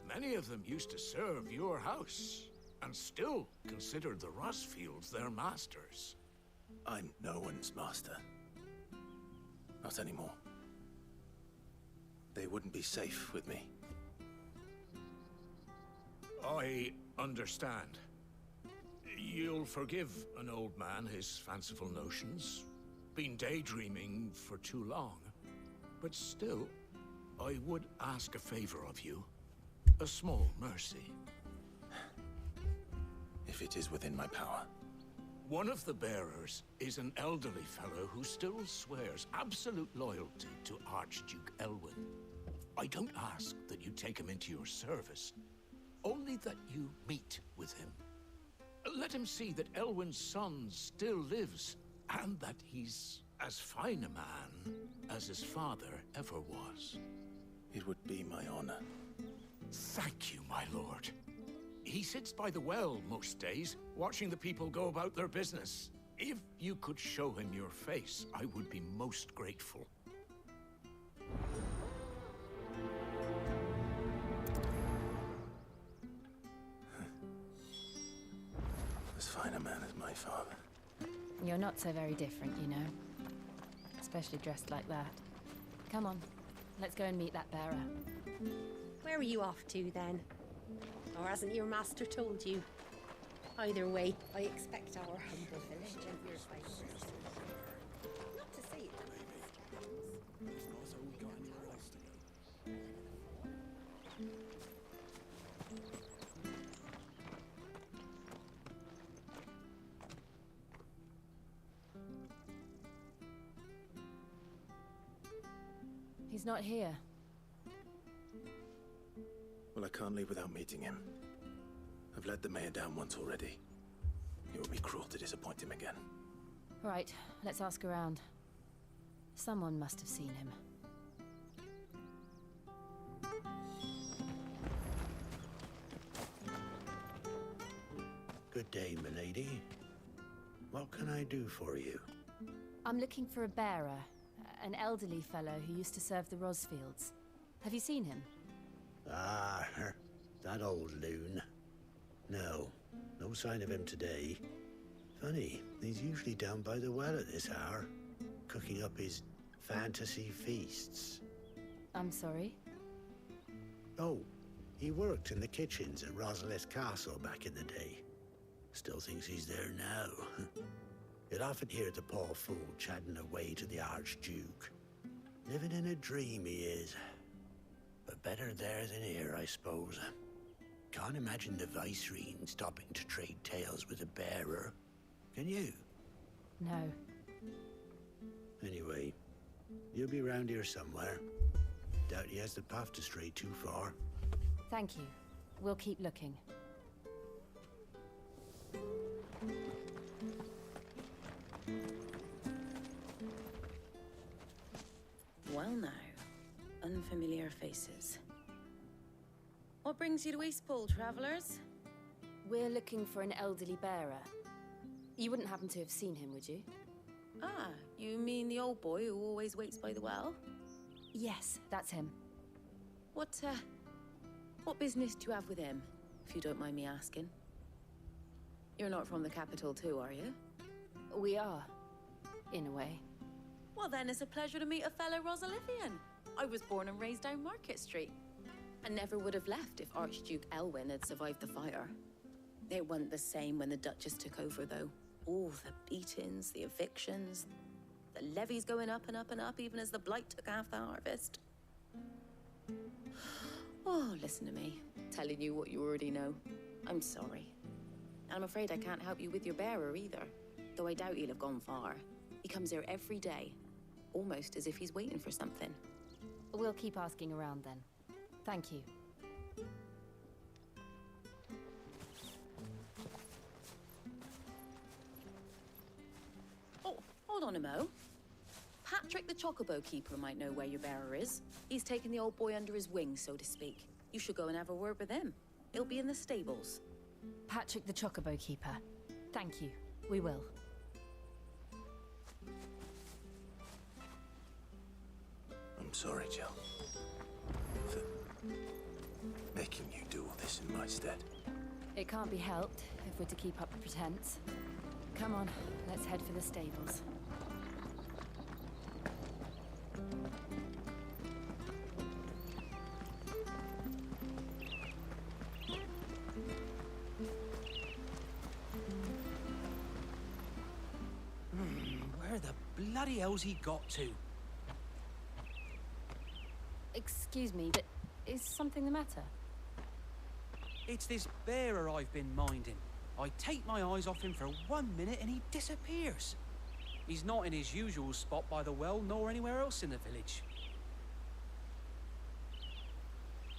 many of them used to serve your house, and still considered the Rosfields their masters. I'm no one's master. Not anymore. They wouldn't be safe with me. I understand. You'll forgive an old man his fanciful notions. Been daydreaming for too long. But still, I would ask a favor of you. A small mercy. If it is within my power. One of the bearers is an elderly fellow who still swears absolute loyalty to Archduke Elwyn. I don't ask that you take him into your service, only that you meet with him. Let him see that Elwyn's son still lives, and that he's as fine a man as his father ever was. It would be my honor. Thank you, my lord. He sits by the well most days, watching the people go about their business. If you could show him your face, I would be most grateful. As fine a man as my father. You're not so very different, you know. Especially dressed like that. Come on, let's go and meet that bearer. Where are you off to, then? Or hasn't your master told you? Either way, I expect our humble village and your fight. Not to say it. He's not here. Well, I can't leave without meeting him. I've let the mayor down once already. It would be cruel to disappoint him again. Right, let's ask around. Someone must have seen him. Good day, milady. What can I do for you? I'm looking for a bearer, an elderly fellow who used to serve the Rosfields. Have you seen him? Ah, that old loon. No sign of him today. Funny, he's usually down by the well at this hour, cooking up his fantasy feasts. I'm sorry? Oh, he worked in the kitchens at Rosalith Castle back in the day. Still thinks he's there now. You'd often hear the poor fool chatting away to the Archduke. Living in a dream he is. But better there than here, I suppose. Can't imagine the Viceroy stopping to trade tales with a bearer. Can you? No. Anyway, you'll be round here somewhere. Doubt he has the path to stray too far. Thank you. We'll keep looking. Well now, unfamiliar faces. What brings you to Eastpool, travelers? We're looking for an elderly bearer. You wouldn't happen to have seen him, would you? Ah, you mean the old boy who always waits by the well? Yes, that's him. What business do you have with him, if you don't mind me asking? You're not from the capital too, are you? We are, in a way. Well then, it's a pleasure to meet a fellow Rosalithian. I was born and raised down Market Street. And never would have left if Archduke Elwyn had survived the fire. It wasn't the same when the Duchess took over, though. All the beatings, the evictions, the levies going up and up and up, even as the blight took half the harvest. Oh, listen to me, telling you what you already know. I'm sorry. I'm afraid I can't help you with your bearer either, though I doubt he'll have gone far. He comes here every day, almost as if he's waiting for something. We'll keep asking around then. Thank you. Oh, hold on a mo. Patrick the Chocobo Keeper might know where your bearer is. He's taken the old boy under his wing, so to speak. You should go and have a word with him. He'll be in the stables. Patrick the Chocobo Keeper. Thank you. We will. I'm sorry, Jill. For making you do all this in my stead. It can't be helped if we're to keep up the pretense. Come on, let's head for the stables. Where the bloody hell's he got to? Excuse me, but is something the matter? It's this bearer I've been minding. I take my eyes off him for 1 minute and he disappears. He's not in his usual spot by the well, nor anywhere else in the village.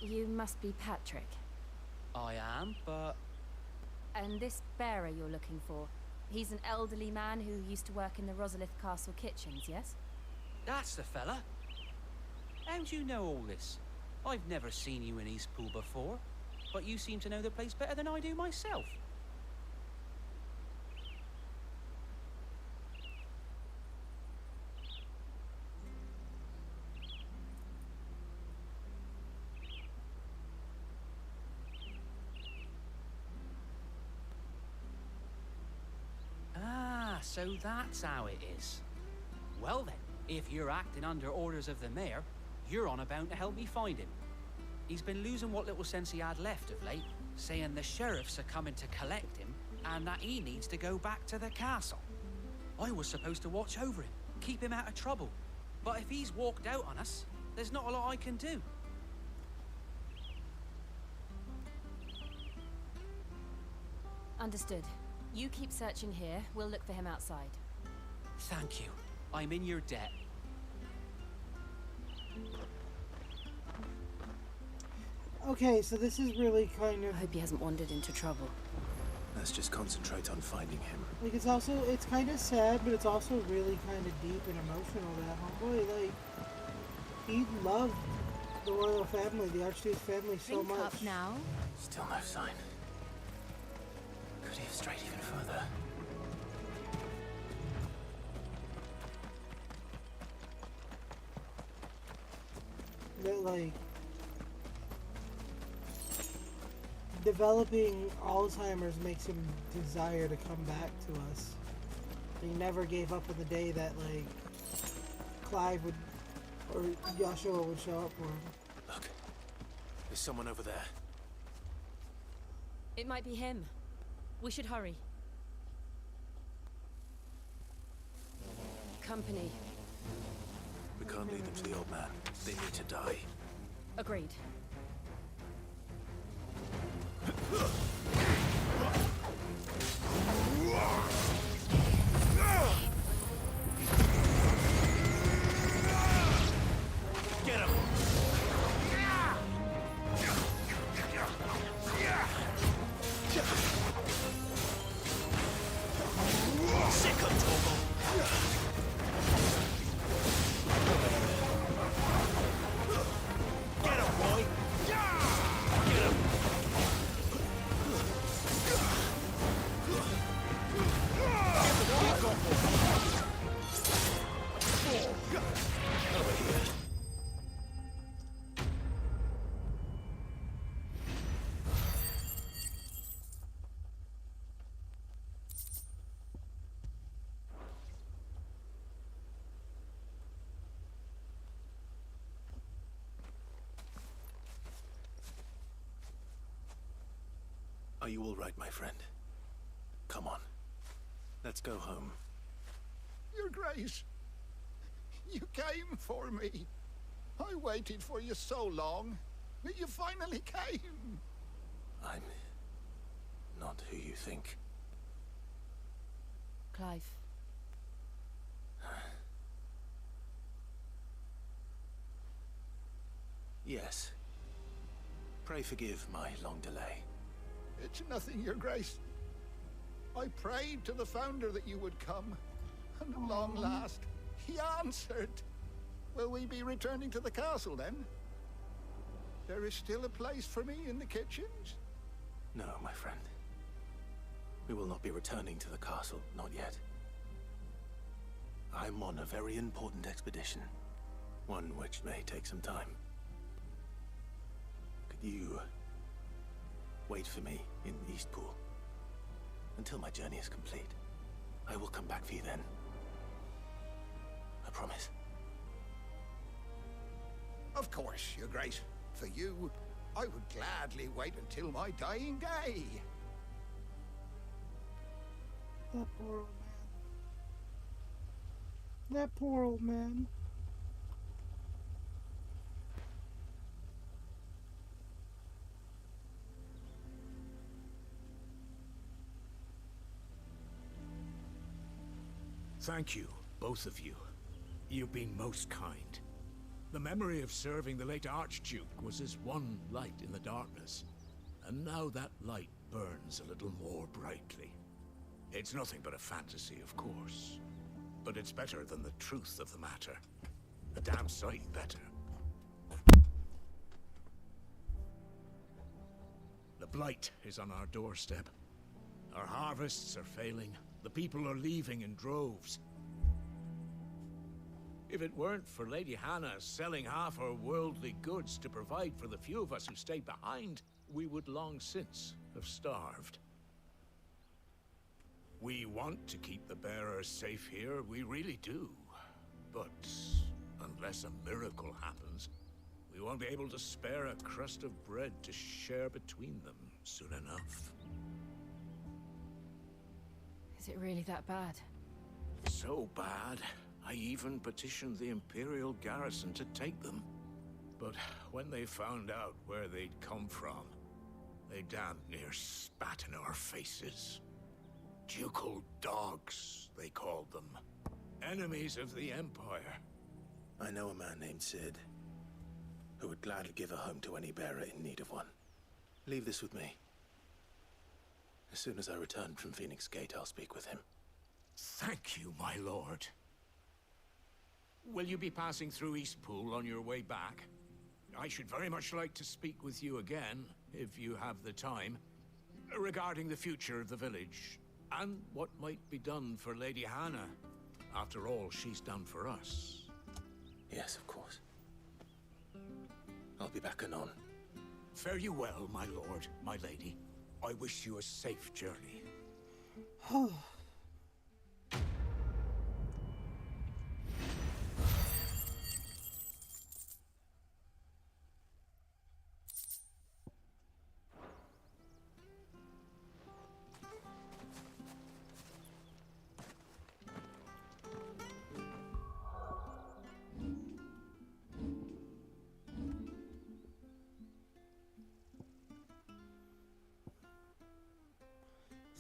You must be Patrick. I am, but... And this bearer you're looking for, he's an elderly man who used to work in the Rosalith Castle kitchens, yes? That's the fella. How do you know all this? I've never seen you in Eastpool before, but you seem to know the place better than I do myself. So that's how it is. Well then, if you're acting under orders of the mayor, you're on about to help me find him. He's been losing what little sense he had left of late, saying the sheriffs are coming to collect him and that he needs to go back to the castle. I was supposed to watch over him, keep him out of trouble. But if he's walked out on us, there's not a lot I can do. Understood. You keep searching here, we'll look for him outside. Thank you. I'm in your debt. Okay, so this is really kind of... I hope he hasn't wandered into trouble. Let's just concentrate on finding him. Like, it's kind of sad, but it's also really kind of deep and emotional that homeboy, like, he loved the royal family, the Archduke's family so much. Up now. Still no sign. Could he have strayed even further? That, like, developing Alzheimer's makes him desire to come back to us. He never gave up on the day that, like, Clive would, or Joshua would show up for him. Look, there's someone over there. It might be him. We should hurry. Company. We can't lead them to the old man. They need to die. Agreed. Get him! Sick of Togo! Get him, boy! Get him! Over here. Are you all right, my friend? Come on. Let's go home. Your Grace, you came for me. I waited for you so long, but you finally came. I'm not who you think. Clive. Yes. Pray forgive my long delay. It's nothing, Your Grace. I prayed to the Founder that you would come, and at long last, he answered. Will we be returning to the castle, then? There is still a place for me in the kitchens? No, my friend. We will not be returning to the castle, not yet. I'm on a very important expedition, one which may take some time. Could you wait for me in Eastpool until my journey is complete? I will come back for you then. I promise. Of course, Your Grace. For you, I would gladly wait until my dying day. That poor old man. That poor old man. Thank you, both of you. You've been most kind. The memory of serving the late Archduke was as one light in the darkness, and now that light burns a little more brightly. It's nothing but a fantasy, of course, but it's better than the truth of the matter. A damn sight better. The blight is on our doorstep. Our harvests are failing. The people are leaving in droves. If it weren't for Lady Hannah selling half her worldly goods to provide for the few of us who stayed behind, we would long since have starved. We want to keep the bearers safe here, we really do. But unless a miracle happens, we won't be able to spare a crust of bread to share between them soon enough. Is it really that bad? So bad, I even petitioned the Imperial garrison to take them. But when they found out where they'd come from, they damn near spat in our faces. Ducal dogs, they called them. Enemies of the Empire. I know a man named Sid, who would gladly give a home to any bearer in need of one. Leave this with me. As soon as I return from Phoenix Gate, I'll speak with him. Thank you, my lord. Will you be passing through Eastpool on your way back? I should very much like to speak with you again, if you have the time, regarding the future of the village, and what might be done for Lady Hannah. After all, she's done for us. Yes, of course. I'll be back anon. Fare you well, my lord, my lady. I wish you a safe journey.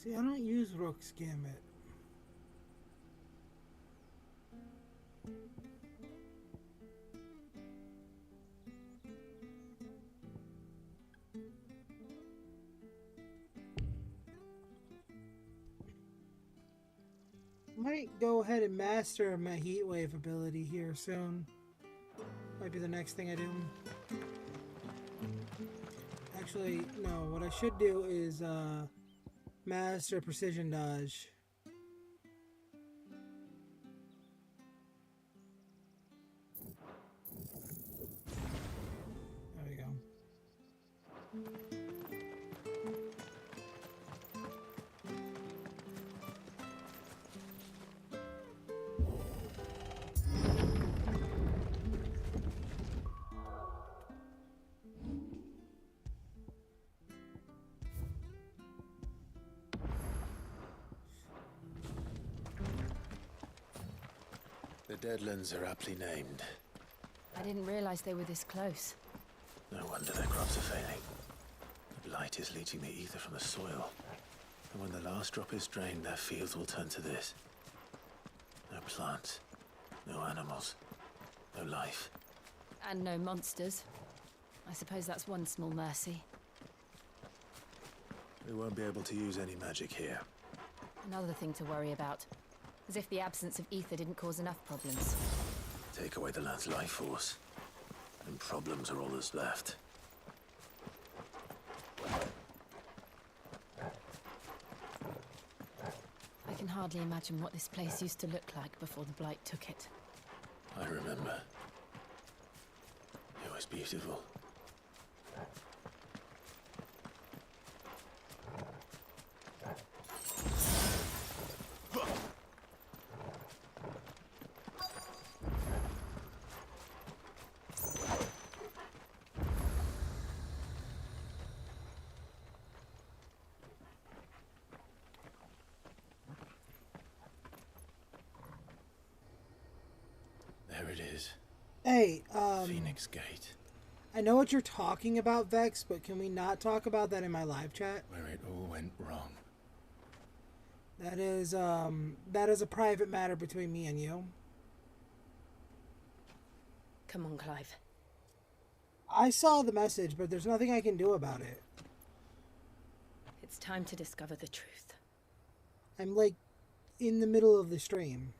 See, I don't use Rook's Gambit. Might go ahead and master my Heat Wave ability here soon. Might be the next thing I do. Actually, no, what I should do is, master Precision Dodge. There we go. The Deadlands are aptly named. I didn't realize they were this close. No wonder their crops are failing. The blight is leaching the ether from the soil. And when the last drop is drained, their fields will turn to this. No plants, no animals, no life. And no monsters. I suppose that's one small mercy. We won't be able to use any magic here. Another thing to worry about. As if the absence of ether didn't cause enough problems. Take away the land's life force, and problems are all that's left. I can hardly imagine what this place used to look like before the blight took it. I remember. It was beautiful. There it is. Hey, Phoenix Gate. I know what you're talking about, Vex, but can we not talk about that in my live chat? Where it all went wrong. That is a private matter between me and you. Come on, Clive. I saw the message, but there's nothing I can do about it. It's time to discover the truth. I'm like in the middle of the stream.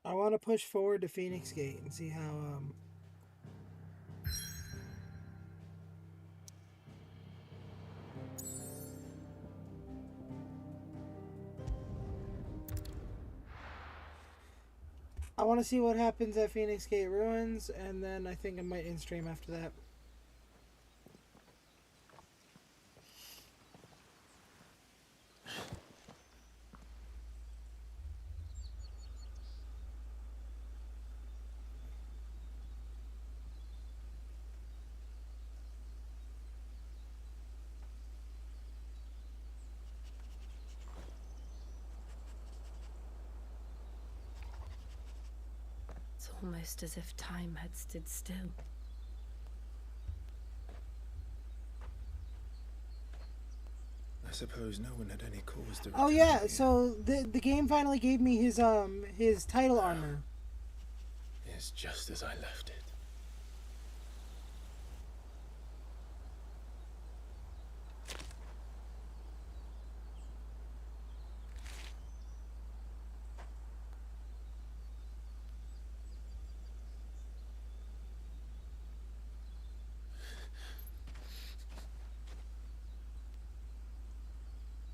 I want to push forward to Phoenix Gate and see how I want to see what happens at Phoenix Gate Ruins, and then I think I might in-stream after that. It's almost as if time had stood still. I suppose no one had any cause to. Oh yeah, so the game finally gave me his title armor. It's just as I left it.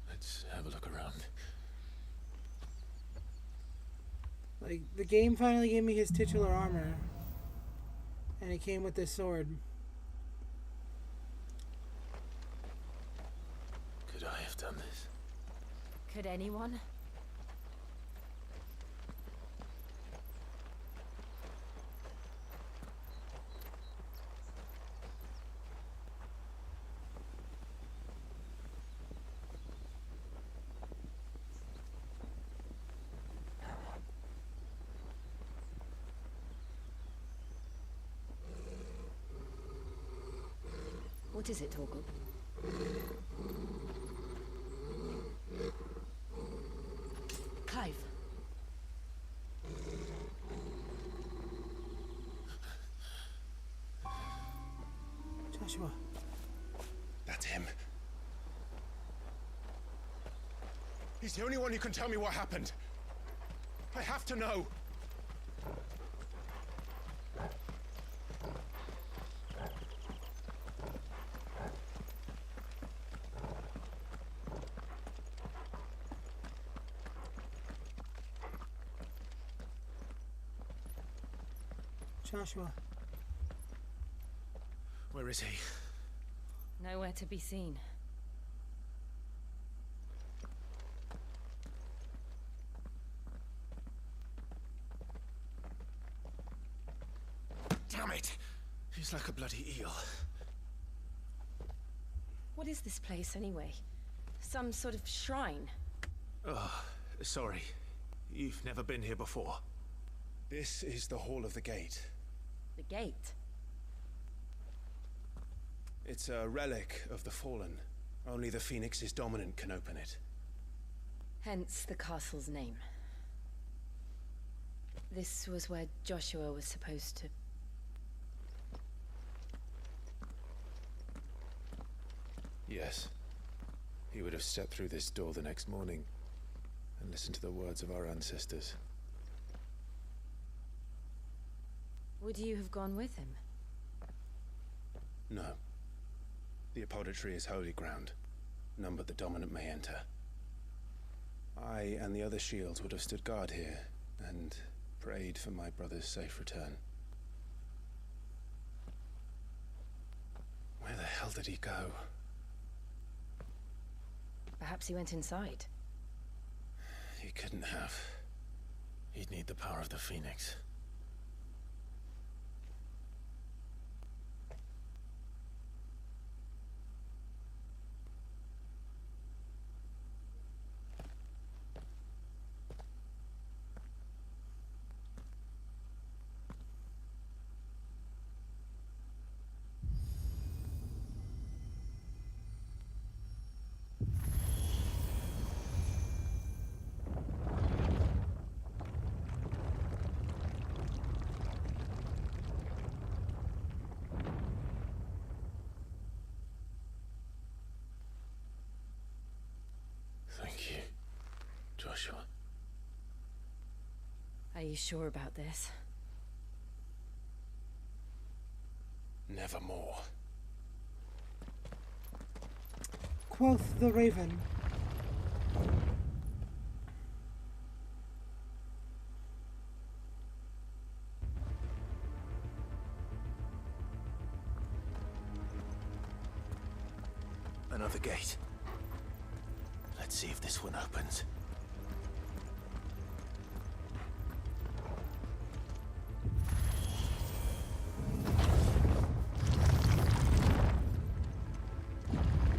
Let's have a look around. Like, the game finally gave me his titular armor. And it came with this sword. Could I have done this? Could anyone? What is it, Torgal? Clive. Joshua. That's him. He's the only one who can tell me what happened. I have to know. Joshua. Where is he? Nowhere to be seen. Damn it! He's like a bloody eel. What is this place, anyway? Some sort of shrine? Oh, sorry. You've never been here before. This is the Hall of the Gate. The gate? It's a relic of the Fallen. Only the Phoenix's dominant can open it. Hence the castle's name. This was where Joshua was supposed to... Yes. He would have stepped through this door the next morning and listened to the words of our ancestors. Would you have gone with him? No. The apodatory is holy ground. None but the dominant may enter. I and the other shields would have stood guard here and prayed for my brother's safe return. Where the hell did he go? Perhaps he went inside. He couldn't have. He'd need the power of the Phoenix. Are you sure about this? Nevermore. Quoth the raven. Another gate. Let's see if this one opens.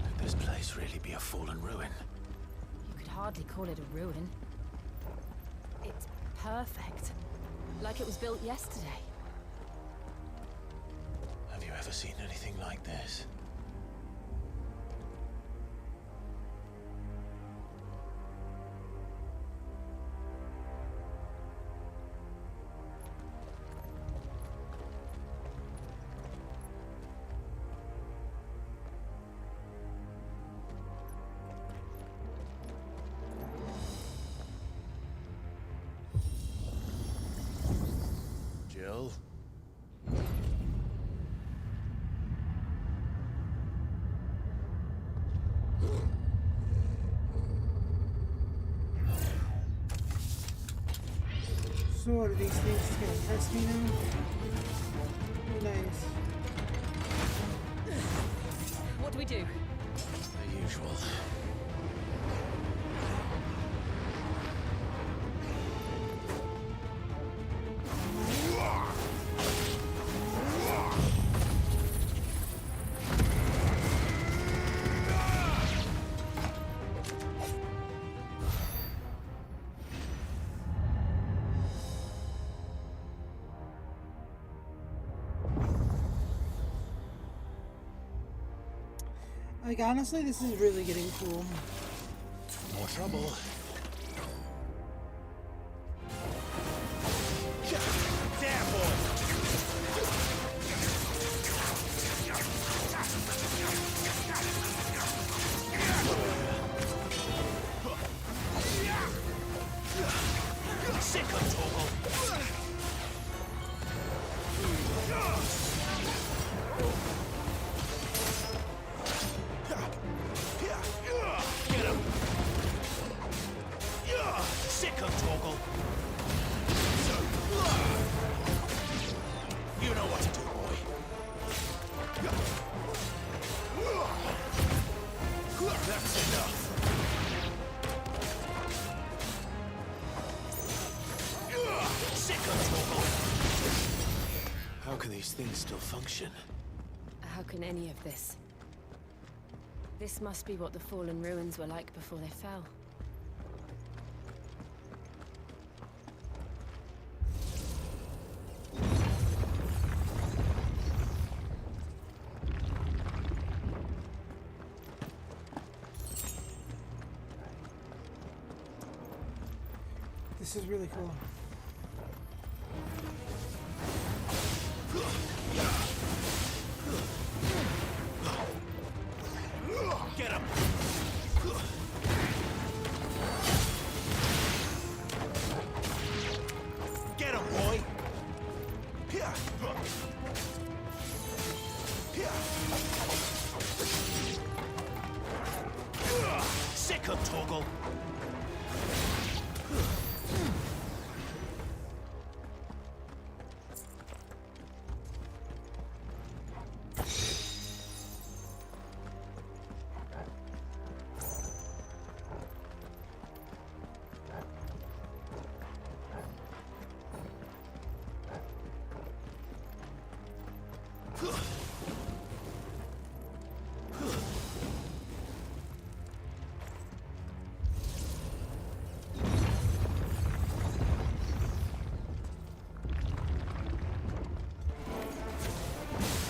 Could this place really be a fallen ruin? You could hardly call it a ruin. It's perfect. Like it was built yesterday. Have you ever seen anything like this? Jill? So what are these things just gonna test me now? Nice. What do we do? The usual. Like, honestly, this is really getting cool. More trouble. There, boy! Sick of Toggle! Get him! Sick of Toggle! You know what to do, boy. That's enough. Sick of Toggle! How can these things still function? How can any of this? This must be what the fallen ruins were like before they fell. This is really cool. Get him! Get him, boy! Sick of Toggle!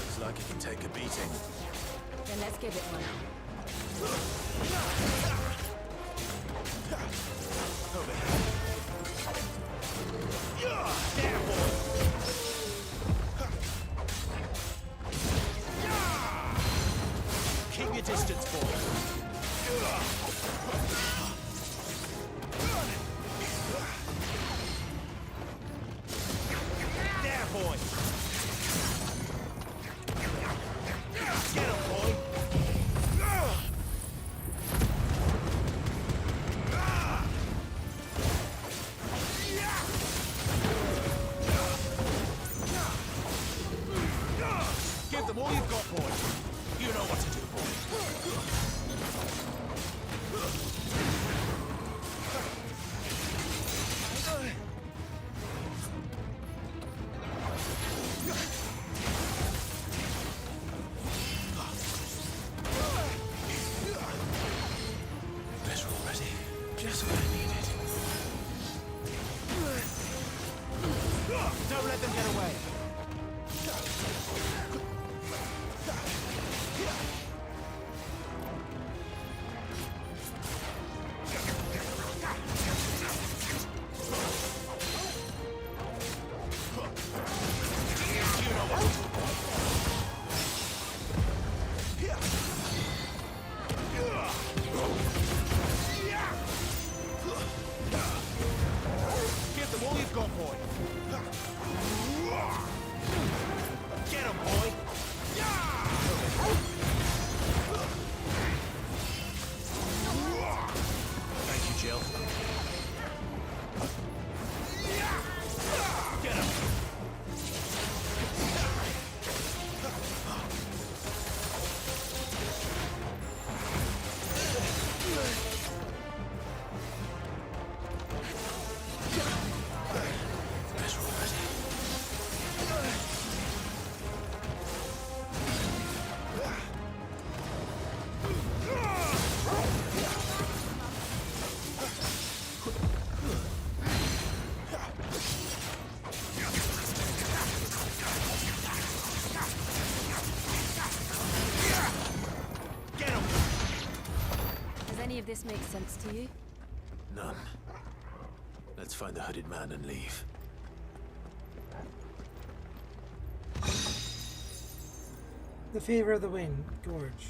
Looks like it can take a beating. Then let's give it one. Over here. There, boy! Keep your distance, boy. Don't let them get away. Give them all you've got, boy. Get him, boy. Thank you, Jill. Get him. Does any of this make sense to you? None. Let's find the hooded man and leave. The favor of the wind, George.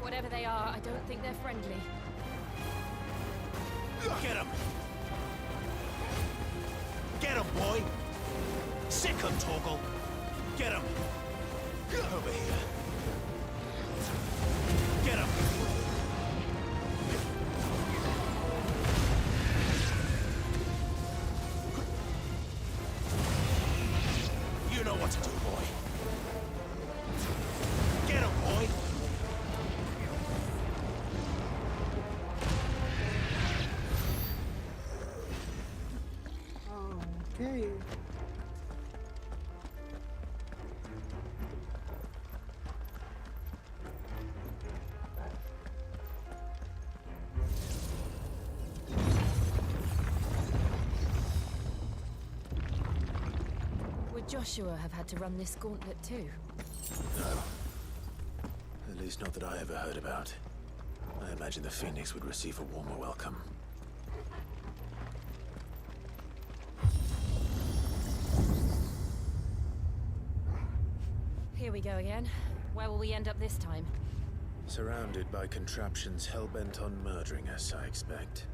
Whatever they are, I don't think they're friendly. Get him! Get him, boy! Sick him, Torgal! Get him! Over here. Get him! You know what to do, boy. Get him, boy! Okay. Would Joshua have had to run this gauntlet too? No. At least not that I ever heard about. I imagine the Phoenix would receive a warmer welcome. Here we go again. Where will we end up this time? Surrounded by contraptions hell-bent on murdering us, I expect.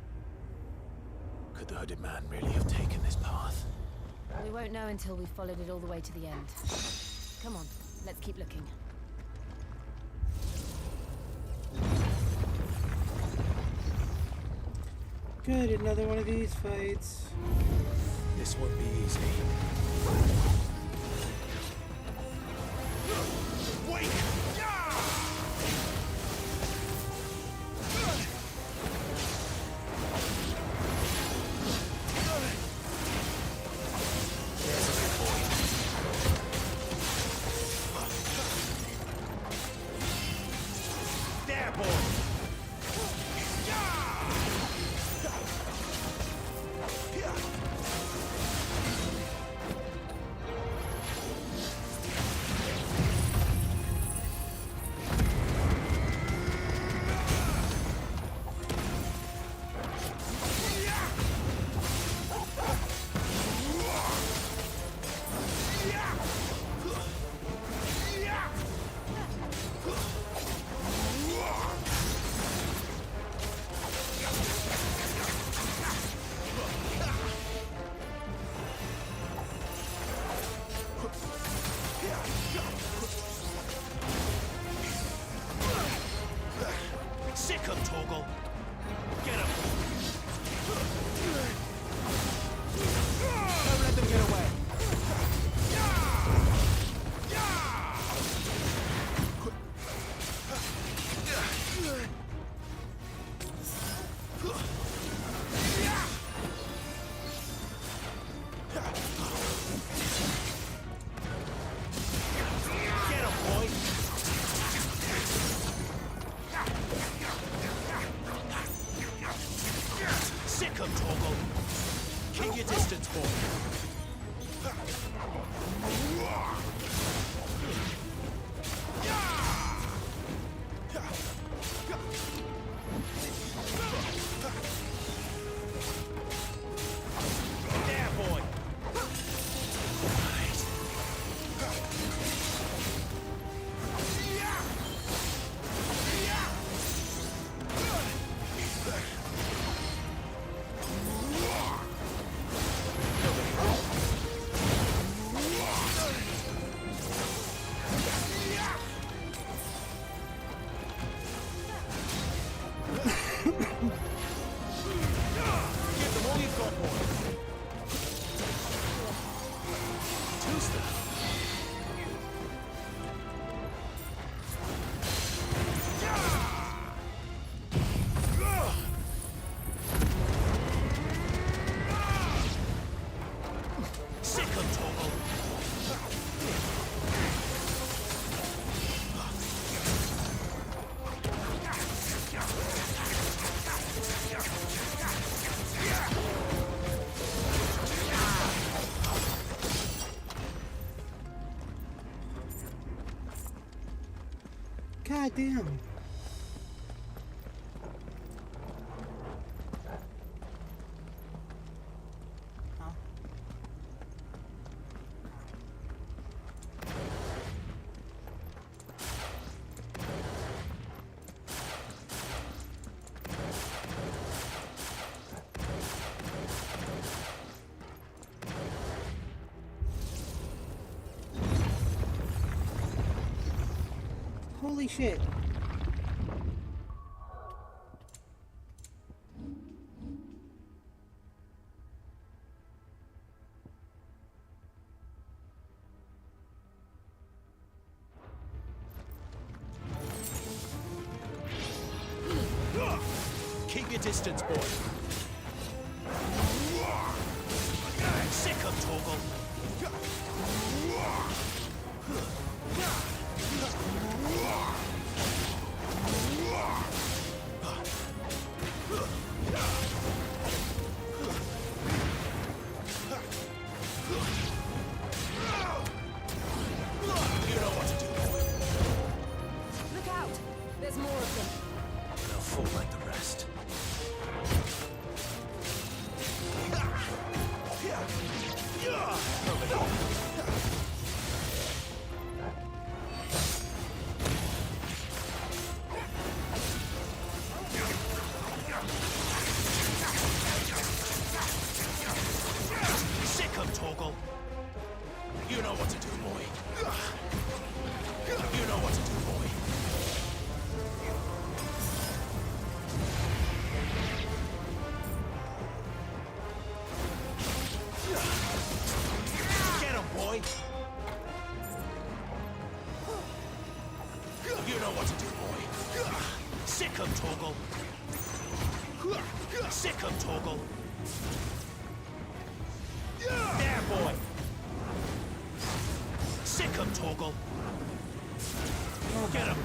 Could the hooded man really have taken this path? We won't know until we've followed it all the way to the end. Come on, let's keep looking. Good, another one of these fights. This won't be easy. Wait! There, boy! Get him, boy! Sick him, Toggle! Keep your distance, boy! There, boy! Give them all you've got, boy! Two-step! Sick him, Toggle! God damn. Huh? Holy shit. Keep your distance, boy! Sick him, Toggle! You know what to do, boy! Look out! There's more of them. They'll fall like the rest. Sick him, Toggle! You know what to do, boy. You know what to do, boy. Get him, boy! You know what to do, boy. Sick him, Toggle! Sick him, Toggle! There, boy! Sick him, Toggle! Get him!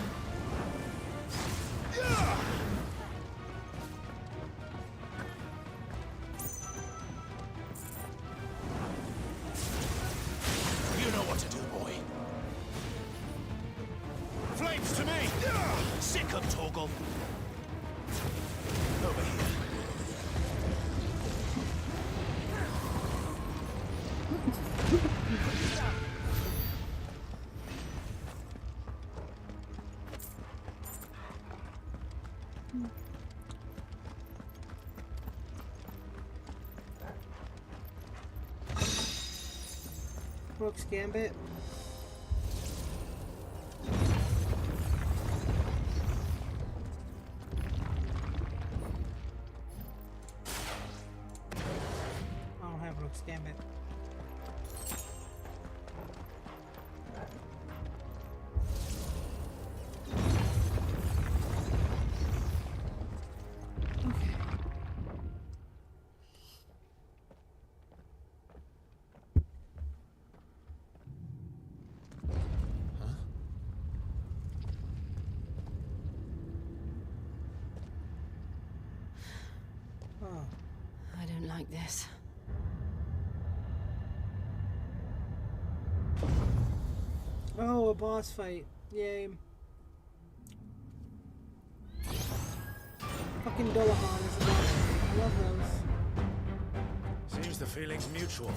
You know what to do, boy. Flames to me! Sick him, Toggle! Over here. Brooks Gambit. I don't have Brooks Gambit. Okay. I don't like this. Oh, a boss fight. Yay. Fucking Dullahan is a boss fight. I love those. Seems the feeling's mutual.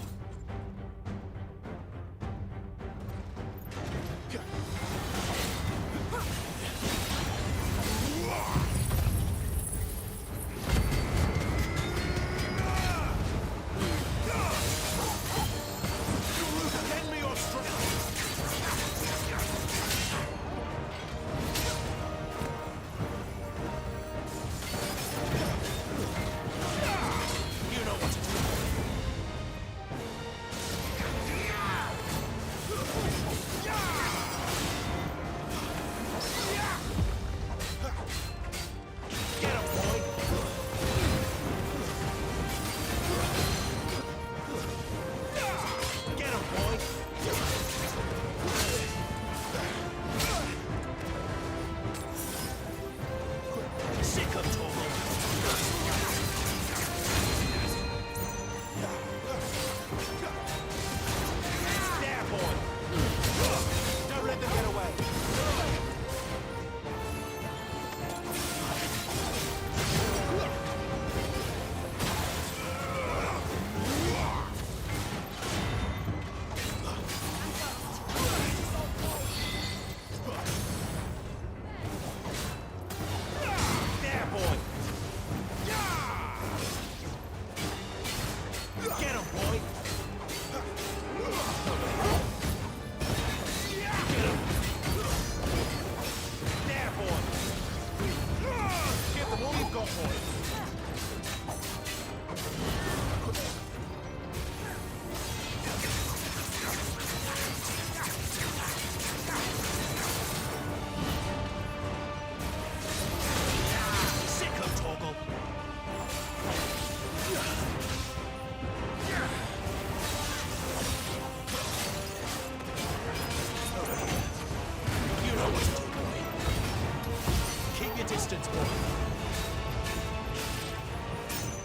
distance, boy.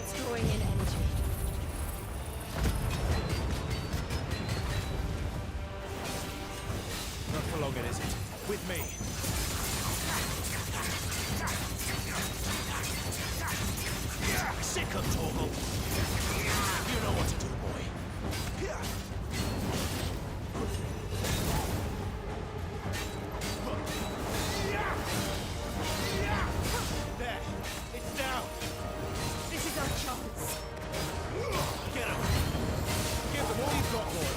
It's drawing in energy. Not for long, is it? With me. Sick of Torgal. You know what to do, boy. There. It's down. This is our chance. Get him. Give them all you've got, boy.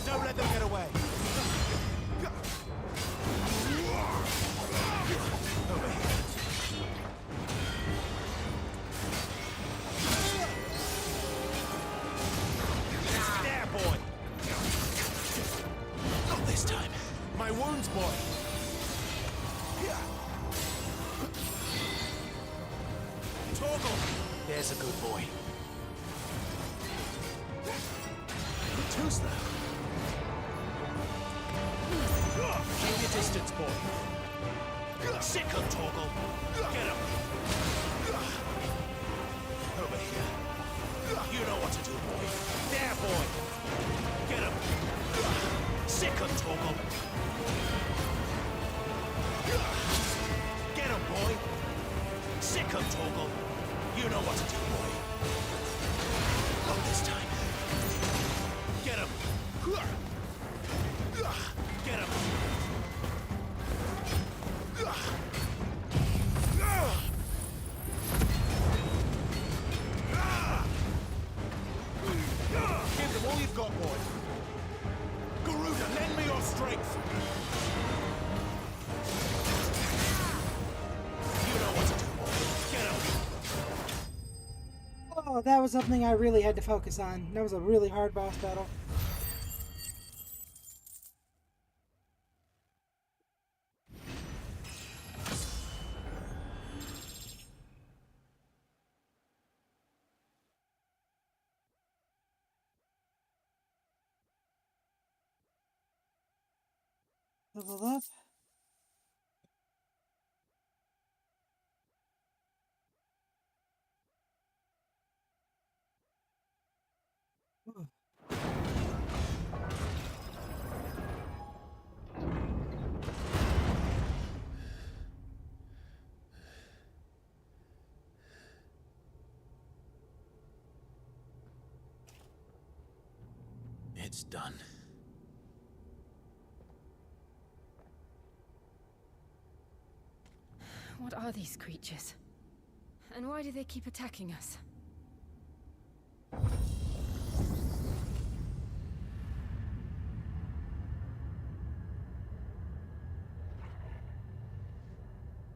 Don't let them get away. Over here. There, boy. Not this time. My wounds, boy. Torgal. There's a good boy. Too slow. Keep your distance, boy. Sick of Torgal. Get him. Over here. You know what to do, boy. There, boy. Get him. Sick of Torgal. Get him, boy. Sick of Torgal. You know what to do, boy. Not this time. All you've got, boy. Garuda, lend me your strength. You know what to do, boy. Get up. Oh, that was something I really had to focus on. That was a really hard boss battle. Level up. Ooh. It's done. What are these creatures? And why do they keep attacking us?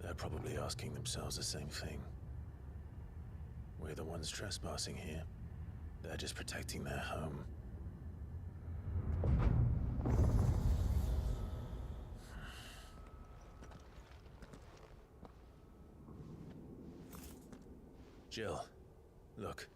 They're probably asking themselves the same thing. We're the ones trespassing here. They're just protecting their home. Jill, look.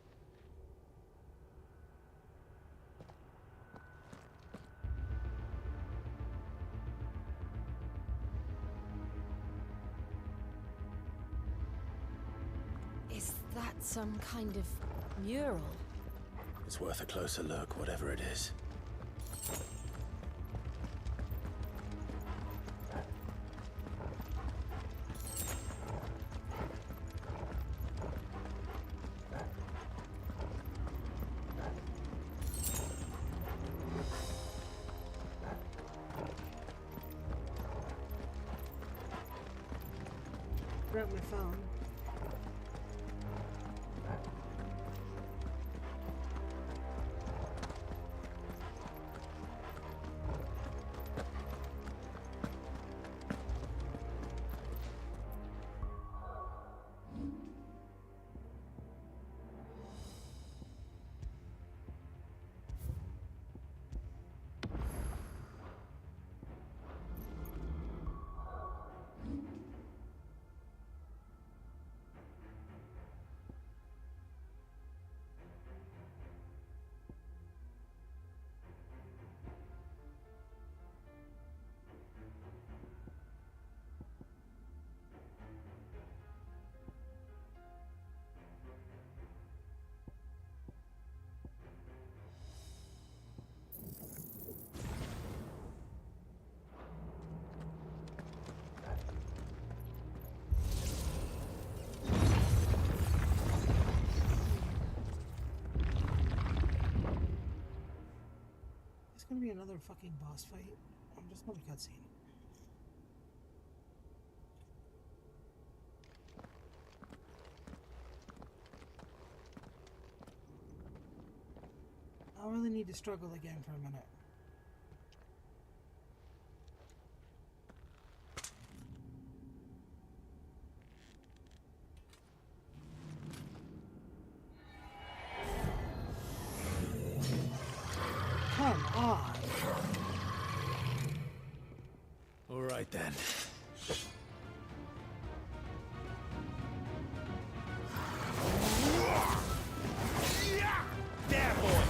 Is that some kind of mural? It's worth a closer look, whatever it is. Grab my phone. It's gonna be another fucking boss fight. Just another cutscene. I'll really need to struggle again for a minute. Come on. All right then. There, boy.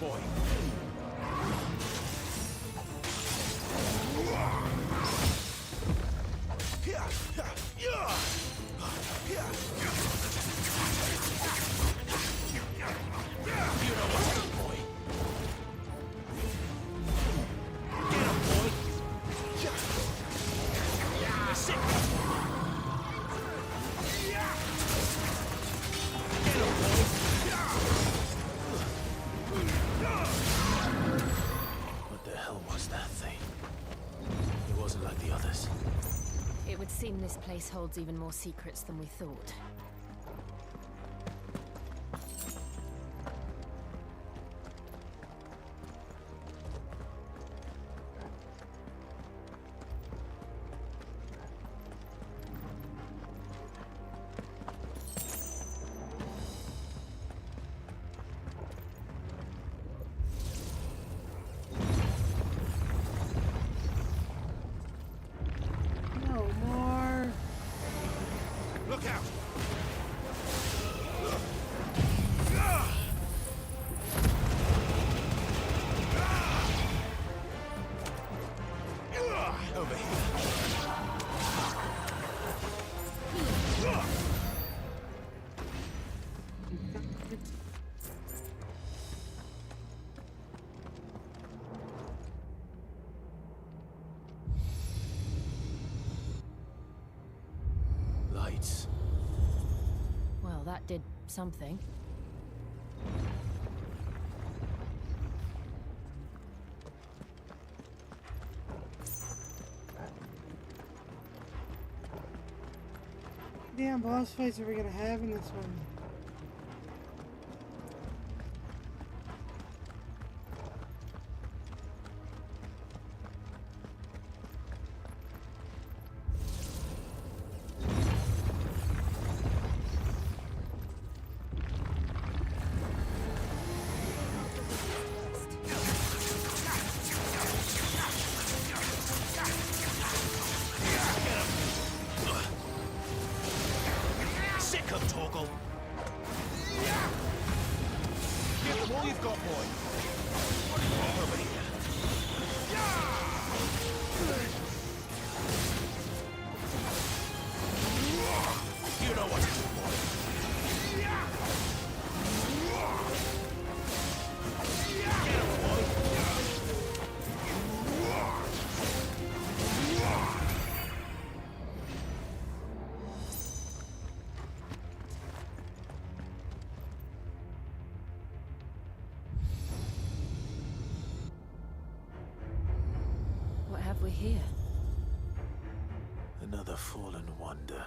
boy. What the hell was that thing? It wasn't like the others. It would seem this place holds even more secrets than we thought. No more. Look out! Over here. Lights. Well, that did something. Damn boss fights are we gonna have in this one? Sick of Torgal. Give them all you've got, boy. Over here. You know what to do, boy. Get him, boy. What have we here? Another fallen wonder.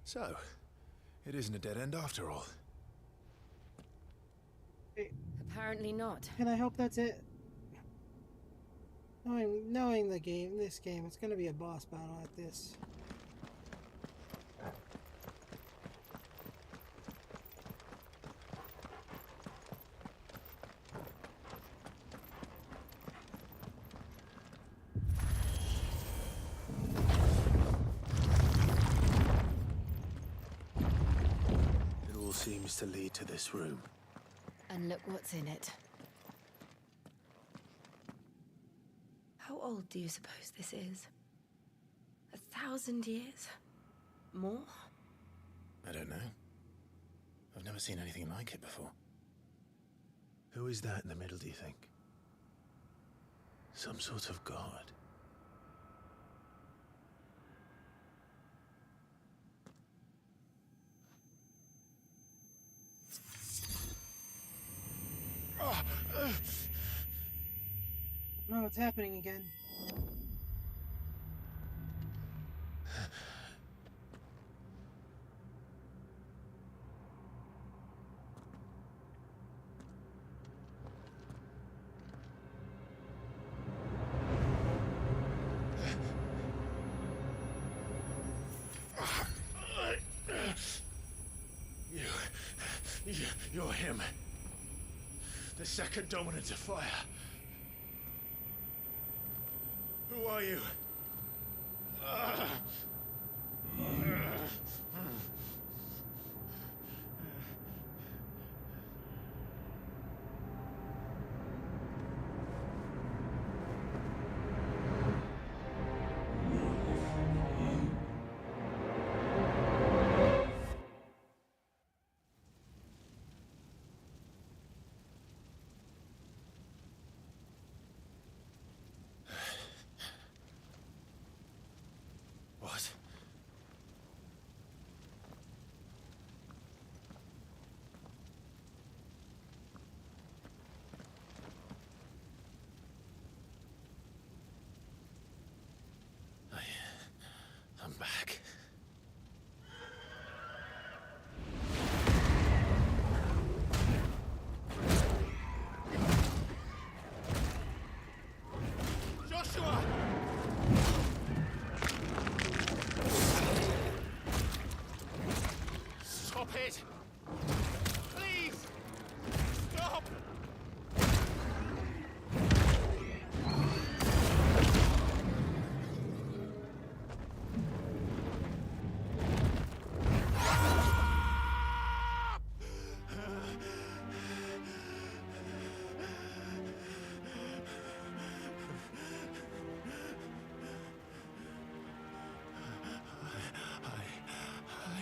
So, it isn't a dead end after all. Apparently not. Can I hope that's it? Knowing the game, this game, it's gonna be a boss battle at this. It all seems to lead to this room. And look what's in it. How old do you suppose this is? 1,000 years? More? I don't know. I've never seen anything like it before. Who is that in the middle, do you think? Some sort of god? No, it's happening again. You're him. The second dominant of fire. Who are you? What? I'm back. Joshua! Stop it! Please! Stop!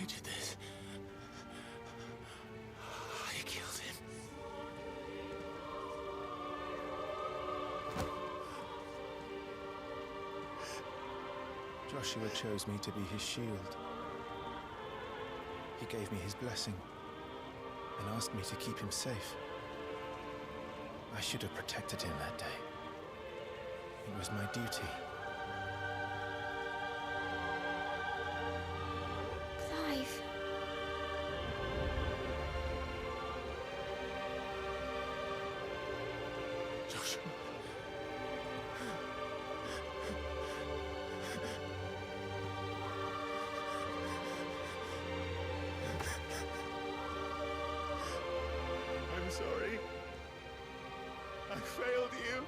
I did this. I killed him. Joshua chose me to be his shield. He gave me his blessing and asked me to keep him safe. I should have protected him that day. It was my duty. Clive. Joshua. I'm sorry. I failed you.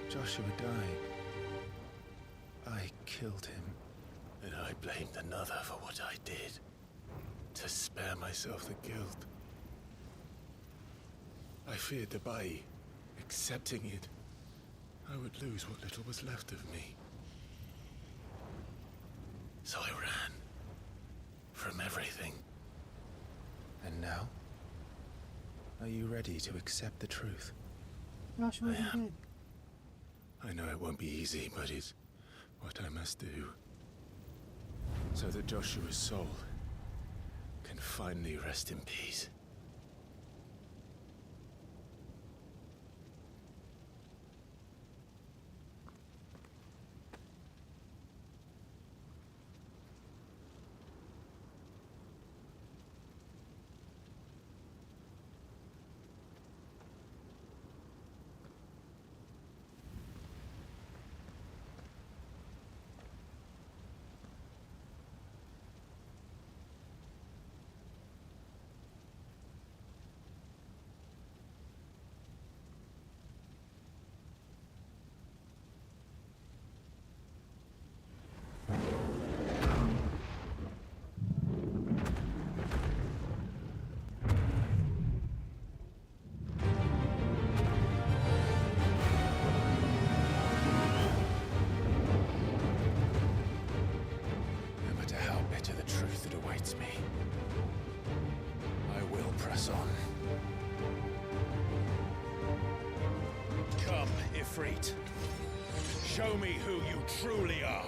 Joshua died. I killed him. And I blamed another for what I did. To spare myself the guilt. I feared that by accepting it, I would lose what little was left of me. So I ran. From everything. And now? Are you ready to accept the truth? Joshua, I you am. did. I know it won't be easy, but it's what I must do. So that Joshua's soul can finally rest in peace. Ifrit. Show me who you truly are.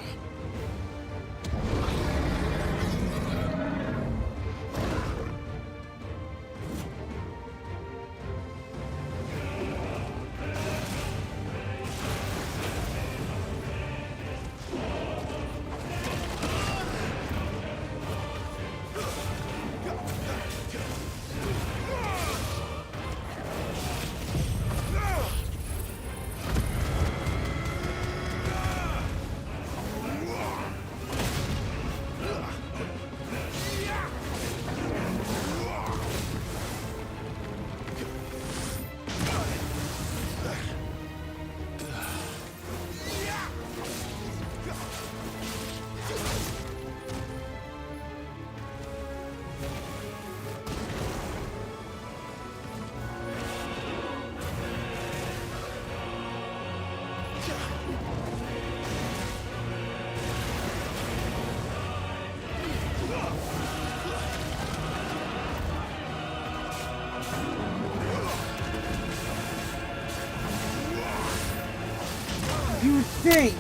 You think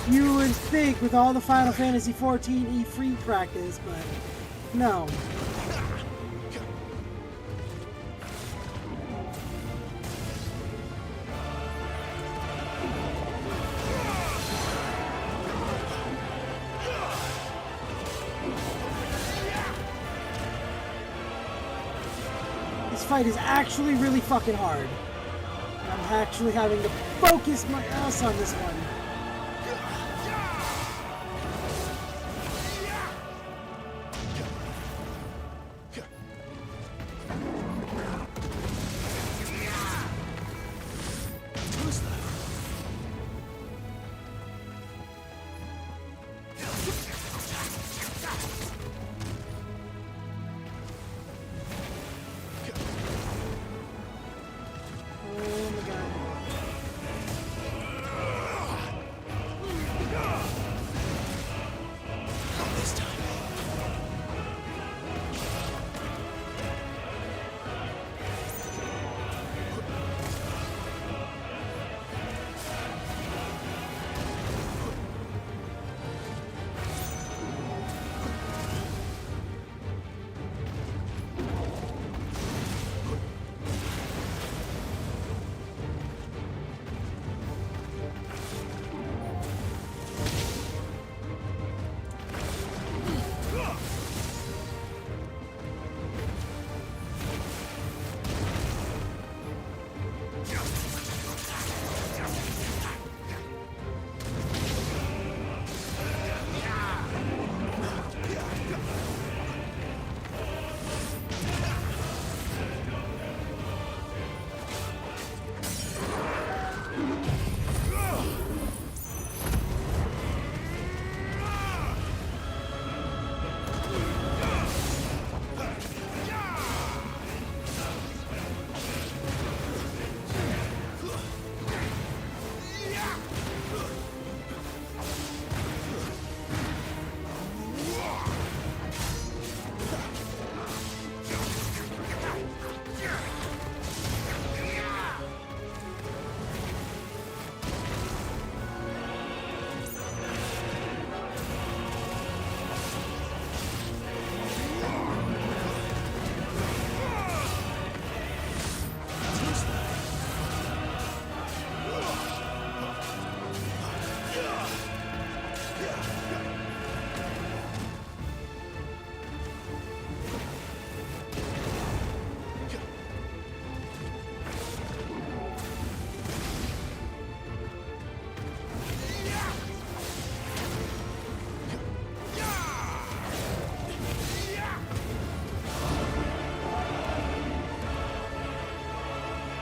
you would think with all the Final Fantasy XIV E3 practice, but no. This fight is actually really fucking hard. I'm actually having to focus my ass on this one.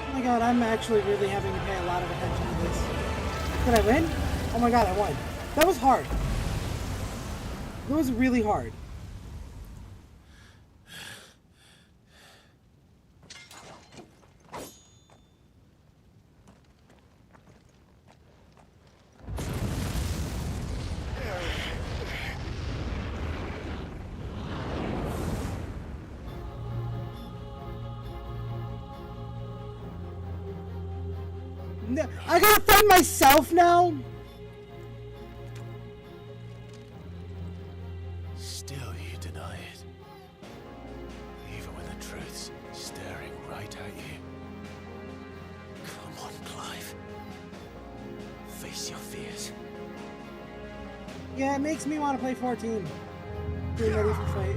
Oh my god, I'm actually really having to pay a lot of attention to this. Did I win? Oh my god, I won. That was hard. That was really hard. I gotta find myself now? Still you deny it. Even when the truth's staring right at you. Come on, Clive. Face your fears. Yeah, it makes me want to play 14. Being ready for fight.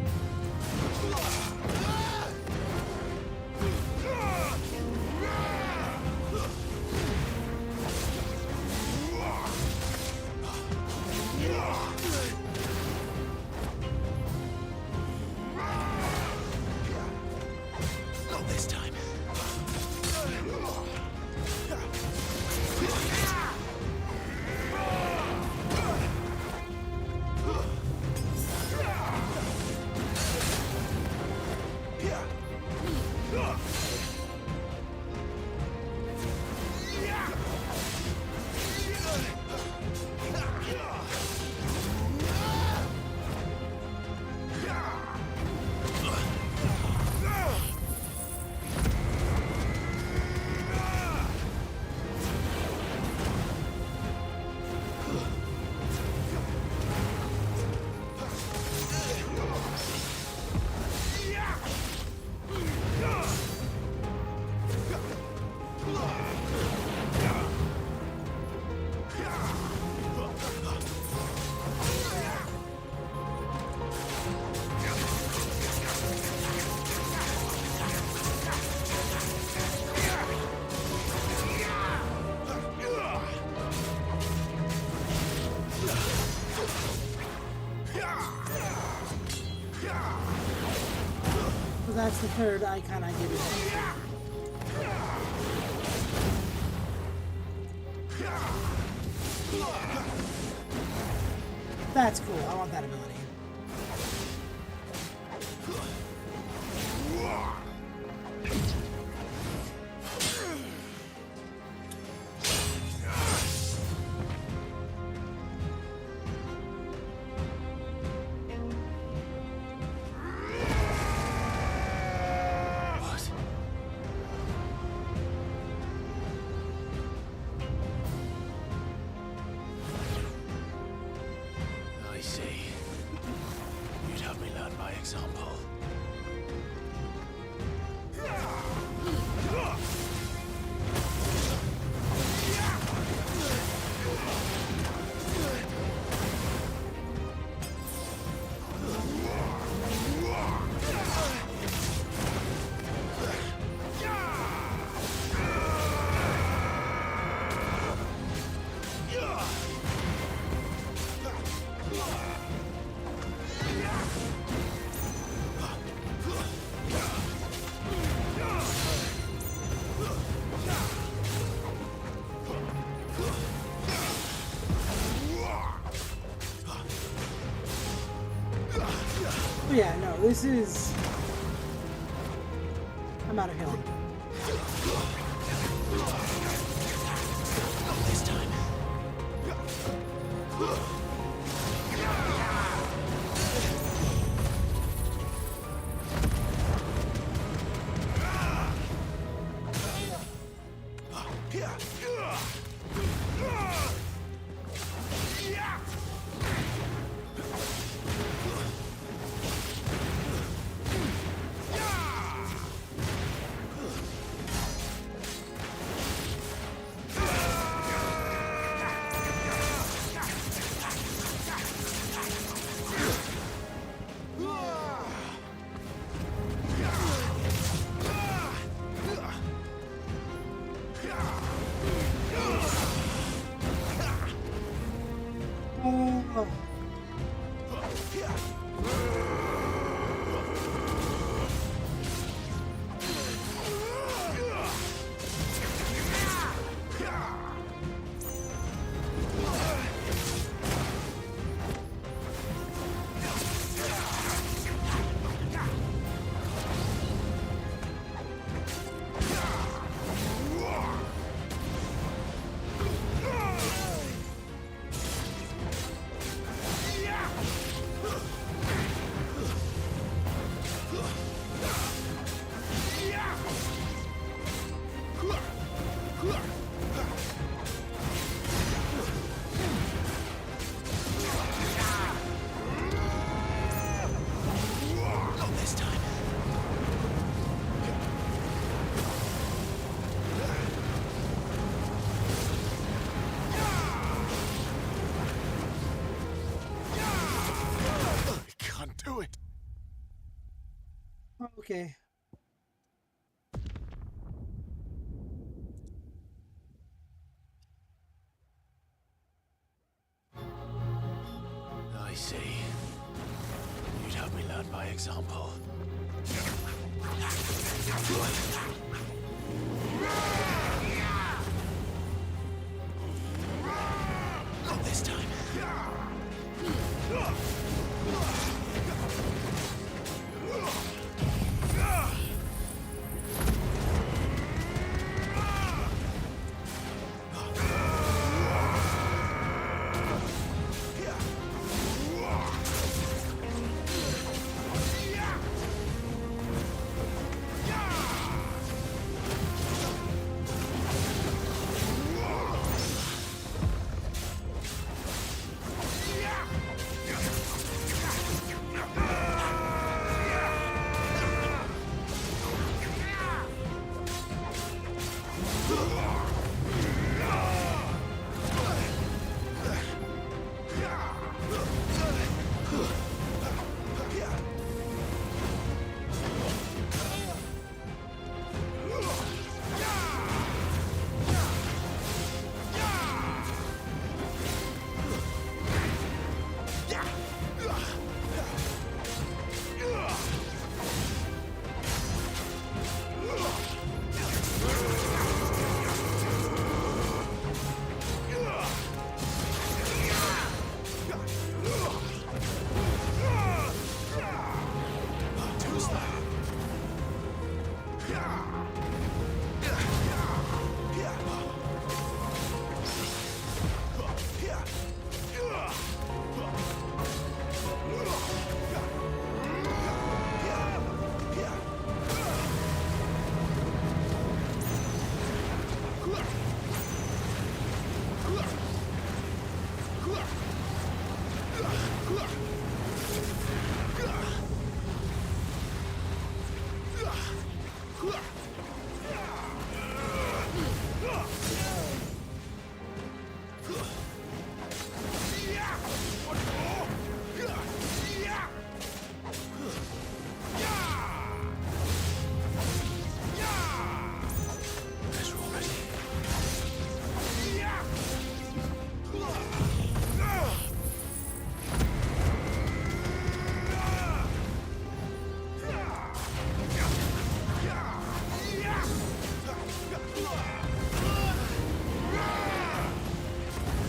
Not this time. So that's the third icon I give it. That's cool. I want that ability. I see. You'd have me learn by example. But yeah, no, this is... I'm out of healing. Not this time. Okay. I see. You'd have me learn by example.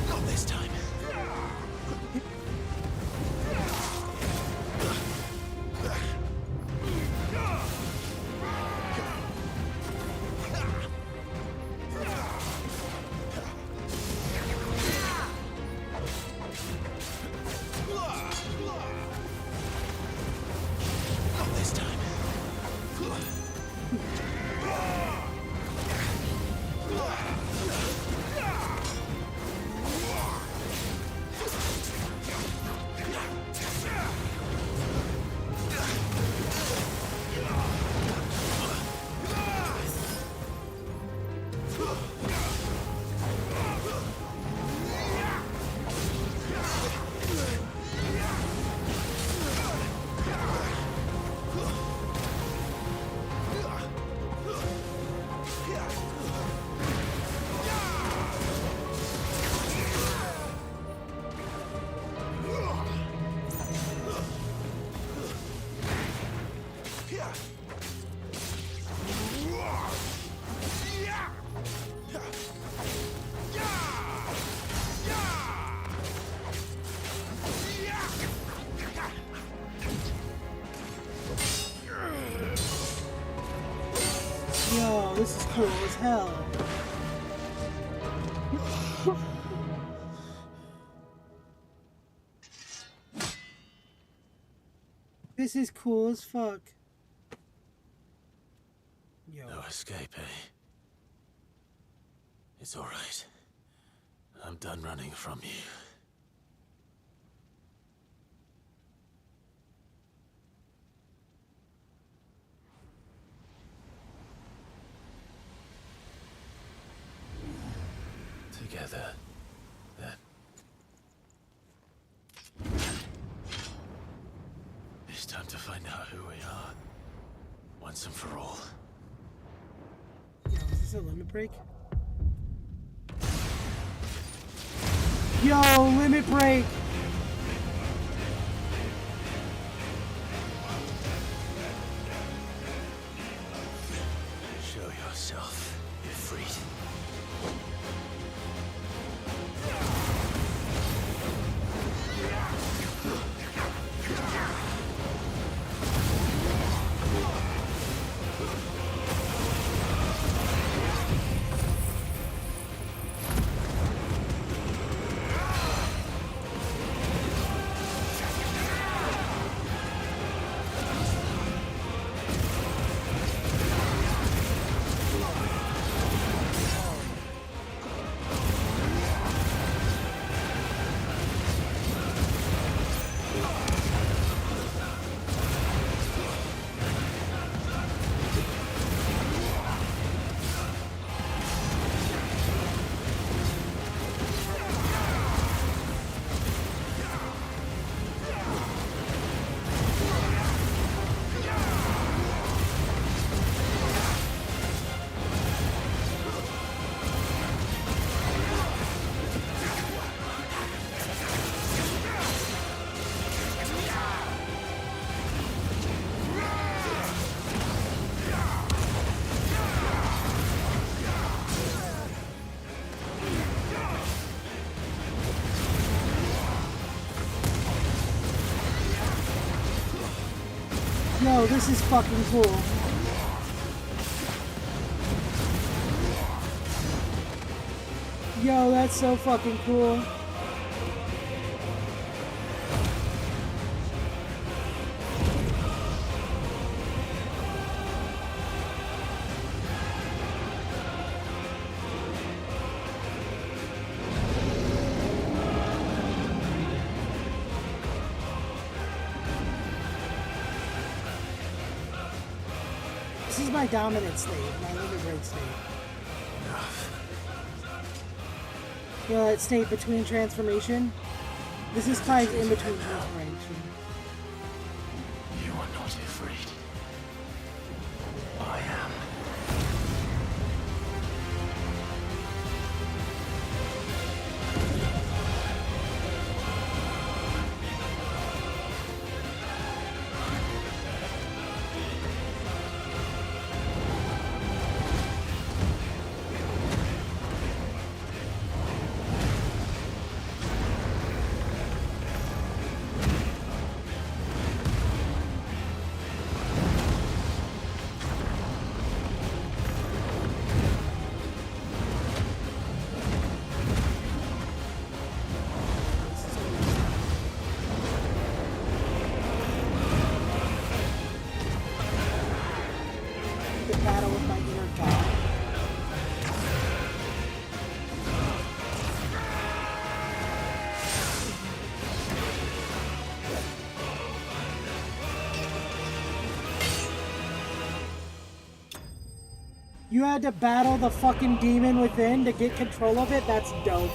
Not this time. Yo, this is cool as hell. This is cool as fuck. Yo. No escape, eh? It's all right. I'm done running from you. Together, then. It's time to find out who we are Once and for all. Yo, is this a limit break? Yo, limit break! Show yourself, Ifrit. Yo, this is fucking cool. Yo, that's so fucking cool. This is my dominant state, my limit break state. You know that state between transformation? This is Clive's in between transformation. You are not afraid. I am. You had to battle the fucking demon within to get control of it? That's dope.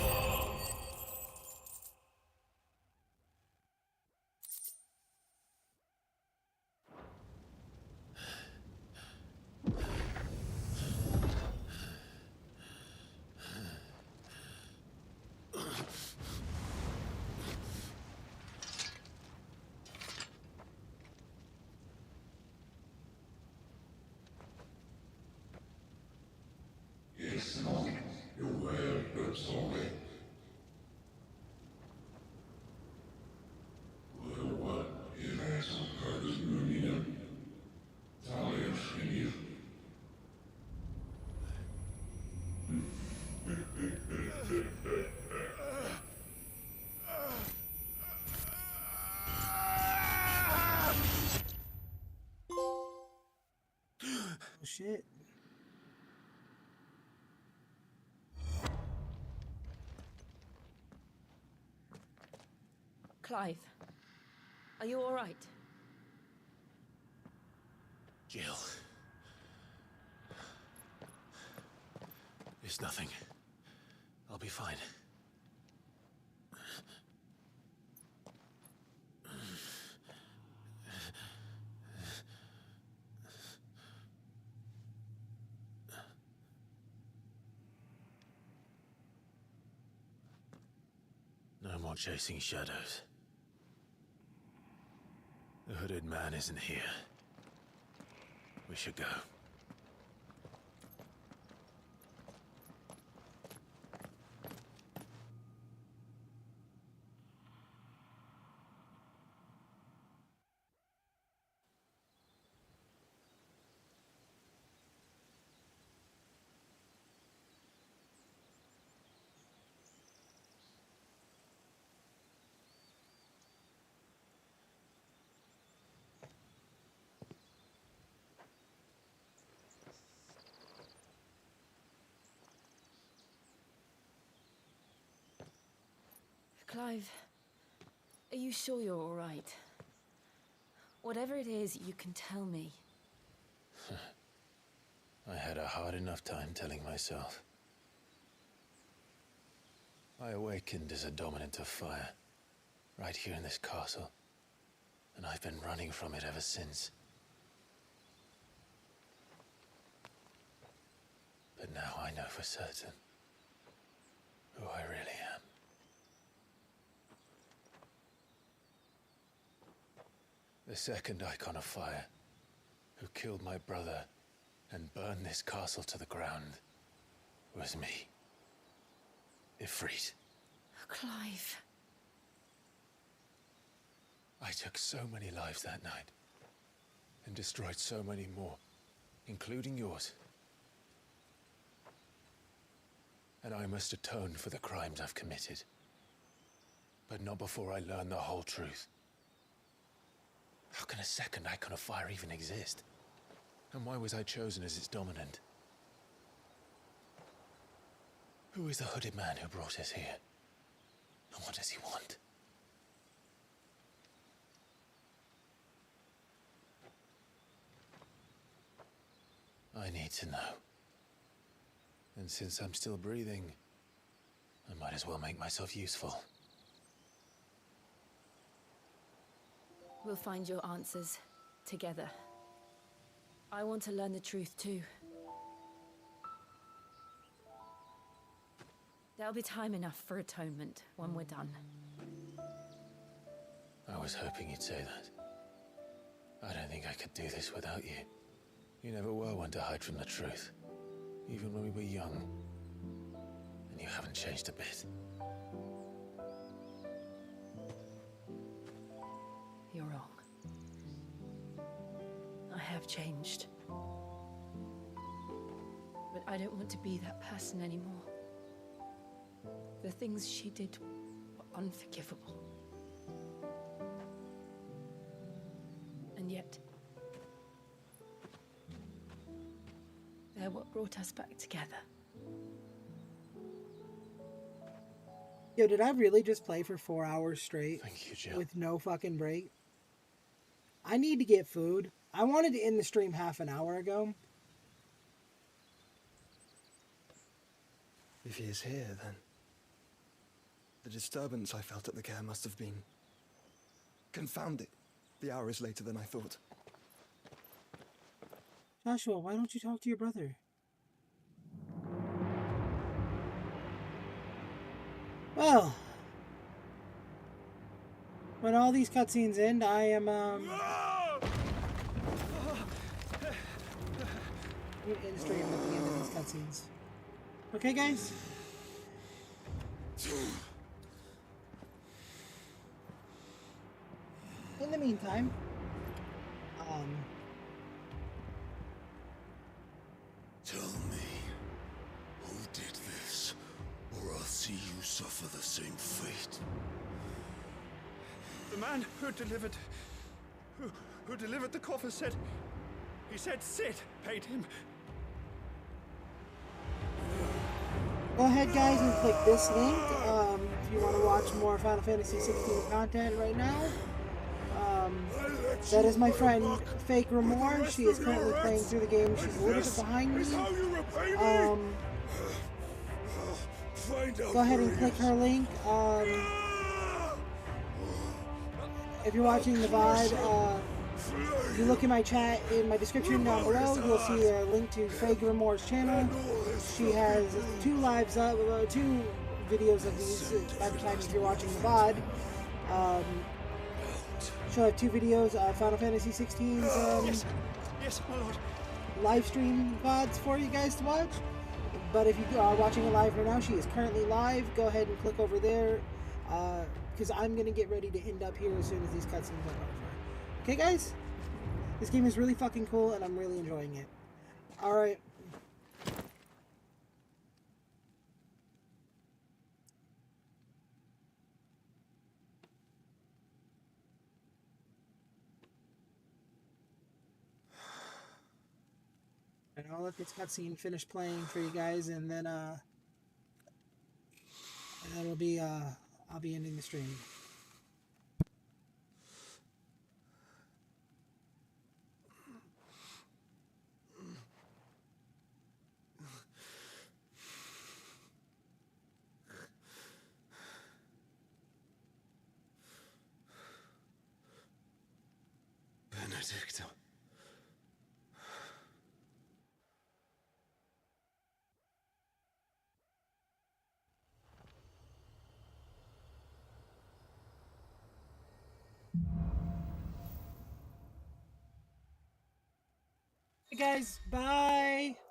Shit. Clive, are you all right? Jill. It's nothing. I'll be fine. more chasing shadows. The hooded man isn't here. We should go. Clive, are you sure you're all right? Whatever it is, you can tell me. I had a hard enough time telling myself. I awakened as a dominant of fire, right here in this castle, and I've been running from it ever since. But now I know for certain who I really am. The second icon of fire, who killed my brother and burned this castle to the ground, was me. Ifrit. Clive. I took so many lives that night, and destroyed so many more, including yours. And I must atone for the crimes I've committed. But not before I learn the whole truth. How can a second icon of fire even exist? And why was I chosen as its dominant? Who is the hooded man who brought us here? And what does he want? I need to know. And since I'm still breathing, I might as well make myself useful. We'll find your answers together. I want to learn the truth too. There'll be time enough for atonement when we're done. I was hoping you'd say that. I don't think I could do this without you. You never were one to hide from the truth, even when we were young. And you haven't changed a bit. You're wrong. I have changed. But I don't want to be that person anymore. The things she did were unforgivable. And yet, they're what brought us back together. Yo, did I really just play for 4 hours straight? Thank you, Jill. With no fucking break? I need to get food. I wanted to end the stream half an hour ago. If he is here, then the disturbance I felt at the care must have been confounded. The hour is later than I thought. Joshua, why don't you talk to your brother? Well, when all these cutscenes end, I am, end the stream at the end of these cutscenes. Okay, guys? In the meantime, tell me, who did this, or I'll see you suffer the same fate. The man who delivered the coffer said, he said Sid paid him. go ahead, guys, and click this link if you want to watch more Final Fantasy XVI content right now. That is my friend Faye Grimoire. She is currently playing through the game. She's a little bit behind me. Go ahead and click her link. If you're watching the VOD, if you look in my chat, in my description down below, you'll see a link to Faye Grimoire's channel. She has two videos of these by the time you're watching the VOD. She'll have 2 videos of Final Fantasy XVI's Yes, my lord. live stream VODs for you guys to watch. But if you are watching it live right now, she is currently live. Go ahead and click over there, because I'm going to get ready to end up here as soon as these cutscenes are over. Okay, guys? This game is really fucking cool, and I'm really enjoying it. Alright. And I'll let this cutscene finish playing for you guys, and then that'll be I'll be ending the stream. Benedicto. Hey guys, bye.